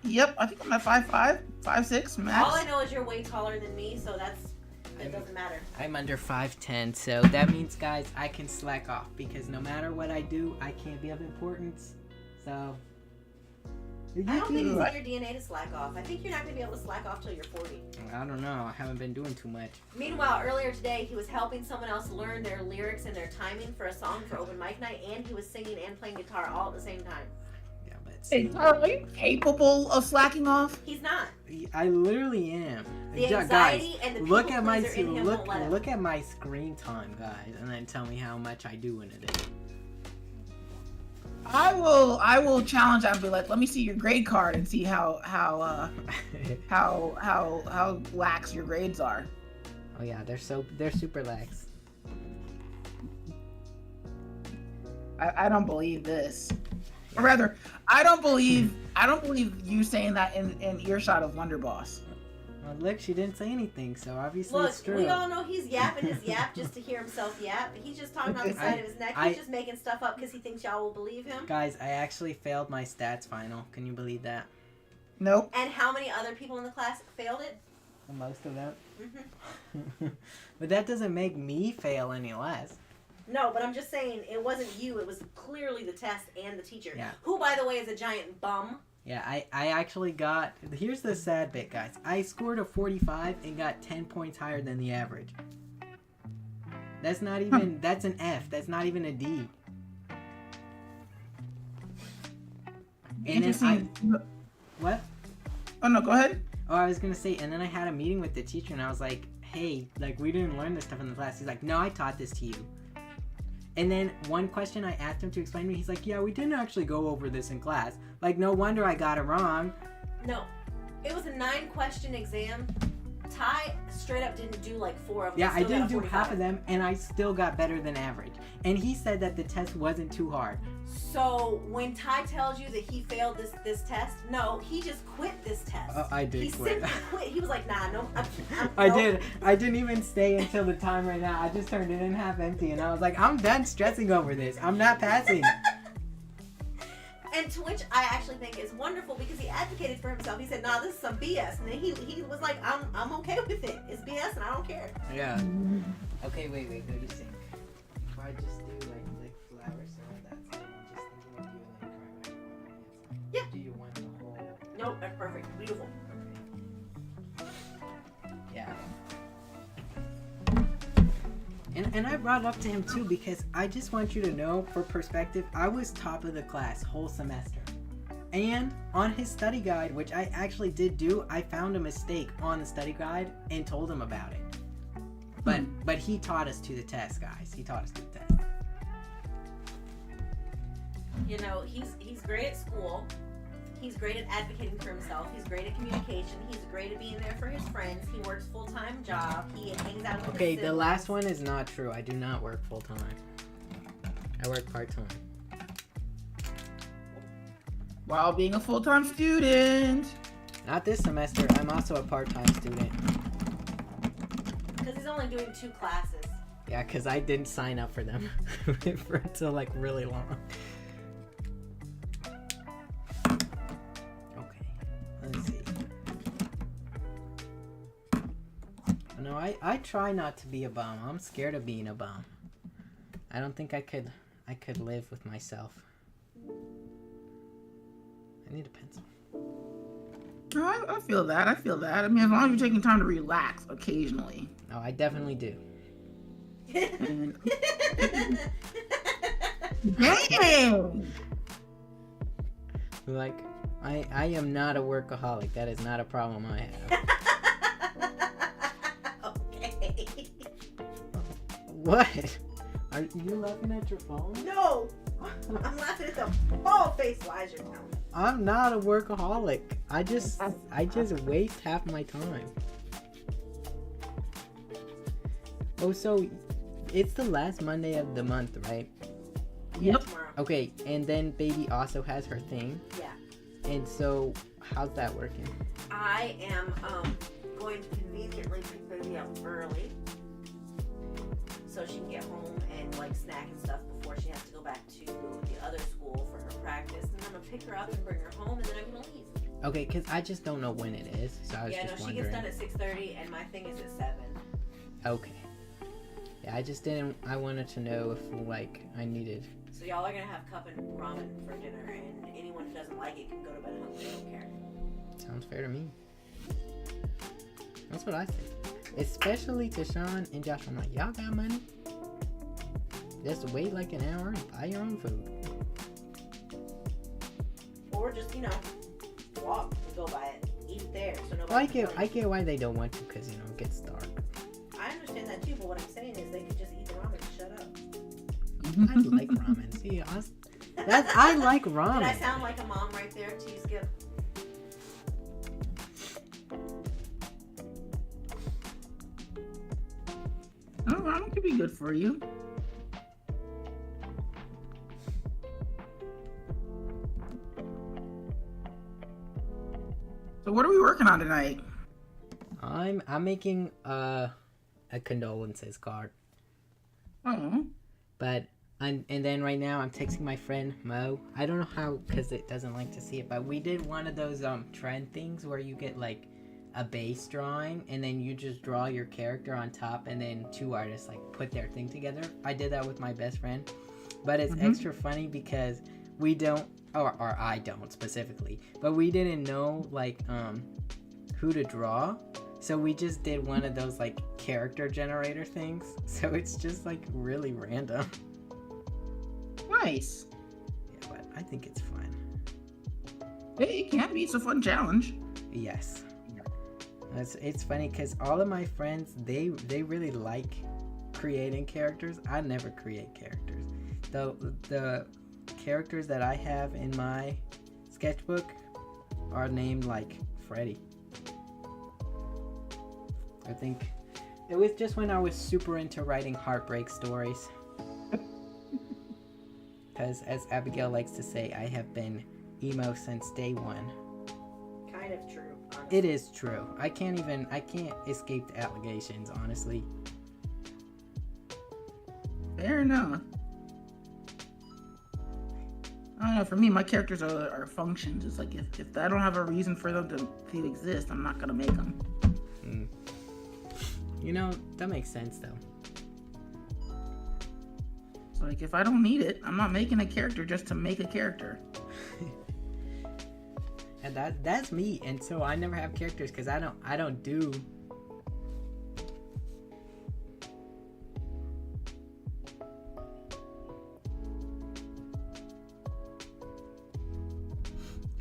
D: Yep, I think I'm at 5'5", 5'6", max.
C: All I know is you're way taller than me, so it doesn't matter.
E: I'm under 5'10", so that means, guys, I can slack off because no matter what I do, I can't be of importance. So.
C: I don't think it's in your DNA to slack off. I think you're not going to be able to slack off till you're 40.
E: I don't know. I haven't been doing too much.
C: Meanwhile, earlier today, he was helping someone else learn their lyrics and their timing for a song for open mic night, and he was singing and playing guitar all at the same time.
E: Yeah, but
D: Hey, Tyler, are you capable of slacking off?
C: He's not.
E: I literally am.
C: The anxiety and the people
E: look at my
C: pleaser in him won't let him.
E: look at my screen time, guys, and then tell me how much I do in a day.
D: I will challenge that and be like, let me see your grade card and see how lax your grades are.
E: Oh yeah, they're super lax.
D: I don't believe this. Or rather, I don't believe you saying that in earshot of Wonder Boss.
E: Well, look, she didn't say anything, so obviously it's
C: Look,
E: true.
C: we all know he's yapping his yap just to hear himself yap. He's just talking off the side of his neck. He's just making stuff up because he thinks y'all will believe him.
E: Guys, I actually failed my stats final. Can you believe that?
D: Nope.
C: And how many other people in the class failed it?
E: Most of them.
C: Mm-hmm.
E: But that doesn't make me fail any less.
C: No, but I'm just saying it wasn't you. It was clearly the test and the teacher.
E: Yeah.
C: Who, by the way, is a giant bum.
E: Yeah, I actually got... Here's the sad bit, guys. I scored a 45 and got 10 points higher than the average. That's not even... That's an F. That's not even a D. And then what?
D: Oh, no, go ahead.
E: Oh, I was gonna say, and then I had a meeting with the teacher, and I was like, hey, like, we didn't learn this stuff in the class. He's like, no, I taught this to you. And then one question I asked him to explain to me, he's like, yeah, we didn't actually go over this in class. Like, no wonder I got it wrong.
C: No. It was a 9-question exam. Ty straight up didn't do like 4 of them.
E: Yeah, I
C: Still got
E: didn't
C: a
E: do
C: 45.
E: half of them, and I still got better than average. And he said that the test wasn't too hard.
C: So when Ty tells you that he failed this test, no, he just quit this test.
E: I did
C: he
E: quit.
C: simply quit. He was like, nah, no.
E: I
C: nope.
E: did. I didn't even stay until the time right now. I just turned it in half empty, and I was like, I'm done stressing over this. I'm not passing.
C: And to which I actually think is wonderful because he advocated for himself. He said, nah, this is some BS. And then he was like, I'm okay with it. It's BS and I don't care.
E: Yeah. Okay, wait. What do you think? If I just do like flowers and all that stuff, I'm just thinking of doing like
C: Yeah.
E: Do you want the whole?
C: Nope, that's perfect. Beautiful.
E: Okay. Yeah. And I brought it up to him too because I just want you to know, for perspective, I was top of the class whole semester. And on his study guide, which I actually did do, I found a mistake on the study guide and told him about it. But he taught us to the test, guys. He taught us to the test.
C: You know, he's great at school. He's great at advocating for himself. He's great at communication. He's great at being there for his friends. He works full-time job. He hangs out with
E: Okay,
C: his
E: the
C: siblings.
E: last one is not true. I do not work full time. I work part time.
D: While being a full-time student.
E: Not this semester. I'm also a part-time student.
C: Because he's only doing 2 classes.
E: Yeah, because I didn't sign up for them for until like really long. Okay, let's see. No, I try not to be a bum. I'm scared of being a bum. I don't think I could live with myself. I need a pencil.
D: No, I feel that. I feel that. I mean, as long as you're taking time to relax occasionally.
E: No, I definitely do.
D: Dang!
E: Like, I am not a workaholic. That is not a problem I have.
C: Okay.
E: What? Are you laughing at your phone?
C: No! I'm laughing at the bald face Elijah now.
E: I'm not a workaholic. I just waste half my time. Oh, so it's the last Monday of the month, right?
C: Yeah,
D: Yep.
C: tomorrow.
E: Okay, and then baby also has her thing.
C: Yeah.
E: And so how's that working?
C: I am going to conveniently pick baby up early so she can get home and like snack and stuff before she has to go back to the other school for her practice, and then I'm gonna pick her up and bring her home, and then I'm gonna leave.
F: Okay, because I just don't know when it is, so I was
C: Yeah, no,
F: just
C: she
F: wondering.
C: gets done at 6:30, and my thing is at 7.
F: Okay. Yeah, I just didn't. I wanted to know if like I needed.
C: So y'all are gonna have cup and ramen for dinner, and anyone who doesn't like it can go to bed hungry. I don't care.
F: Sounds fair to me. That's what I think. Especially to Sean and Josh. I'm like, y'all got money? Just wait like an hour and buy your own food.
C: Or just, walk and go buy it. Eat it there, so nobody.
F: Well, I get why they don't want to, because it gets dark.
C: I understand that too, but what I'm saying is they could just eat the ramen and shut up.
F: I like ramen. See, I like ramen.
C: Did I sound like a mom right there to you, Skip?
D: Oh, ramen could be good for you. So what are we working on tonight?
F: I'm making a condolences card,
D: Oh,
F: but and then right now I'm texting my friend Mo. I don't know how, because it doesn't like to see it, but we did one of those trend things where you get like a base drawing and then you just draw your character on top, and then two artists like put their thing together. I did that with my best friend, but it's extra funny because we don't, or I don't specifically, but we didn't know like who to draw. So we just did one of those like character generator things. So it's just like really random.
D: nice.
F: Yeah, but I think it's fun.
D: Hey, it can be. It's a fun challenge.
F: Yes. It's funny because all of my friends, they really like creating characters. I never create characters. The characters that I have in my sketchbook are named like Freddy. I think it was just when I was super into writing heartbreak stories. Because as Abigail likes to say, I have been emo since day one.
C: Kind of true, honestly.
F: It is true. I can't escape the allegations, honestly.
D: Fair enough. I don't know. For me, my characters are functions. It's like if I don't have a reason for them to exist, I'm not gonna make them.
F: That makes sense though.
D: So like if I don't need it, I'm not making a character just to make a character.
F: And that's me. And so I never have characters because I don't do.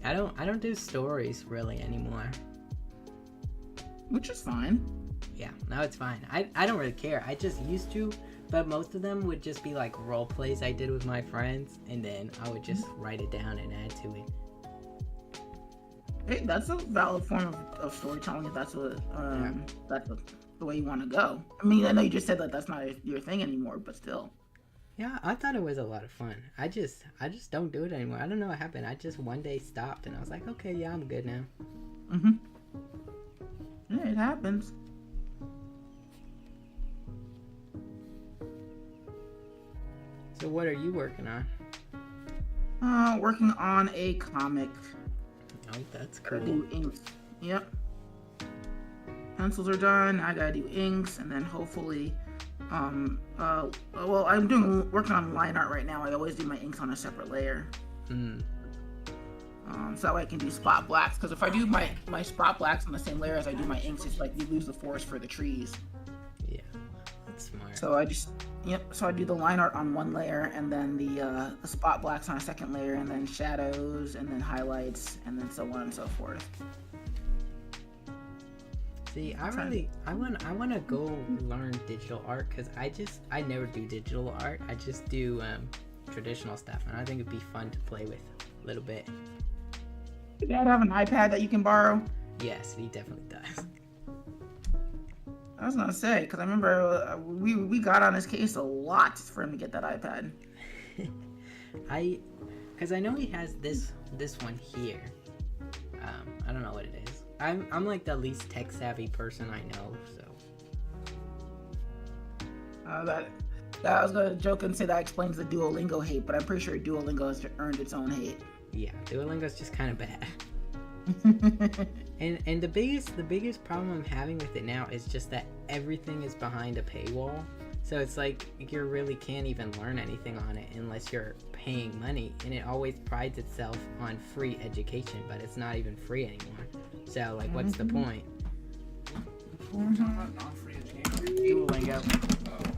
F: I don't do stories really anymore.
D: Which is fine.
F: Yeah, now it's fine. I don't really care. I just used to, but most of them would just be like role plays I did with my friends, and then I would just write it down and add to it.
D: Hey, that's a valid form of storytelling if that's the way you want to go. I mean, I know you just said that that's not your thing anymore, but still.
F: Yeah, I thought it was a lot of fun. I just don't do it anymore. I don't know what happened. I just one day stopped and I was like, okay, yeah, I'm good now.
D: Yeah, it happens.
F: So what are you working on?
D: Working on a comic.
F: Oh, that's
D: Gotta
F: cool.
D: do inks. Yep. Pencils are done. I gotta do inks, and then hopefully, well, I'm working on line art right now. I always do my inks on a separate layer. So that way I can do spot blacks. Because if I do my spot blacks on the same layer as I do my inks, it's like you lose the forest for the trees.
F: Yeah, that's smart.
D: So So I do the line art on one layer, and then the spot blacks on a second layer, and then shadows, and then highlights, and then so on and so forth.
F: See, I want to go learn digital art because I never do digital art. I just do traditional stuff, and I think it'd be fun to play with a little bit.
D: Does Dad have an iPad that you can borrow?
F: Yes, he definitely does.
D: I was gonna say, because I remember we got on his case a lot for him to get that iPad.
F: Because I know he has this one here. I don't know what it is. I'm like the least tech savvy person I know, so.
D: I was gonna joke and say that explains the Duolingo hate, but I'm pretty sure Duolingo has earned its own hate.
F: Yeah, Duolingo's just kind of bad. And the biggest problem I'm having with it now is just that everything is behind a paywall. So it's like you really can't even learn anything on it unless you're paying money, and it always prides itself on free education, but it's not even free anymore. So like, what's the point?
B: Non-free education.
F: Duolingo.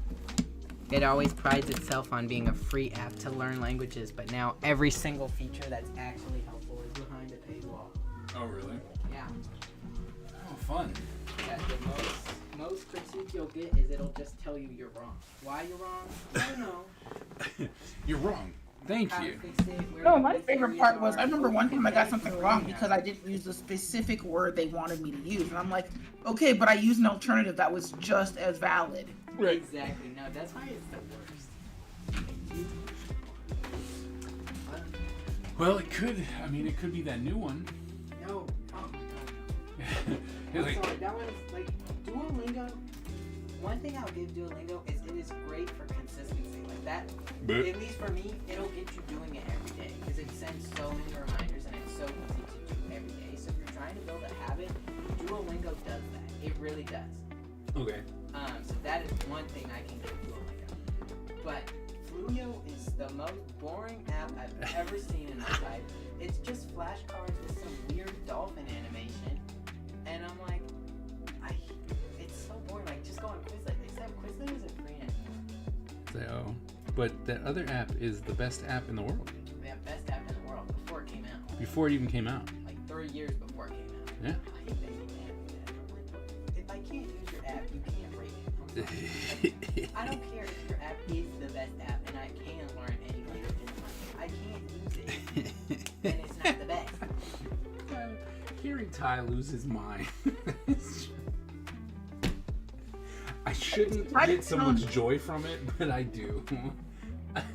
F: It always prides itself on being a free app to learn languages, but now every single feature that's actually helpful is behind a paywall.
B: Oh, really?
F: Yeah.
B: Oh, fun.
F: Yeah, the most critique you'll get is it'll just tell you you're wrong. Why you're wrong? I don't know.
B: You're wrong. Thank
F: How to
B: you.
F: fix it, where
D: No,
F: the
D: my
F: missing
D: favorite part
F: areas
D: was I
F: are.
D: remember one time I got something wrong because I didn't use the specific word they wanted me to use, and I'm like, okay, but I used an alternative that was just as valid.
B: Right.
F: Exactly. No, that's why it's the worst.
B: Well, it could be that new one.
F: No. Oh my god.
B: You're
F: I'm
B: like,
F: sorry, that one's like Duolingo. One thing I'll give Duolingo is it is great for consistency. Like that,
B: But-
F: at least for me, it'll get you doing it every day because it sends so many reminders and it's so easy to do every day. So if you're trying to build a habit, Duolingo does that. It really does.
B: okay.
F: So that is one thing I can give Duolingo. But Fluyo is the most boring app I've ever seen in my life. It's just flashcards with some weird dolphin animation, and I'm like, it's so boring. Like, just go on Quizlet. Except Quizlet isn't free anymore.
B: So, but that other app is the best app in the world.
F: They have best app in the world before it came out.
B: Before it even came out.
F: Like 3 years before it came out.
B: Yeah.
F: I hate that you can't do that. I'm like, if I can't use your app, you can't rate it. I'm sorry. I don't care if your app is the best app and I can learn any language. I can't use it, and it's not the best.
B: Hearing Ty lose his mind. I shouldn't get so much joy from it, but I do.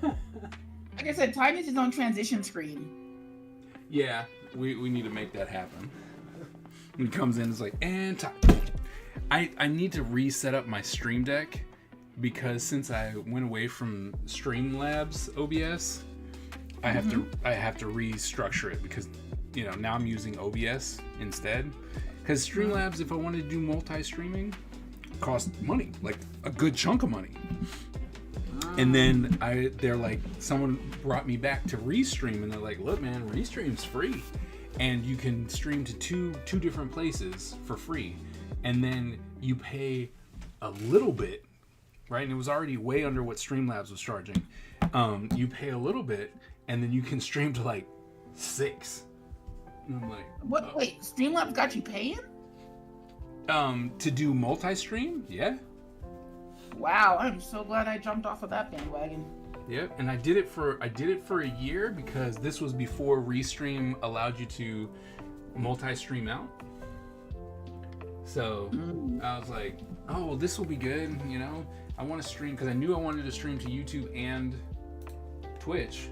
D: Like I said, Ty needs his own transition screen.
B: Yeah, we need to make that happen. When he comes in, it's like, and Ty. I need to reset up my Stream Deck because since I went away from Streamlabs OBS, I have to restructure it because now I'm using OBS instead. Because Streamlabs, if I wanted to do multi-streaming, cost money, like a good chunk of money. And then they're like, someone brought me back to Restream, and they're like, look, man, Restream's free, and you can stream to two different places for free, and then you pay a little bit, right? And it was already way under what Streamlabs was charging. You pay a little bit, and then you can stream to like 6. And I'm like,
D: What?
B: oh.
D: Wait, Streamlabs got you paying?
B: To do multi-stream, yeah.
D: Wow, I'm so glad I jumped off of that bandwagon.
B: Yep, and I did it for a year because this was before Restream allowed you to multi-stream out. So I was like, oh, well, this will be good, I want to stream because I knew I wanted to stream to YouTube and Twitch,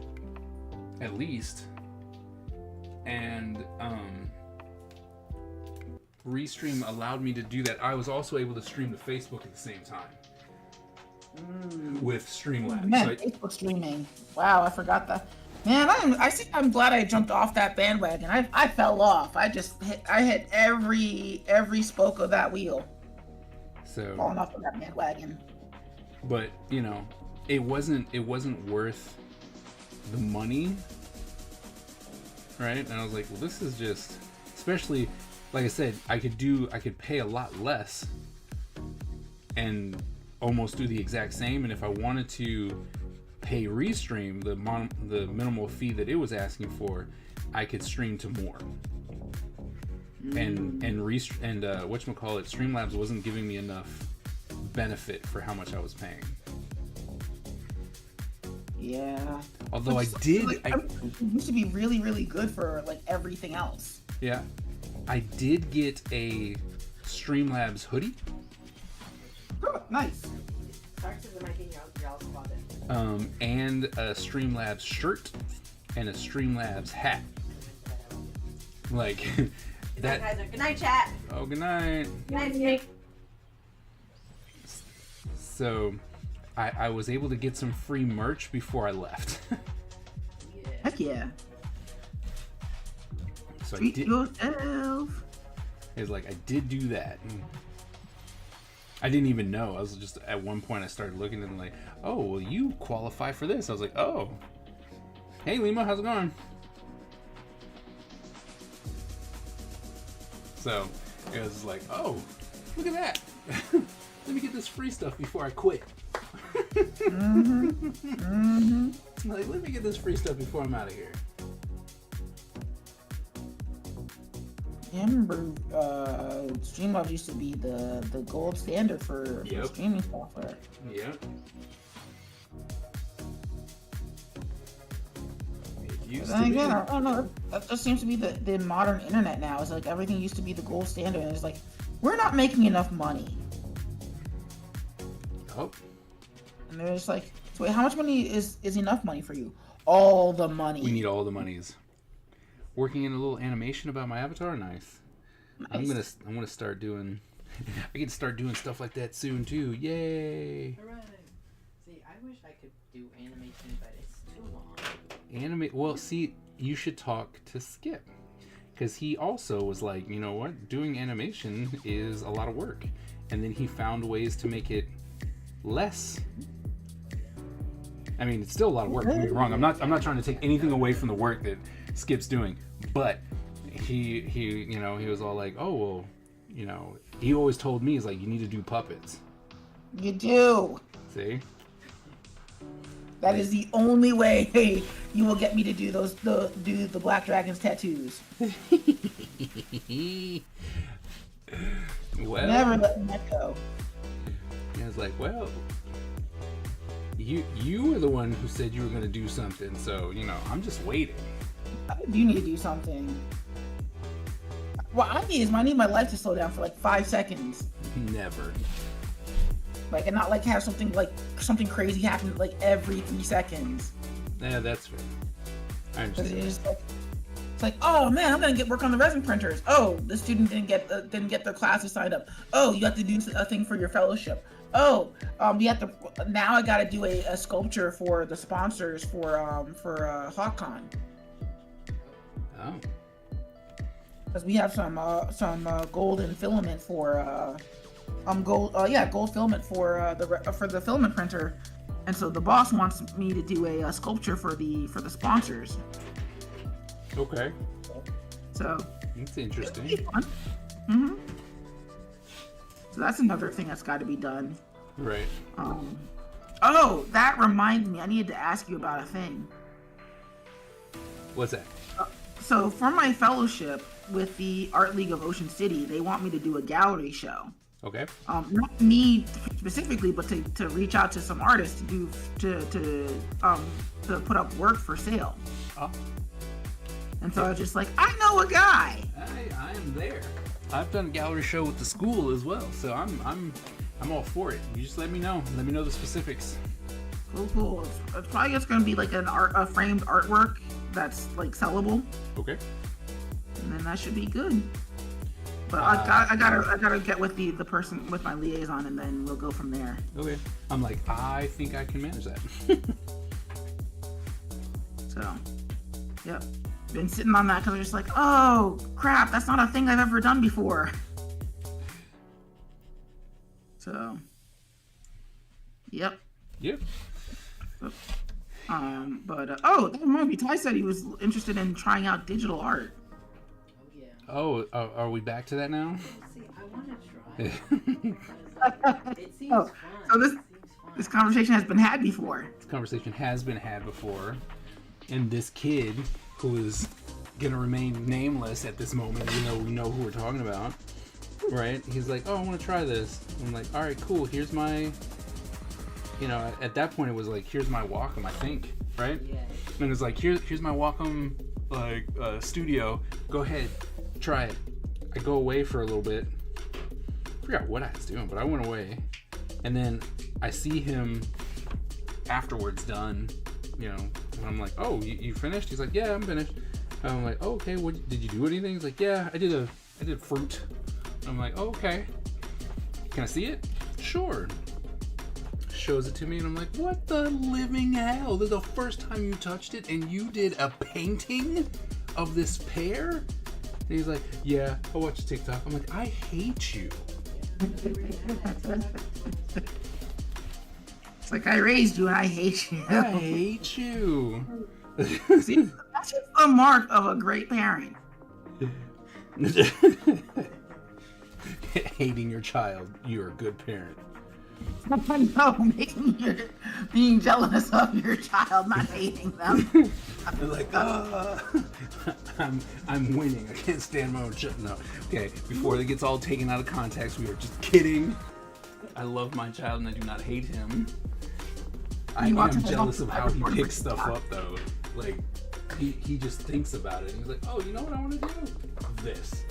B: at least. And Restream allowed me to do that. I was also able to stream to Facebook at the same time with Streamlabs.
D: Man,
B: So
D: Facebook streaming. Wow, I forgot that. Man, I'm glad I jumped off that bandwagon. I fell off. I hit every spoke of that wheel. Falling off of that bandwagon.
B: But it wasn't worth the money, right? And I was like, well, this is just, especially like I said, I could pay a lot less and almost do the exact same. And if I wanted to pay Restream the minimal fee that it was asking for, I could stream to more. And whatchamacallit, Streamlabs wasn't giving me enough benefit for how much I was paying.
D: Yeah.
B: Although
D: It used to be really, really good for like everything else.
B: Yeah, I did get a Streamlabs hoodie.
D: Oh, nice.
C: Starts as my thing, y'all closet.
B: And a Streamlabs shirt and a Streamlabs hat. Like
C: Good
B: that.
C: night, guys. Good night, chat.
B: Oh, good night.
C: Good night, Nick.
B: So I was able to get some free merch before I left.
D: Heck yeah.
B: So I
D: Treat
B: did.
D: yourself.
B: It's like I did do that. And I didn't even know. I was just at one point I started looking and like, oh, well, you qualify for this. I was like, oh, hey Lima, how's it going? So it was like, oh, look at that. Let me get this free stuff before I quit. Like, let me get this free stuff before I'm out of here.
D: Yeah, I remember Streamlabs used to be the gold standard for streaming software.
B: Yep. It used
D: And
B: to
D: again,
B: be.
D: I don't know. That just seems to be the modern internet now. It's like everything used to be the gold standard, and it's like we're not making enough money.
B: Oh,
D: And they're just like, so wait, how much money is enough money for you? All the money.
B: we need all the monies. Working in a little animation about my avatar, nice. I'm gonna start doing. I can start doing stuff like that soon too. Yay!
F: Hooray. See, I wish I could do animation, but it's too long.
B: Animate. Well, see, you should talk to Skip, because he also was like, you know what, doing animation is a lot of work, and then he found ways to make it less. I mean, it's still a lot of work. Don't get me wrong. I'm not trying to take anything away from the work that Skip's doing, but he you know, he was all like, oh well, you know, he always told me, he's like, you need to do puppets.
D: You do.
B: See?
D: That is the only way you will get me to do the Black Dragon's tattoos.
B: Well,
D: Never letting that go.
B: I was like, well, you were the one who said you were going to do something, so, you know, I'm just waiting.
D: I do need to do something. What I need is I need my life to slow down for like 5 seconds.
B: Never.
D: Like, and not like have something crazy happen like every 3 seconds.
B: Yeah, that's fair. I
D: Because
B: understand.
D: it's like, oh man, I'm gonna get work on the resin printers. Oh, the student didn't get their classes signed up. Oh, you have to do a thing for your fellowship. Oh, you have to now. I gotta do a sculpture for the sponsors for HawkCon.
B: Oh.
D: Because we have some golden filament for gold filament for the filament printer, and so the boss wants me to do a sculpture for the sponsors.
B: Okay.
D: So
B: That's
D: it'll be
B: interesting.
D: fun. Mm-hmm. So that's another thing that's got to be done.
B: Right.
D: Oh, that reminds me. I needed to ask you about a thing.
B: What's that?
D: So for my fellowship with the Art League of Ocean City, they want me to do a gallery show.
B: Okay.
D: Not me specifically, but to reach out to some artists to put up work for sale.
B: Oh,
D: And so I was just like, I know a guy.
B: I am there. I've done a gallery show with the school as well, so I'm all for it. You just let me know. Let me know the specifics.
D: Cool. It's probably just gonna be like a framed artwork that's like sellable,
B: Okay.
D: and then that should be good. But I gotta get with the person with my liaison, and then we'll go from there.
B: Okay. I'm like, I think I can manage that.
D: So, yep. Been sitting on that because I'm just like, oh crap, that's not a thing I've ever done before. So, yep.
B: Yep.
D: But oh, that reminds me. Ty said he was interested in trying out digital art.
F: Oh yeah.
B: Oh, are we back to that now?
F: See, I want to try. It seems
D: Oh,
F: fun.
D: so
F: It seems
D: this
F: fun.
D: conversation has been had before.
B: This conversation has been had before, and this kid, who is gonna remain nameless at this moment, even though we know who we're talking about, right? He's like, oh, I want to try this. I'm like, all right, cool. Here's my, you know, at that point it was like, here's my Wacom, I think, right?
F: Yeah.
B: And it's like, here's my Wacom studio. Go ahead, try it. I go away for a little bit. I forgot what I was doing, but I went away, and then I see him afterwards done, you know, and I'm like, oh, you finished? He's like, yeah, I'm finished. And I'm like, oh, okay, what did you do anything? He's like, yeah, I did fruit. I'm like, oh, okay, can I see it? Sure, shows it to me, and I'm like, what the living hell? This is the first time you touched it, and you did a painting of this pear? And he's like, yeah, I watch TikTok. I'm like, I hate you.
D: It's like, I raised you and I hate you.
B: I hate you.
D: See, that's just the mark of a great parent.
B: Hating your child, you're a good parent.
D: No, being jealous of your child, not hating them.
B: They're like, I'm winning. I can't stand my own child. No. Okay, before it gets all taken out of context, we are just kidding. I love my child and I do not hate him. I am jealous of how he picks stuff up though. Like, he just thinks about it and he's like, oh, you know what I want to do? This.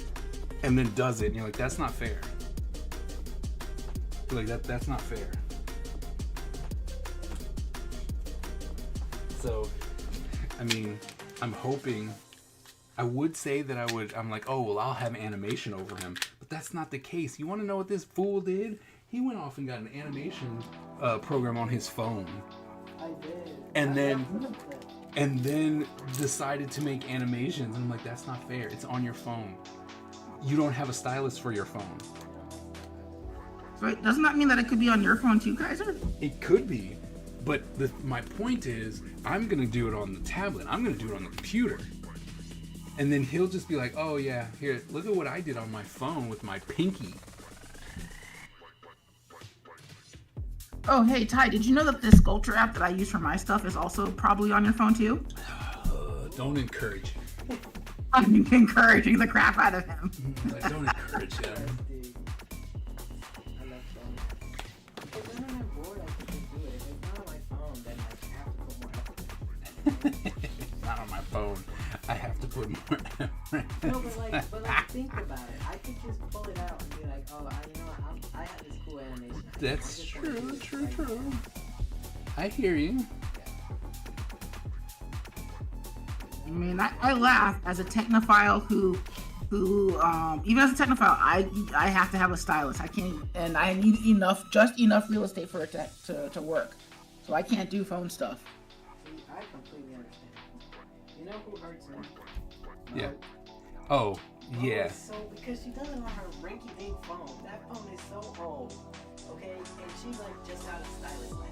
B: And then does it and you're like, that's not fair. You're like, that's not fair. So, I mean, I'm hoping, I would say that I'm like, oh, well, I'll have animation over him. But that's not the case. You want to know what this fool did? He went off and got an animation program on his phone.
E: I did.
B: And then decided to make animations. And I'm like, that's not fair. It's on your phone. You don't have a stylus for your phone.
D: But doesn't that mean that it could be on your phone too, Kaiser?
B: It could be. But my point is, I'm going to do it on the tablet. I'm going to do it on the computer. And then he'll just be like, oh yeah, here, look at what I did on my phone with my pinky.
D: Oh, hey, Ty, did you know that this sculpture app that I use for my stuff is also probably on your phone too?
B: Don't encourage.
D: I'm encouraging the crap out of him.
B: Don't encourage him.
E: Dude. I love phone. Because then when I'm bored, I can just do it. If it's not on my phone, then like, I have to put more effort.
B: Not on my phone. I have to put more effort.
E: No, but like, think about it. I could just pull it out and be like, oh, you know what? I have this cool animation.
B: That's true. I hear you.
D: I mean, I laugh as a technophile who even as a technophile, I have to have a stylus. I can't, and I need just enough real estate for it to work. So I can't do phone stuff.
E: See, I completely understand. You know who hurts me?
B: Yeah. Oh, yeah.
E: So because she doesn't want her rinky-dink phone. That phone is so old. Okay, and she's like just got a stylus now.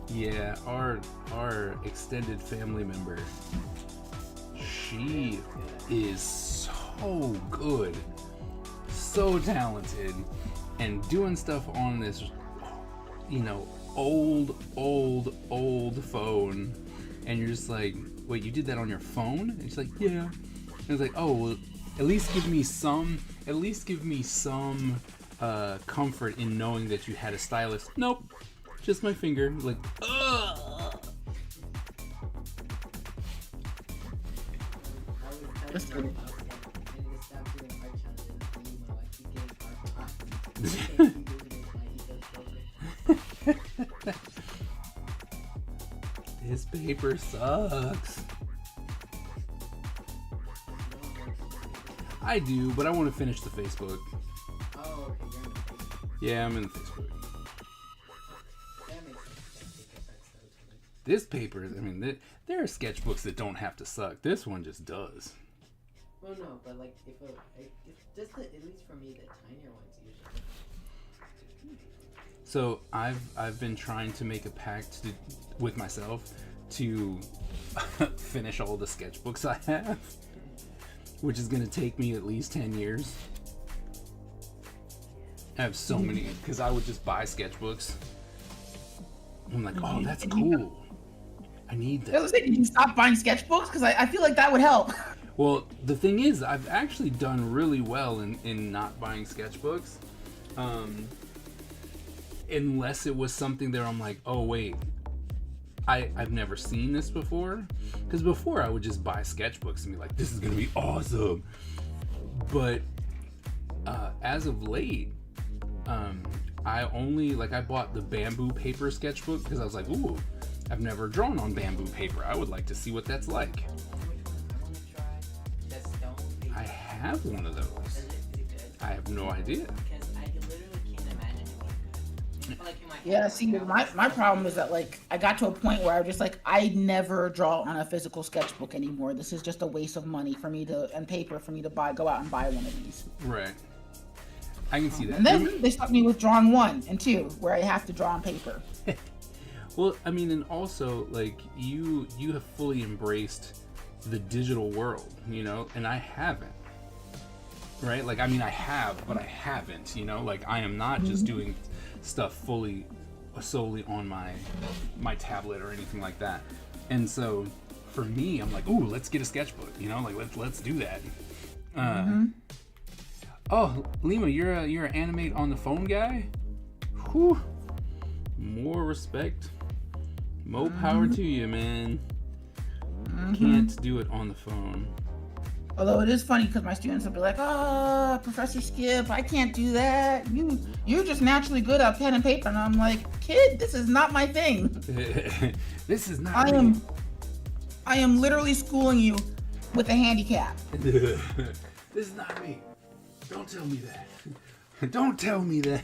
B: Yeah, our extended family member, she is so good, so talented, and doing stuff on this, old phone, and you're just like, wait, you did that on your phone? And she's like, yeah. And it's like, oh, well, at least give me some comfort in knowing that you had a stylus. Nope, just my finger. Like, ugh.
D: Just
E: I need to stop doing art challenges for you, Mo. I keep getting art. I can't keep doing it. My ego's broken.
B: This paper sucks. I do, but I want to finish the Facebook.
E: Oh, okay, you're in the Facebook.
B: Yeah, I'm in the Facebook.
E: That makes sense. That paper sucks though, too.
B: This paper, I mean, there are sketchbooks that don't have to suck. This one just does.
E: Well, no, but like if just at least for me, the tinier ones usually.
B: So I've been trying to make a pact with myself to finish all the sketchbooks I have, which is gonna take me at least 10 years. I have so many because I would just buy sketchbooks. I'm like, oh, that's cool. I need that.
D: Did you stop buying sketchbooks? Because I feel like that would help.
B: Well, the thing is, I've actually done really well in not buying sketchbooks. Unless it was something that I'm like, oh wait, I've never seen this before. Because before I would just buy sketchbooks and be like, this is gonna be awesome. But as of late, I bought the bamboo paper sketchbook because I was like, ooh, I've never drawn on bamboo paper. I would like to see what that's like.
E: I want to try the stone paper.
B: I have one of those.
E: Is it good?
B: I have no idea.
E: Because I literally can't imagine it being good.
F: Like in my
D: Yeah,
F: head,
D: see,
F: you know?
D: my problem is that like I got to a point where I was just like I never draw on a physical sketchbook anymore. This is just a waste of money for me to and paper for me to go out and buy one of these.
B: Right. I can see that.
D: And then they stuck me with drawing 1 and 2, where I have to draw on paper.
B: Well, I mean, and also like you have fully embraced the digital world, you know, and I haven't. Right? Like, I mean, I have, but I haven't, you know, like I am not just doing stuff solely on my tablet or anything like that. And so for me, I'm like, ooh, let's get a sketchbook, you know, like let's do that. Oh, Lima, you're an animate on the phone guy? Whew. More respect. More power to you, man. Can't do it on the phone.
D: Although it is funny because my students will be like, "Oh, Professor Skip, I can't do that. You're just naturally good at pen and paper." And I'm like, "Kid, this is not my thing.
B: This is not
D: I am literally schooling you with a handicap."
B: This is not me. Don't tell me that. Don't tell me that.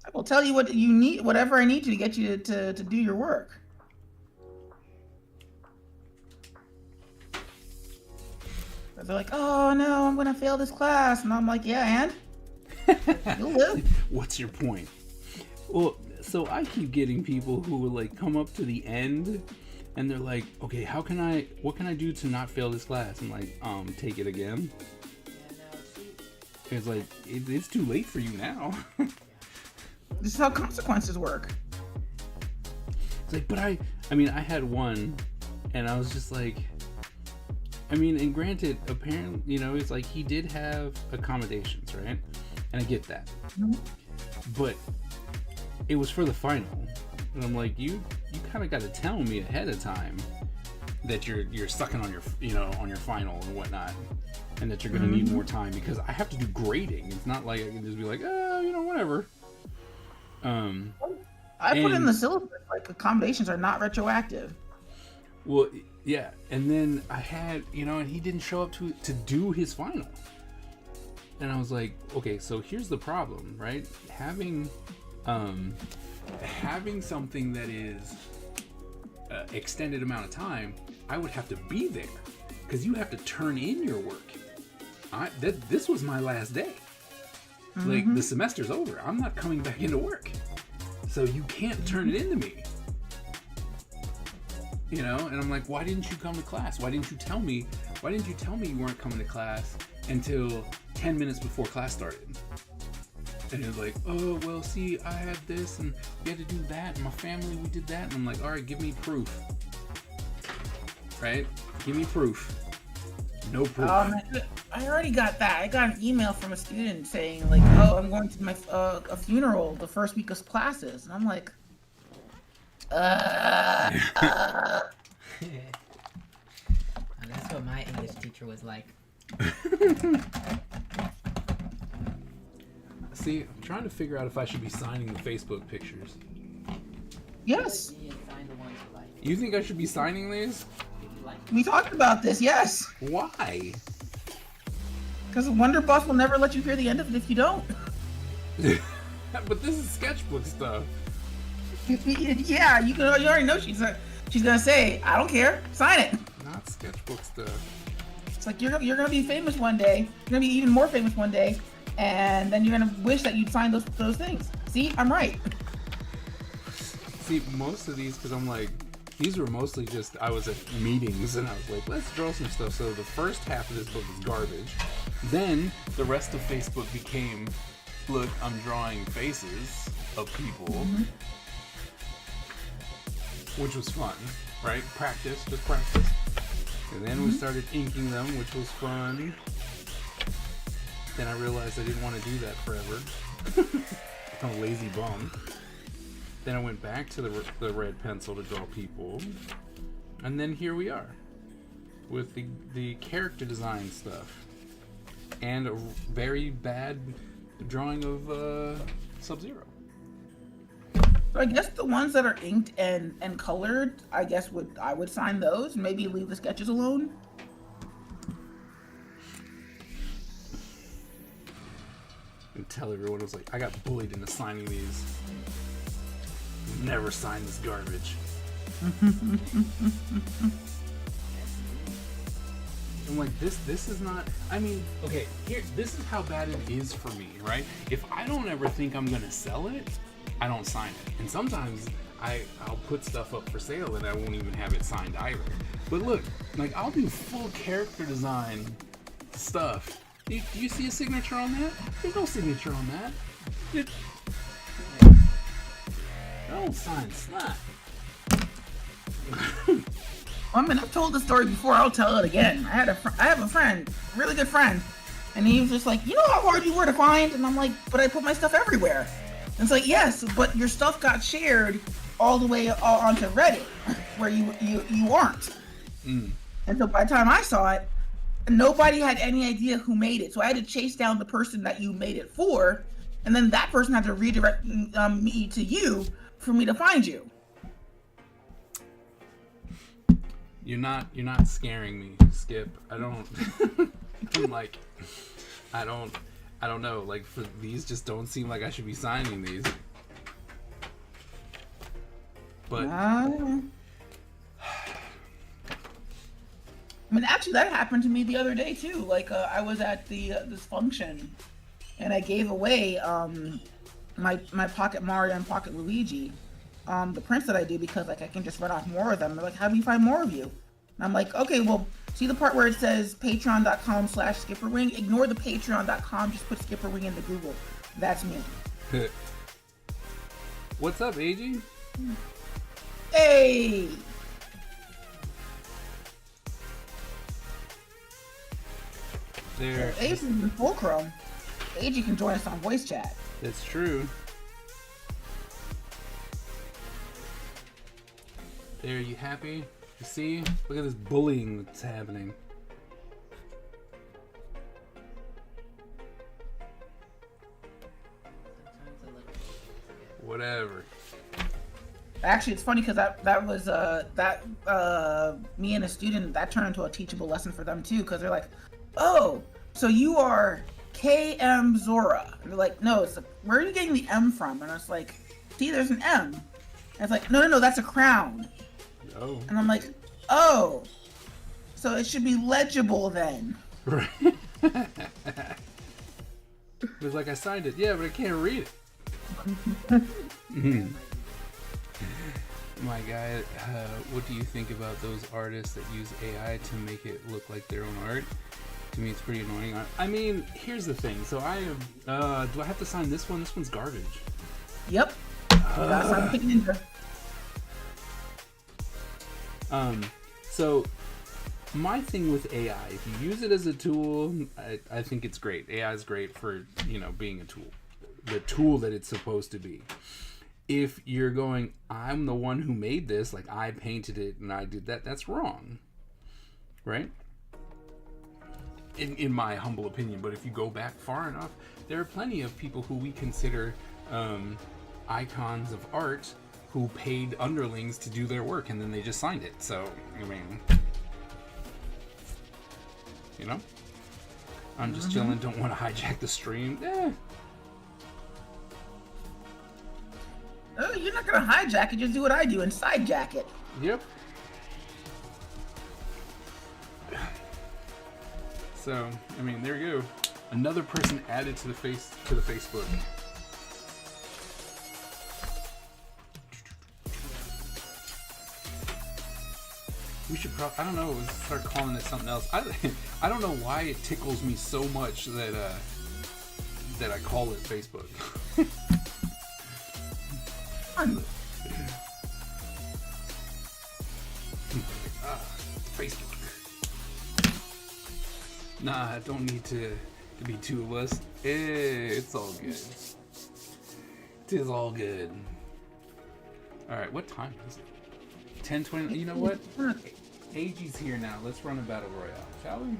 D: I will tell you what you need, whatever I need to get you to do your work. They're like, "Oh no, I'm gonna fail this class," and I'm like, "Yeah, and you'll live."
B: What's your point? Well, so I keep getting people who will like come up to the end and they're like, "Okay, what can I do to not fail this class?" I'm like, take it again. It's like it's too late for you now.
D: This is how consequences work.
B: It's like, but I mean, I had one and I was just like, I mean, and granted, apparently, you know, it's like he did have accommodations, right? And I get that. But it was for the final. And I'm like, you kind of got to tell me ahead of time that you're sucking on your final and whatnot, and that you're going to need more time because I have to do grading. It's not like I can just be like, oh, you know, whatever.
D: I put in the syllabus, like accommodations are not retroactive.
B: Well, yeah, and then I had, you know, and he didn't show up to do his final. And I was like, okay, so here's the problem, right? Having something that is extended amount of time, I would have to be there because you have to turn in your work. This was my last day. Like, the semester's over. I'm not coming back into work. So you can't turn it into me. You know, and I'm like, why didn't you come to class? Why didn't you tell me you weren't coming to class until 10 minutes before class started? And it was like, oh, well, see, I had this and we had to do that, and my family, we did that. And I'm like, all right, give me proof. Right? Give me proof. No proof.
D: I already got that. I got an email from a student saying, like, oh, I'm going to my a funeral the first week of classes. And I'm like,
F: And that's what my English teacher was like.
B: See, I'm trying to figure out if I should be signing the Facebook pictures.
D: yes,
F: Find the ones you like.
B: You think I should be signing these?
D: we talked about this, yes.
B: Why?
D: Because Wonderbus will never let you hear the end of it if you don't.
B: But this is sketchbook stuff.
D: Yeah, you already know she's gonna say, I don't care, sign it.
B: Not sketchbook stuff.
D: It's like you're gonna be famous one day. You're gonna be even more famous one day, and then you're gonna wish that you'd signed those things. See, I'm right.
B: See, most of these, because I'm like, these were mostly just, I was at meetings and I was like, let's draw some stuff. So the first half of this book is garbage. Then the rest of Facebook became, look, I'm drawing faces of people, which was fun, right? Just practice. And then we started inking them, which was fun. Then I realized I didn't want to do that forever. I'm a lazy bum. Then I went back to the red pencil to draw people. And then here we are with the character design stuff. And a very bad drawing of Sub-Zero.
D: So I guess the ones that are inked and colored, I guess I would sign those and maybe leave the sketches alone.
B: and tell everyone, I was like, I got bullied into signing these. Never sign this garbage. I'm like, this is not, I mean, okay, here, this is how bad it is for me, right? If I don't ever think I'm gonna sell it, I don't sign it. And sometimes I'll put stuff up for sale and I won't even have it signed either. But look, like, I'll do full character design stuff. Do you see a signature on that? There's no signature on that. I don't sign snot.
D: I mean, I've told the story before. I'll tell it again. I have a friend, really good friend, and he was just like, you know how hard you were to find? And I'm like, but I put my stuff everywhere. And it's like, yes, but your stuff got shared all the way onto Reddit, where you aren't. And so by the time I saw it, nobody had any idea who made it. So I had to chase down the person that you made it for, and then that person had to redirect me to you for me to find you.
B: You're not scaring me, Skip. I don't. I'm like, I don't know. Like, for these just don't seem like I should be signing these. But
D: I mean, actually, that happened to me the other day too. Like, I was at this function, and I gave away my Pocket Mario and Pocket Luigi, the prints that I do, because like I can just run off more of them. They're like, how do you find more of you? And I'm like, okay, well, see the part where it says patreon.com/skipperwing? Ignore the patreon.com, just put Skipperwing into Google. That's me.
B: What's up, AG?
D: Hey!
B: There.
D: AG is in Fulcrum. AG can join us on voice chat.
B: That's true. There, you happy? You see? Look at this bullying that's happening. Whatever.
D: Actually, it's funny because that was me and a student, that turned into a teachable lesson for them too, because they're like, oh, so you are KM Zora. And they're like, no, it's where are you getting the M from? And I was like, see, there's an M. And it's like, no, that's a crown.
B: Oh.
D: And I'm like, oh, so it should be legible then.
B: Right. It was like, I signed it. Yeah, but I can't read it. My guy, what do you think about those artists that use AI to make it look like their own art? To me, it's pretty annoying. I mean, here's the thing. So I am, do I have to sign this one? This one's garbage.
D: Yep. That's how I'm picking Ninja.
B: So my thing with AI, if you use it as a tool, I think it's great. AI is great for, being a tool. The tool that it's supposed to be. If you're going, I'm the one who made this, like I painted it and I did that, that's wrong. Right? In my humble opinion. But if you go back far enough, there are plenty of people who we consider icons of art who paid underlings to do their work and then they just signed it. So, I mean, I'm just chilling, don't want to hijack the stream.
D: Oh, you're not gonna hijack it, just do what I do and sidejack it.
B: Yep. So, I mean, there you go. Another person added to the Facebook. We should probably, I don't know, start calling it something else. I don't know why it tickles me so much that I call it Facebook. Facebook. Nah, I don't need to be two of us. It's all good. It is all good. Alright, what time is it? 10:20. You know what? AG's here now. Let's run a battle royale, shall we?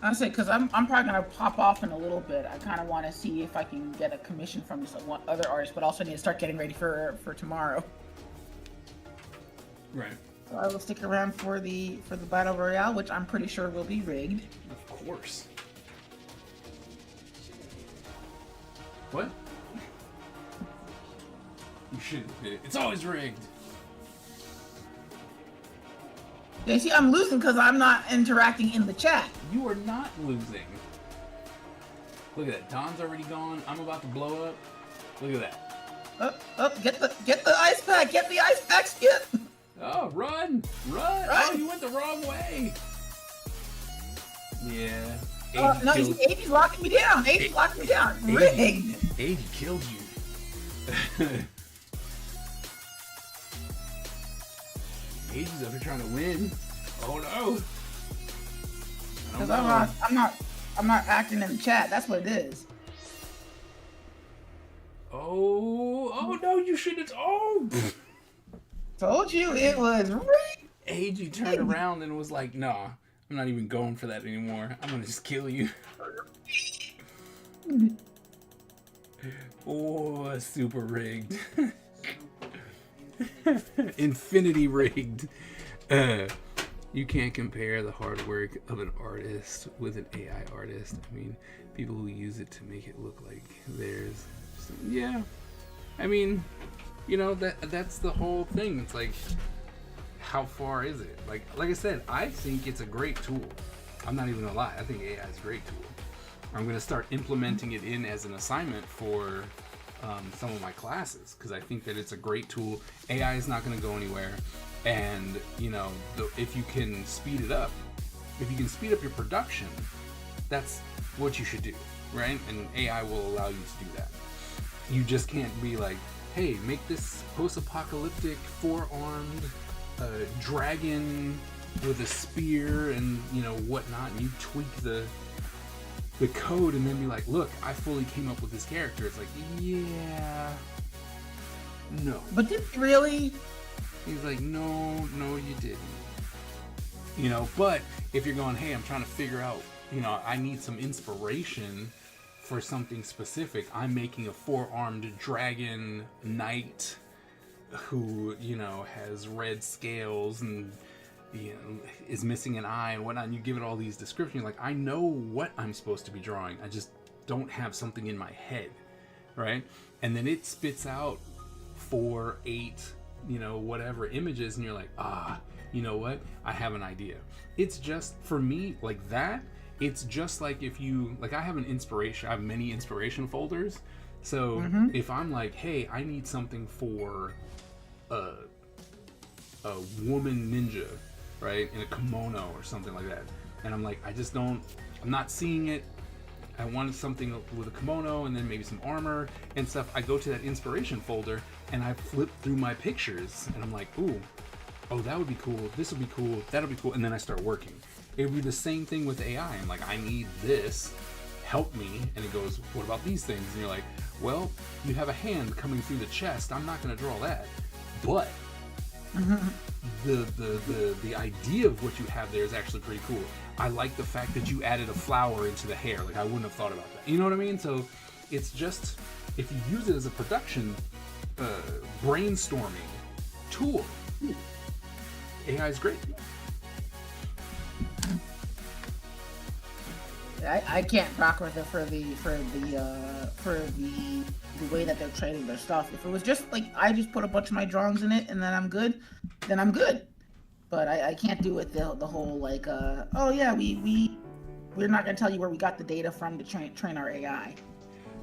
D: I say, because I'm probably gonna pop off in a little bit. I kind of want to see if I can get a commission from some other artist, but also need to start getting ready for tomorrow.
B: Right.
D: So I will stick around for the battle royale, which I'm pretty sure will be rigged.
B: Of course. What? You shouldn't admit it. It's always rigged.
D: Yeah, see, I'm losing because I'm not interacting in the chat.
B: You are not losing. Look at that. Don's already gone. I'm about to blow up. Look at that.
D: Up, get the ice pack, get the ice pack, Skip.
B: Oh, run! Run! Oh, you went the wrong way. Yeah.
D: No, you see, 80's locking me down. 80's locking me down. Rigged.
B: 80 killed you. 80's up here trying to win. Oh no!
D: Because I'm not acting in the chat. That's what it is.
B: Oh no! You shouldn't. Oh!
D: Told you it was rigged.
B: AG turned around and was like, "Nah, I'm not even going for that anymore. I'm gonna just kill you." Oh, super rigged. Infinity rigged. You can't compare the hard work of an artist with an AI artist. I mean, people who use it to make it look like theirs. So, yeah. I mean, you know, that's the whole thing. It's like, how far is it? Like I said, I think it's a great tool. I'm not even gonna lie. I think AI is a great tool. I'm gonna start implementing it in as an assignment for some of my classes because I think that it's a great tool. AI is not gonna go anywhere, and you know, if you can speed it up, if you can speed up your production, that's what you should do, right? And AI will allow you to do that. You just can't be like, hey, make this post-apocalyptic four-armed dragon with a spear and you know whatnot, and you tweak the code and then be like, look, I fully came up with this character. It's like, yeah, no.
D: But did you really?
B: He's like, no, you didn't. You know, but if you're going, hey, I'm trying to figure out, you know, I need some inspiration for something specific. I'm making a four-armed dragon knight who, you know, has red scales and, you know, is missing an eye and whatnot. And you give it all these descriptions. Like, I know what I'm supposed to be drawing. I just don't have something in my head, right? And then it spits out 4, 8, you know, whatever images, and you're like, you know what? I have an idea. It's just, for me, like that, it's just like if you, like I have many inspiration folders. So if I'm like, hey, I need something for a woman ninja, right, in a kimono or something like that, and I'm like, I'm not seeing it. I wanted something with a kimono and then maybe some armor and stuff. I go to that inspiration folder and I flip through my pictures and I'm like, oh, that would be cool. This would be cool. That'll be cool. And then I start working. It would be the same thing with AI. I'm like, I need this. Help me. And it goes, what about these things? And you're like, well, you have a hand coming through the chest. I'm not going to draw that. But the idea of what you have there is actually pretty cool. I like the fact that you added a flower into the hair. Like, I wouldn't have thought about that. You know what I mean? So it's just, if you use it as a production brainstorming tool, AI is great.
D: I can't rock with it for the way that they're trading their stuff. If it was just like I just put a bunch of my drawings in it and then I'm good, then I'm good. But I can't do it the whole like oh yeah, we're not gonna tell you where we got the data from to train our AI.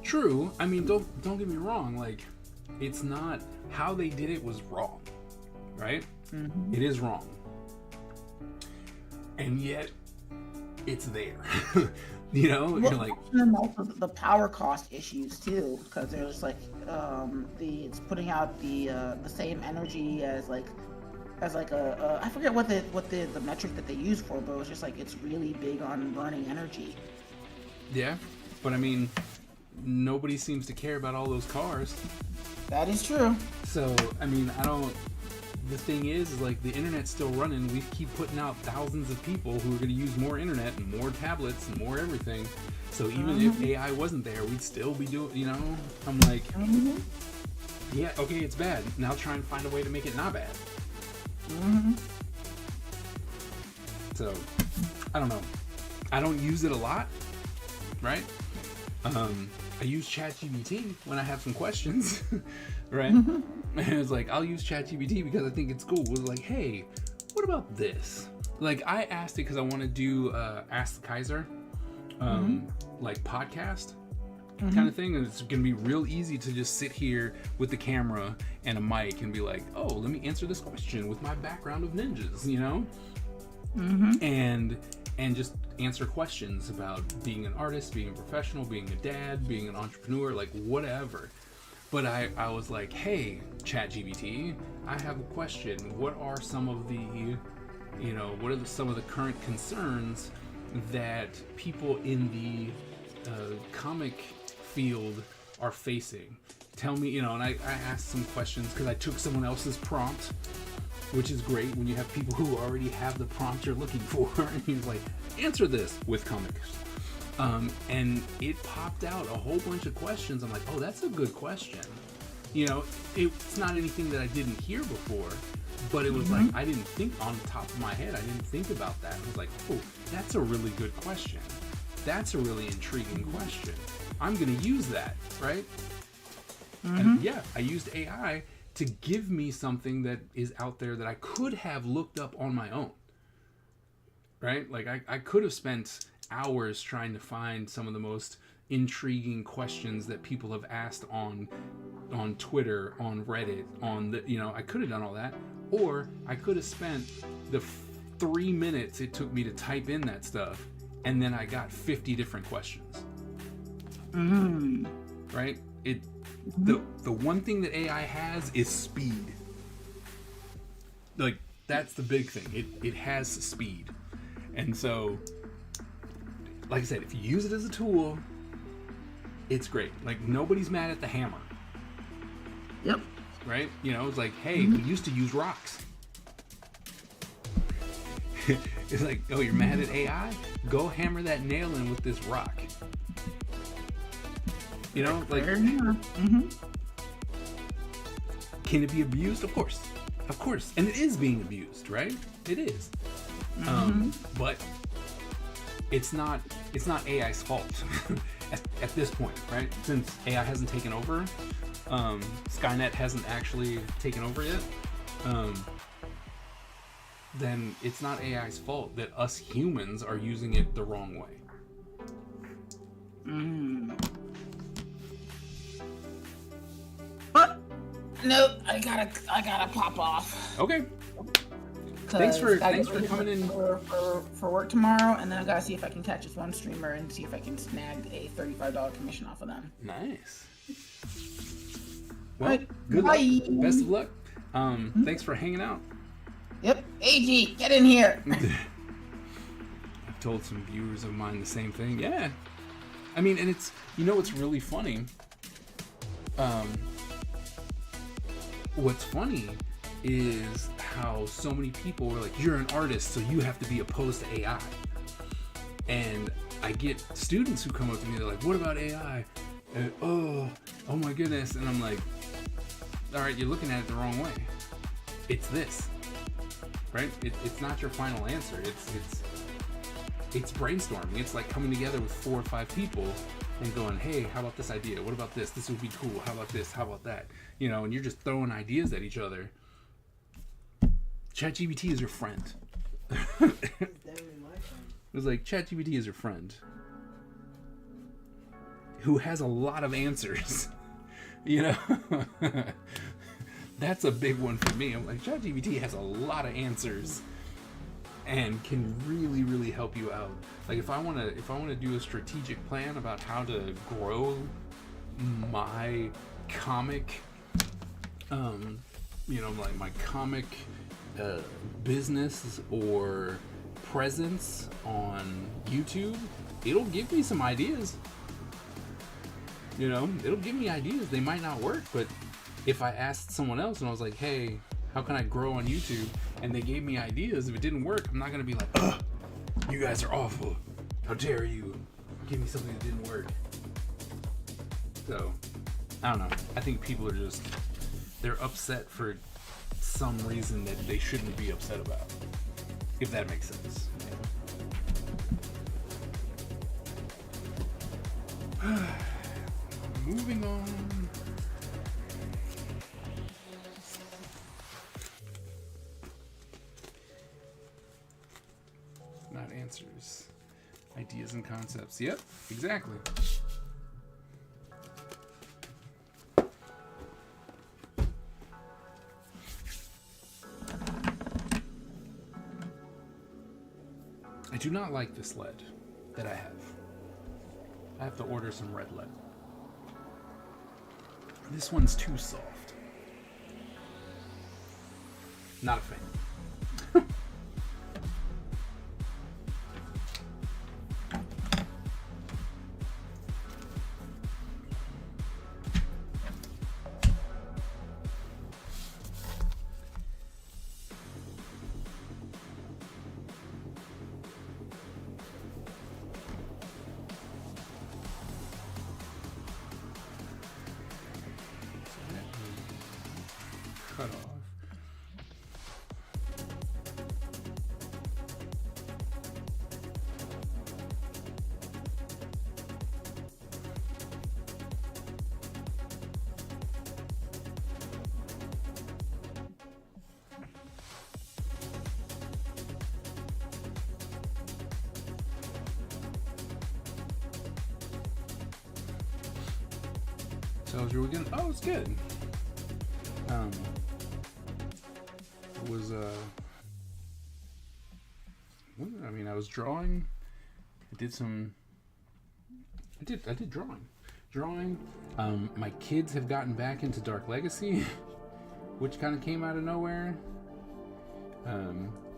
B: True. I mean, don't get me wrong. Like, it's not how they did it was wrong, right? It is wrong, and yet it's there. You know,
D: well,
B: you're like,
D: and also the power cost issues too, because there's like it's putting out the same energy as like a I forget what the metric that they use for, but it was just like it's really big on burning energy.
B: Yeah, but I mean, nobody seems to care about all those cars.
D: That is true.
B: So I mean, the thing is like the internet's still running. We keep putting out thousands of people who are going to use more internet and more tablets and more everything. So even if AI wasn't there, we'd still be doing, you know, I'm like, yeah, okay, it's bad. Now try and find a way to make it not bad. So, I don't know. I don't use it a lot, right? I use ChatGPT when I have some questions, right? And it's like, I'll use ChatGPT because I think it's cool. It was like, hey, what about this? Like, I asked it because I want to do Ask the Kaiser, like podcast kind of thing. And it's going to be real easy to just sit here with the camera and a mic and be like, oh, let me answer this question with my background of ninjas, you know? And just answer questions about being an artist, being a professional, being a dad, being an entrepreneur, like whatever. But I was like, hey, ChatGPT, I have a question. What are some of the, you know, what are some of the current concerns that people in the comic field are facing? Tell me, you know, and I asked some questions because I took someone else's prompt, which is great when you have people who already have the prompt you're looking for. And he's like, answer this with comics. And it popped out a whole bunch of questions. I'm like, oh, that's a good question. You know, it's not anything that I didn't hear before, but it was like, I didn't think on the top of my head, I didn't think about that. I was like, oh, that's a really good question. That's a really intriguing question. I'm going to use that, right? And yeah, I used AI to give me something that is out there that I could have looked up on my own, right? Like I could have spent hours trying to find some of the most intriguing questions that people have asked on Twitter, on Reddit, on the, you know, I could have done all that, or I could have spent the 3 minutes it took me to type in that stuff, and then I got 50 different questions. Right? The one thing that AI has is speed. Like, that's the big thing. It has speed. And so, like I said, if you use it as a tool, it's great. Like, nobody's mad at the hammer.
D: Yep.
B: Right? You know, it's like, hey, we used to use rocks. It's like, oh, you're mad at AI? Go hammer that nail in with this rock. You know, like, can it be abused? Of course. Of course. And it is being abused, right? It is. But it's not AI's fault at this point, right? Since AI hasn't taken over, Skynet hasn't actually taken over yet, then it's not AI's fault that us humans are using it the wrong way.
D: But nope, I gotta pop off.
B: Okay. Thanks for coming in
D: for work tomorrow, and then I gotta see if I can catch this one streamer and see if I can snag a $35 commission off of them.
B: Nice. Well,
D: Right.
B: good luck.
D: Bye.
B: Best of luck. Thanks for hanging out.
D: Yep. AG, get in here.
B: I've told some viewers of mine the same thing. Yeah. I mean, and it's, you know what's really funny? What's funny is how so many people were like, you're an artist, so you have to be opposed to AI. And I get students who come up to me, they're like, what about AI? And, oh my goodness. And I'm like, all right, you're looking at it the wrong way. It's this, right? It's not your final answer. It's brainstorming. It's like coming together with 4 or 5 people and going, hey, how about this idea? What about this? This would be cool. How about this? How about that? You know, and you're just throwing ideas at each other. ChatGPT is your friend.
E: It's definitely my friend.
B: It was like, ChatGPT is your friend who has a lot of answers. You know? That's a big one for me. I'm like, ChatGPT has a lot of answers and can really, really help you out. Like, if I want to do a strategic plan about how to grow my comic, you know, like my comic business or presence on YouTube, it'll give me some ideas. You know, it'll give me ideas. They might not work, but if I asked someone else and I was like, hey, how can I grow on YouTube? And they gave me ideas. If it didn't work, I'm not going to be like, ugh, you guys are awful. How dare you give me something that didn't work? So, I don't know. I think people are just, they're upset for some reason that they shouldn't be upset about. If that makes sense. Moving on. Not answers. Ideas and concepts. Yep, exactly. I do not like this lead that I have. I have to order some red lead. This one's too soft. Not a fan. Cut off. Tells you we're gonna. Oh, it's good. Was I mean, I was drawing. I did drawing. My kids have gotten back into Dark Legacy, which kind of came out of nowhere.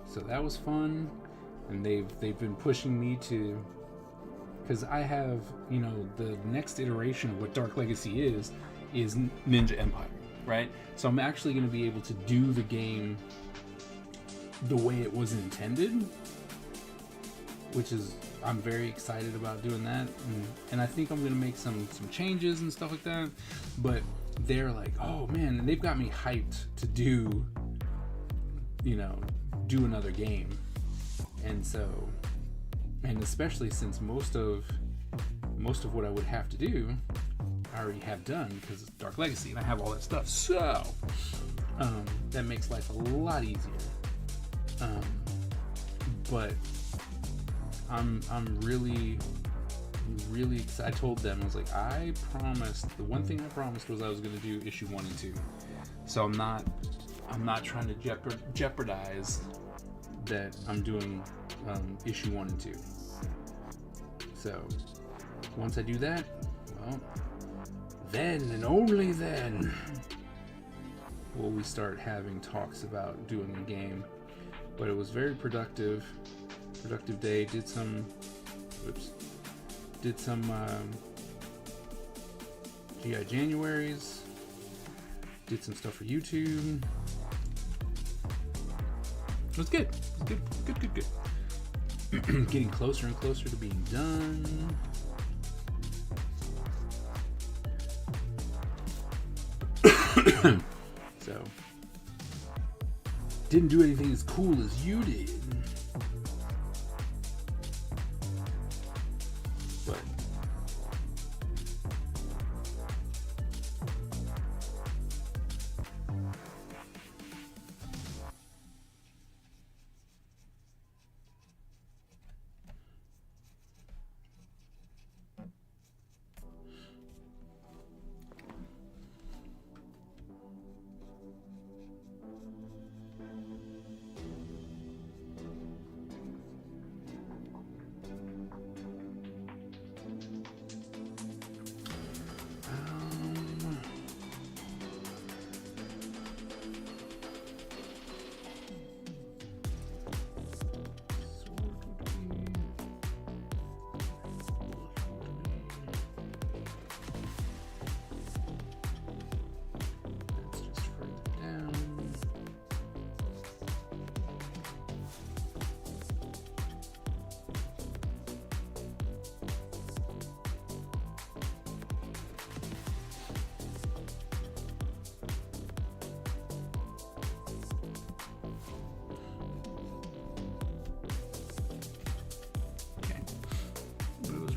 B: So that was fun, and they've been pushing me to, because I have, you know, the next iteration of what Dark Legacy is Ninja Empire, right? So I'm actually going to be able to do the game the way it was intended, which is, I'm very excited about doing that, and I think I'm going to make some changes and stuff like that. But they're like, oh man, and they've got me hyped to do another game. And so, and especially since most of what I would have to do I already have done, because it's Dark Legacy and I have all that stuff, so that makes life a lot easier. But I'm really excited. I told them, I was like, the one thing I promised was I was going to do issue 1 and 2. So I'm not trying to jeopardize that I'm doing issue 1 and 2. So once I do that, well, then and only then will we start having talks about doing a game. But it was very productive day. Did some GI Januaries, did some stuff for YouTube. It was good. Good. Getting closer and closer to being done. So, didn't do anything as cool as you did. But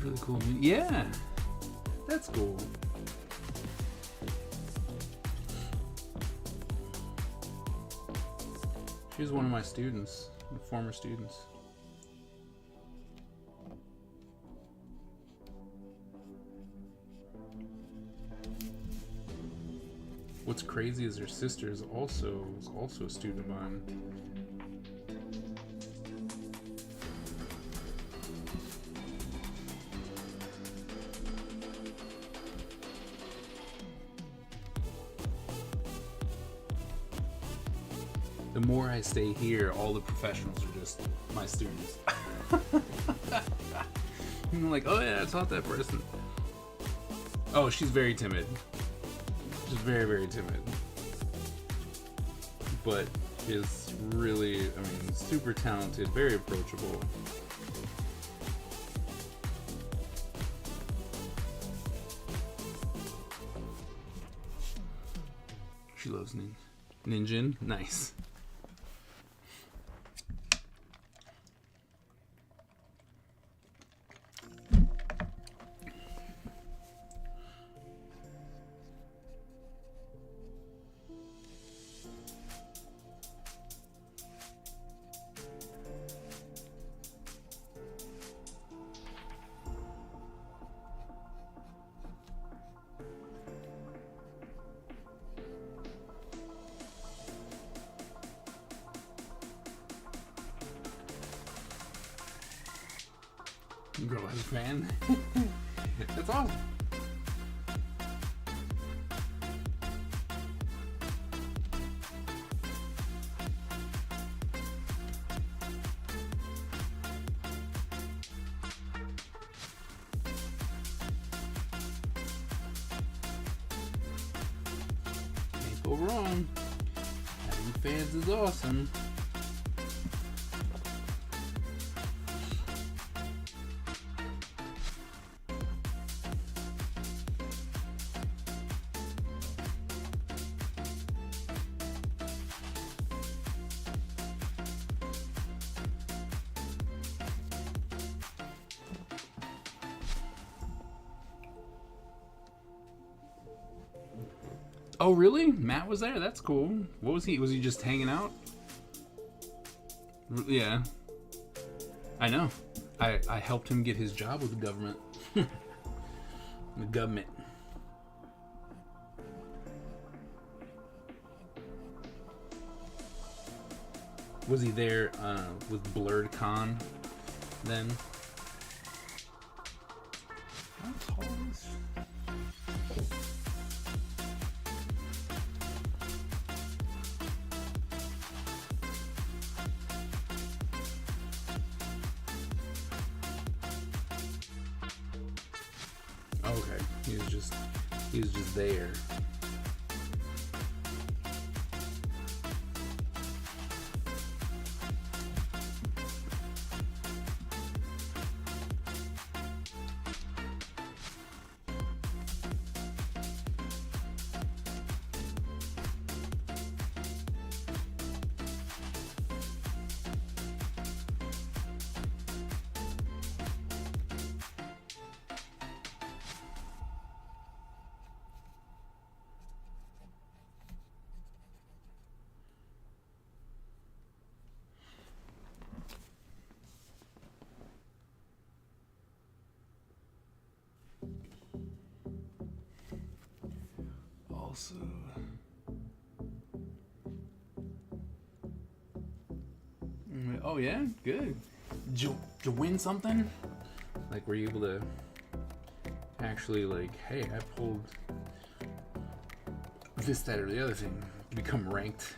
B: really cool. Yeah, that's cool. She was one of my students, former students. What's crazy is her sister is also a student of mine. The more I stay here, all the professionals are just my students. I'm like, oh yeah, I taught that person. Oh, she's very timid. She's very, very timid. But is really, I mean, super talented, very approachable. She loves Ninjin. Nice. Girl has a fan. That's awesome. Can't go wrong. Having fans is awesome. Oh really? Matt was there? That's cool. What was he? Was he just hanging out? Yeah. I know. I helped him get his job with the government. The government. Was he there with Blurred Con then? How tall is... Okay, he was just there. Also, oh yeah, good. Did you win something? Like, were you able to actually, like, hey, I pulled this, that, or the other thing, become ranked?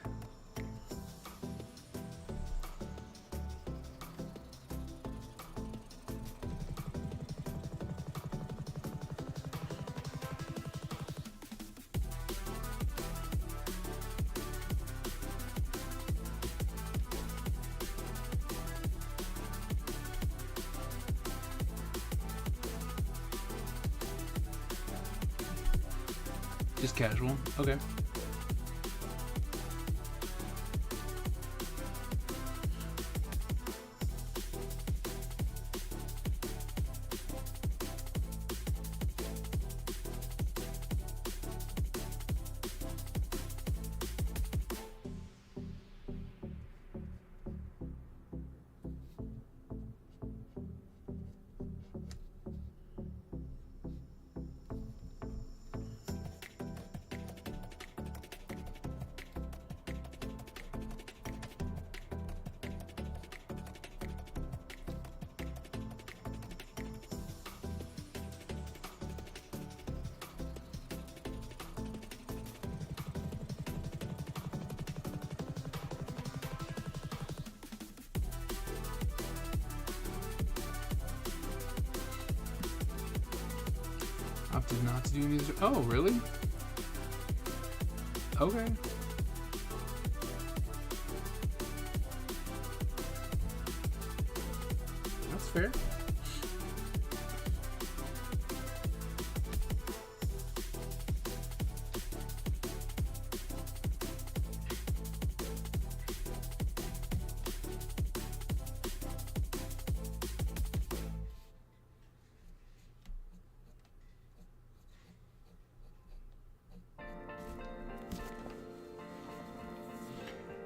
B: Just casual. Okay. Opted not to do any. Oh, really? Okay. That's fair.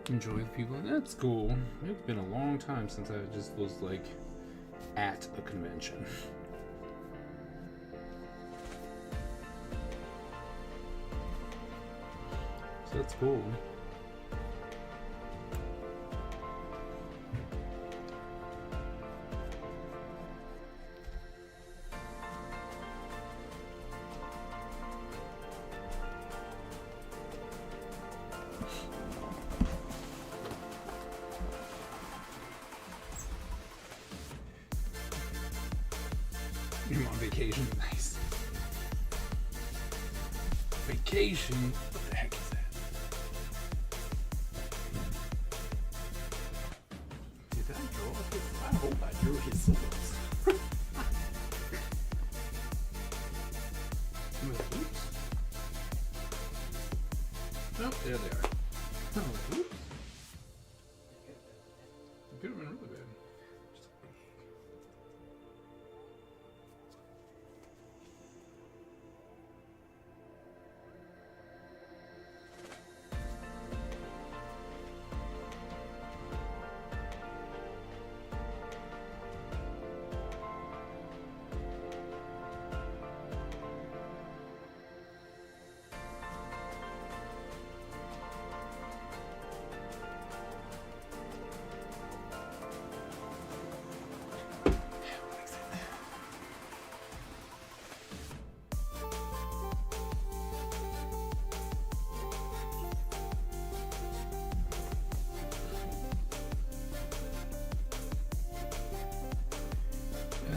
B: Enjoy the people. That's cool. It's been a long time since I just was like at a convention. So that's cool. You're on vacation. Nice. Vacation? What the heck is that? Did I draw his? I hope I drew his symbols. Oops. Oh, there they are. Oh, oops. It could have been really bad.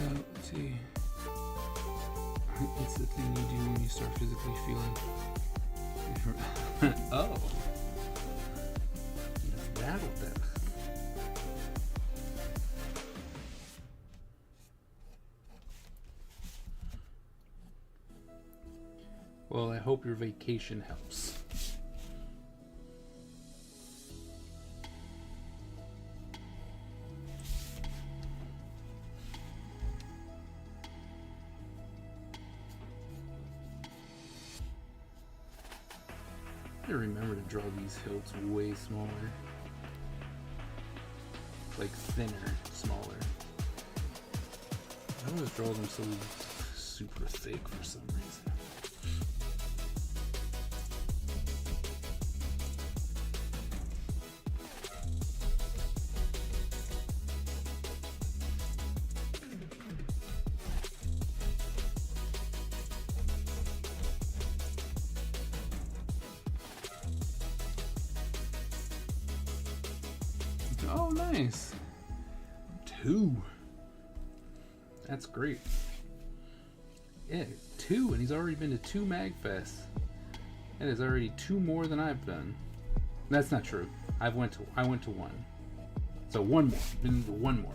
B: Let's see. It's the thing you do when you start physically feeling. Oh. That'll do. Well, I hope your vacation helps. I remember to draw these hilts way smaller. Like thinner, smaller. I always draw them so super thick for some reason. Oh, nice. 2. That's great. Yeah, 2, and he's already been to 2 MagFests. That is already 2 more than I've done. That's not true. I went to 1. So 1 more. Been to 1 more.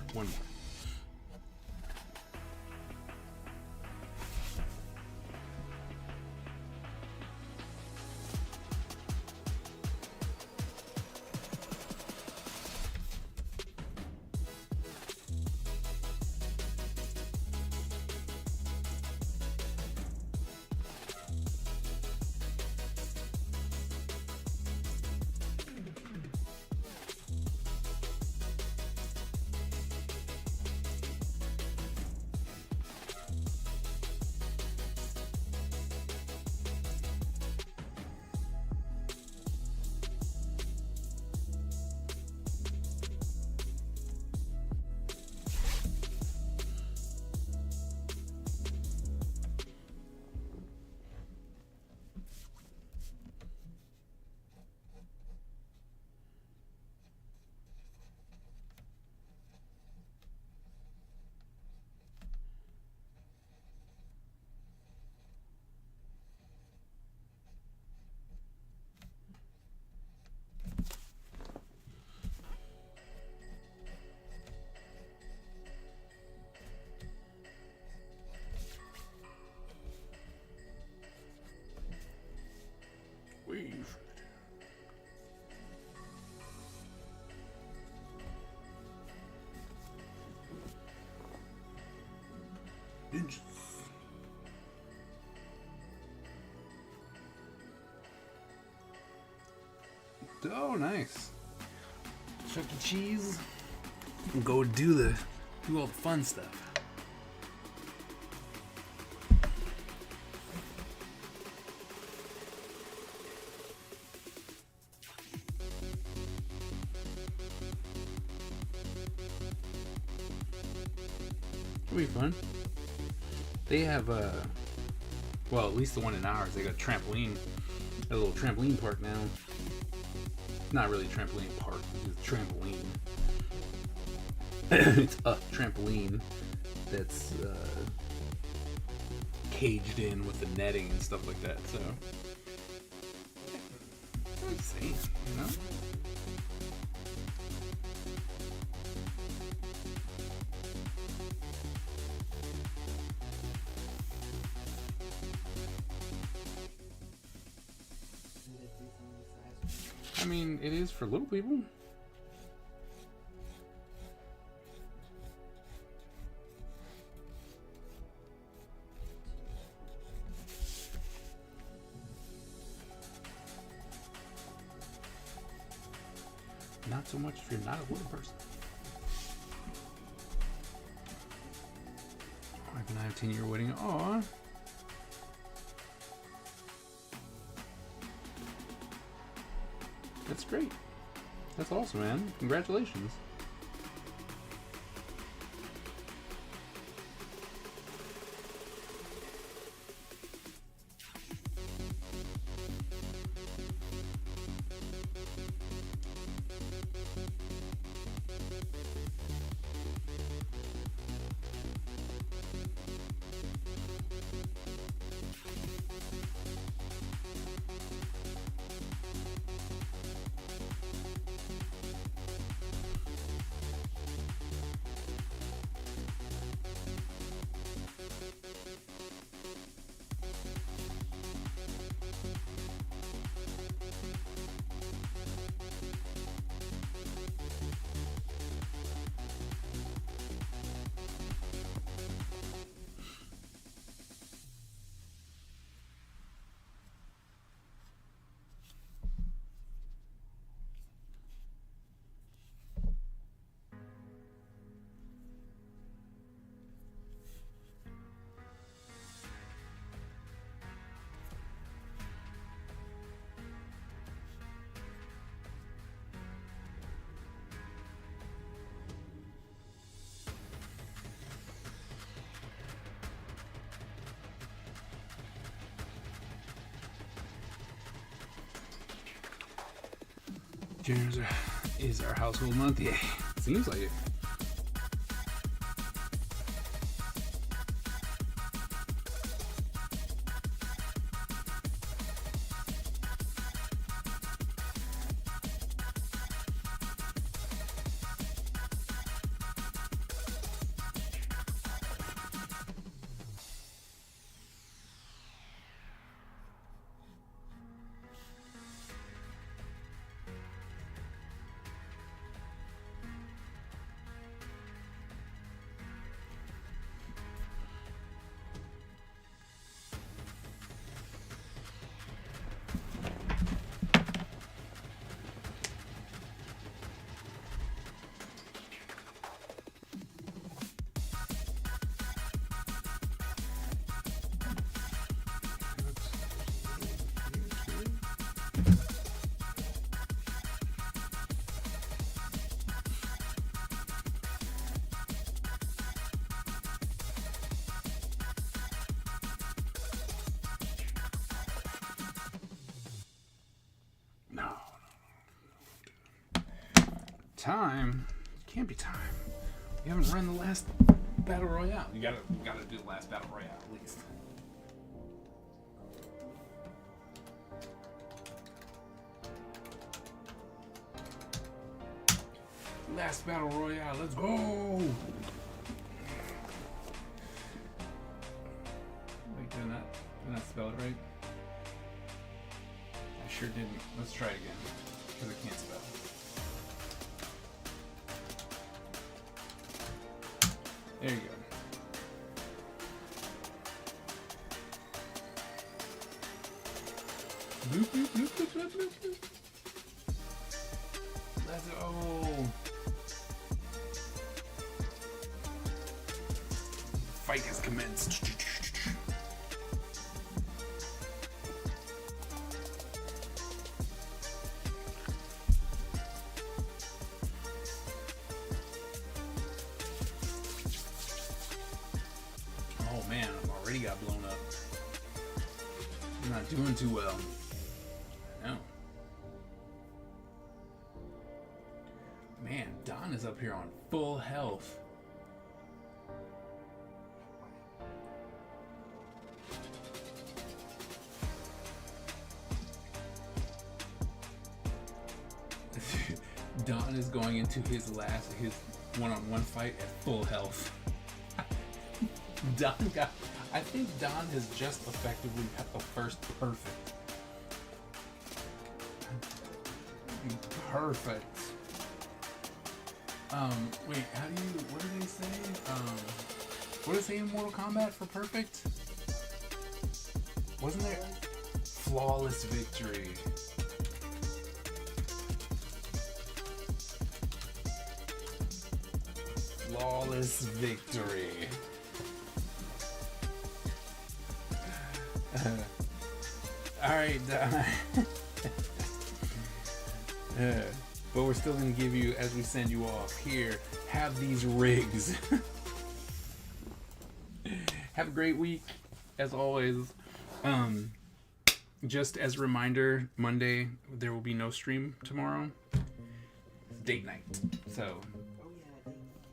B: Oh, nice. Chuck E. Cheese. And go do all the fun stuff. It'll be fun. They have well, at least the one in ours, they got a trampoline, a little trampoline park now. Not really a trampoline park, it's a trampoline. It's a trampoline that's caged in with the netting and stuff like that, so I'm saying, you know? I mean, it is for little people. Not so much if you're not a little person. Wife and I have 10-year wedding. Aww. That's great. That's awesome, man. Congratulations. June is our household month. Yeah, seems like it. Time? Can't be time. You haven't run the last battle royale. You gotta do the last battle royale at least. Last battle royale. Let's go. Wait, did I not spell it right? I sure didn't. Let's try it again because I can't spell. There you go. Bloop, bloop, bloop, bloop, bloop, bloop. Let's go. Fight has commenced. Oh man, I've already got blown up. I'm not doing too well. I know. Man, Don is up here on full health. Don is going into his one-on-one fight at full health. I think Don has just effectively got the first perfect. Perfect. Wait, what did they say? What did it say in Mortal Kombat for perfect? Wasn't there flawless victory? Flawless victory. Alright, but we're still going to give you, as we send you off here, have these rigs. Have a great week, as always. Just as a reminder, Monday, there will be no stream tomorrow. Date night. So,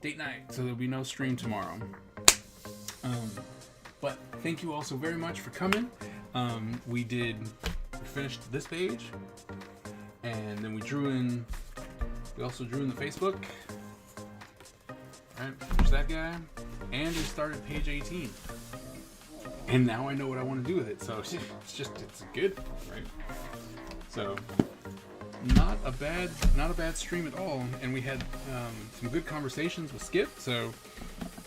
B: date night. So there'll be no stream tomorrow. But thank you all so very much for coming. We finished this page, and then we also drew in the Facebook. Alright, there's that guy. And we started page 18. And now I know what I want to do with it, so it's good, right? So, not a bad stream at all, and we had some good conversations with Skip, so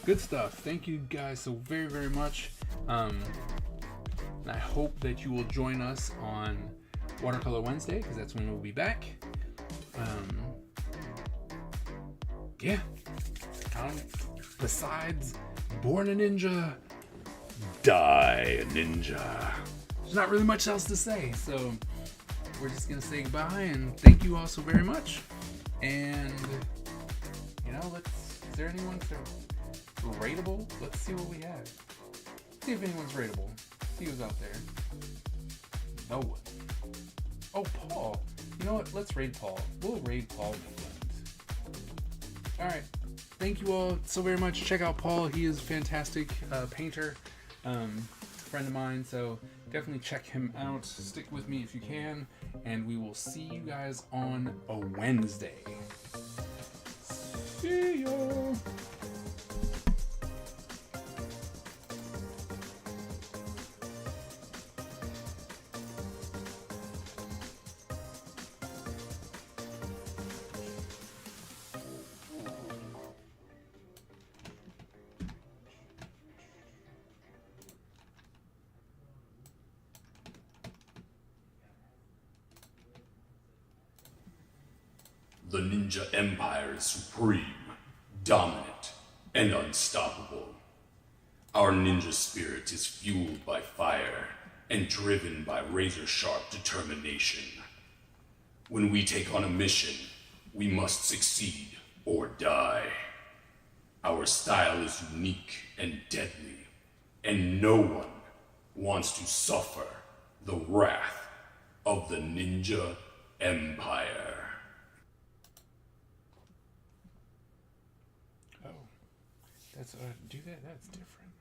B: good stuff. Thank you guys so very, very much. And I hope that you will join us on Watercolor Wednesday, because that's when we'll be back. Yeah. Besides Born a Ninja, Die a Ninja. There's not really much else to say, so we're just gonna say goodbye and thank you all so very much. And is there anyone rateable? Let's see what we have. See if anyone's rateable. See who's out there. No one. Oh, Paul. You know what? Let's raid Paul. We'll raid Paul Midland. Alright. Thank you all so very much. Check out Paul. He is a fantastic painter. Friend of mine. So definitely check him out. Stick with me if you can. And we will see you guys on a Wednesday. See ya.
G: The Ninja Empire is supreme, dominant, and unstoppable. Our ninja spirit is fueled by fire and driven by razor-sharp determination. When we take on a mission, we must succeed or die. Our style is unique and deadly, and no one wants to suffer the wrath of the Ninja Empire.
B: That's different.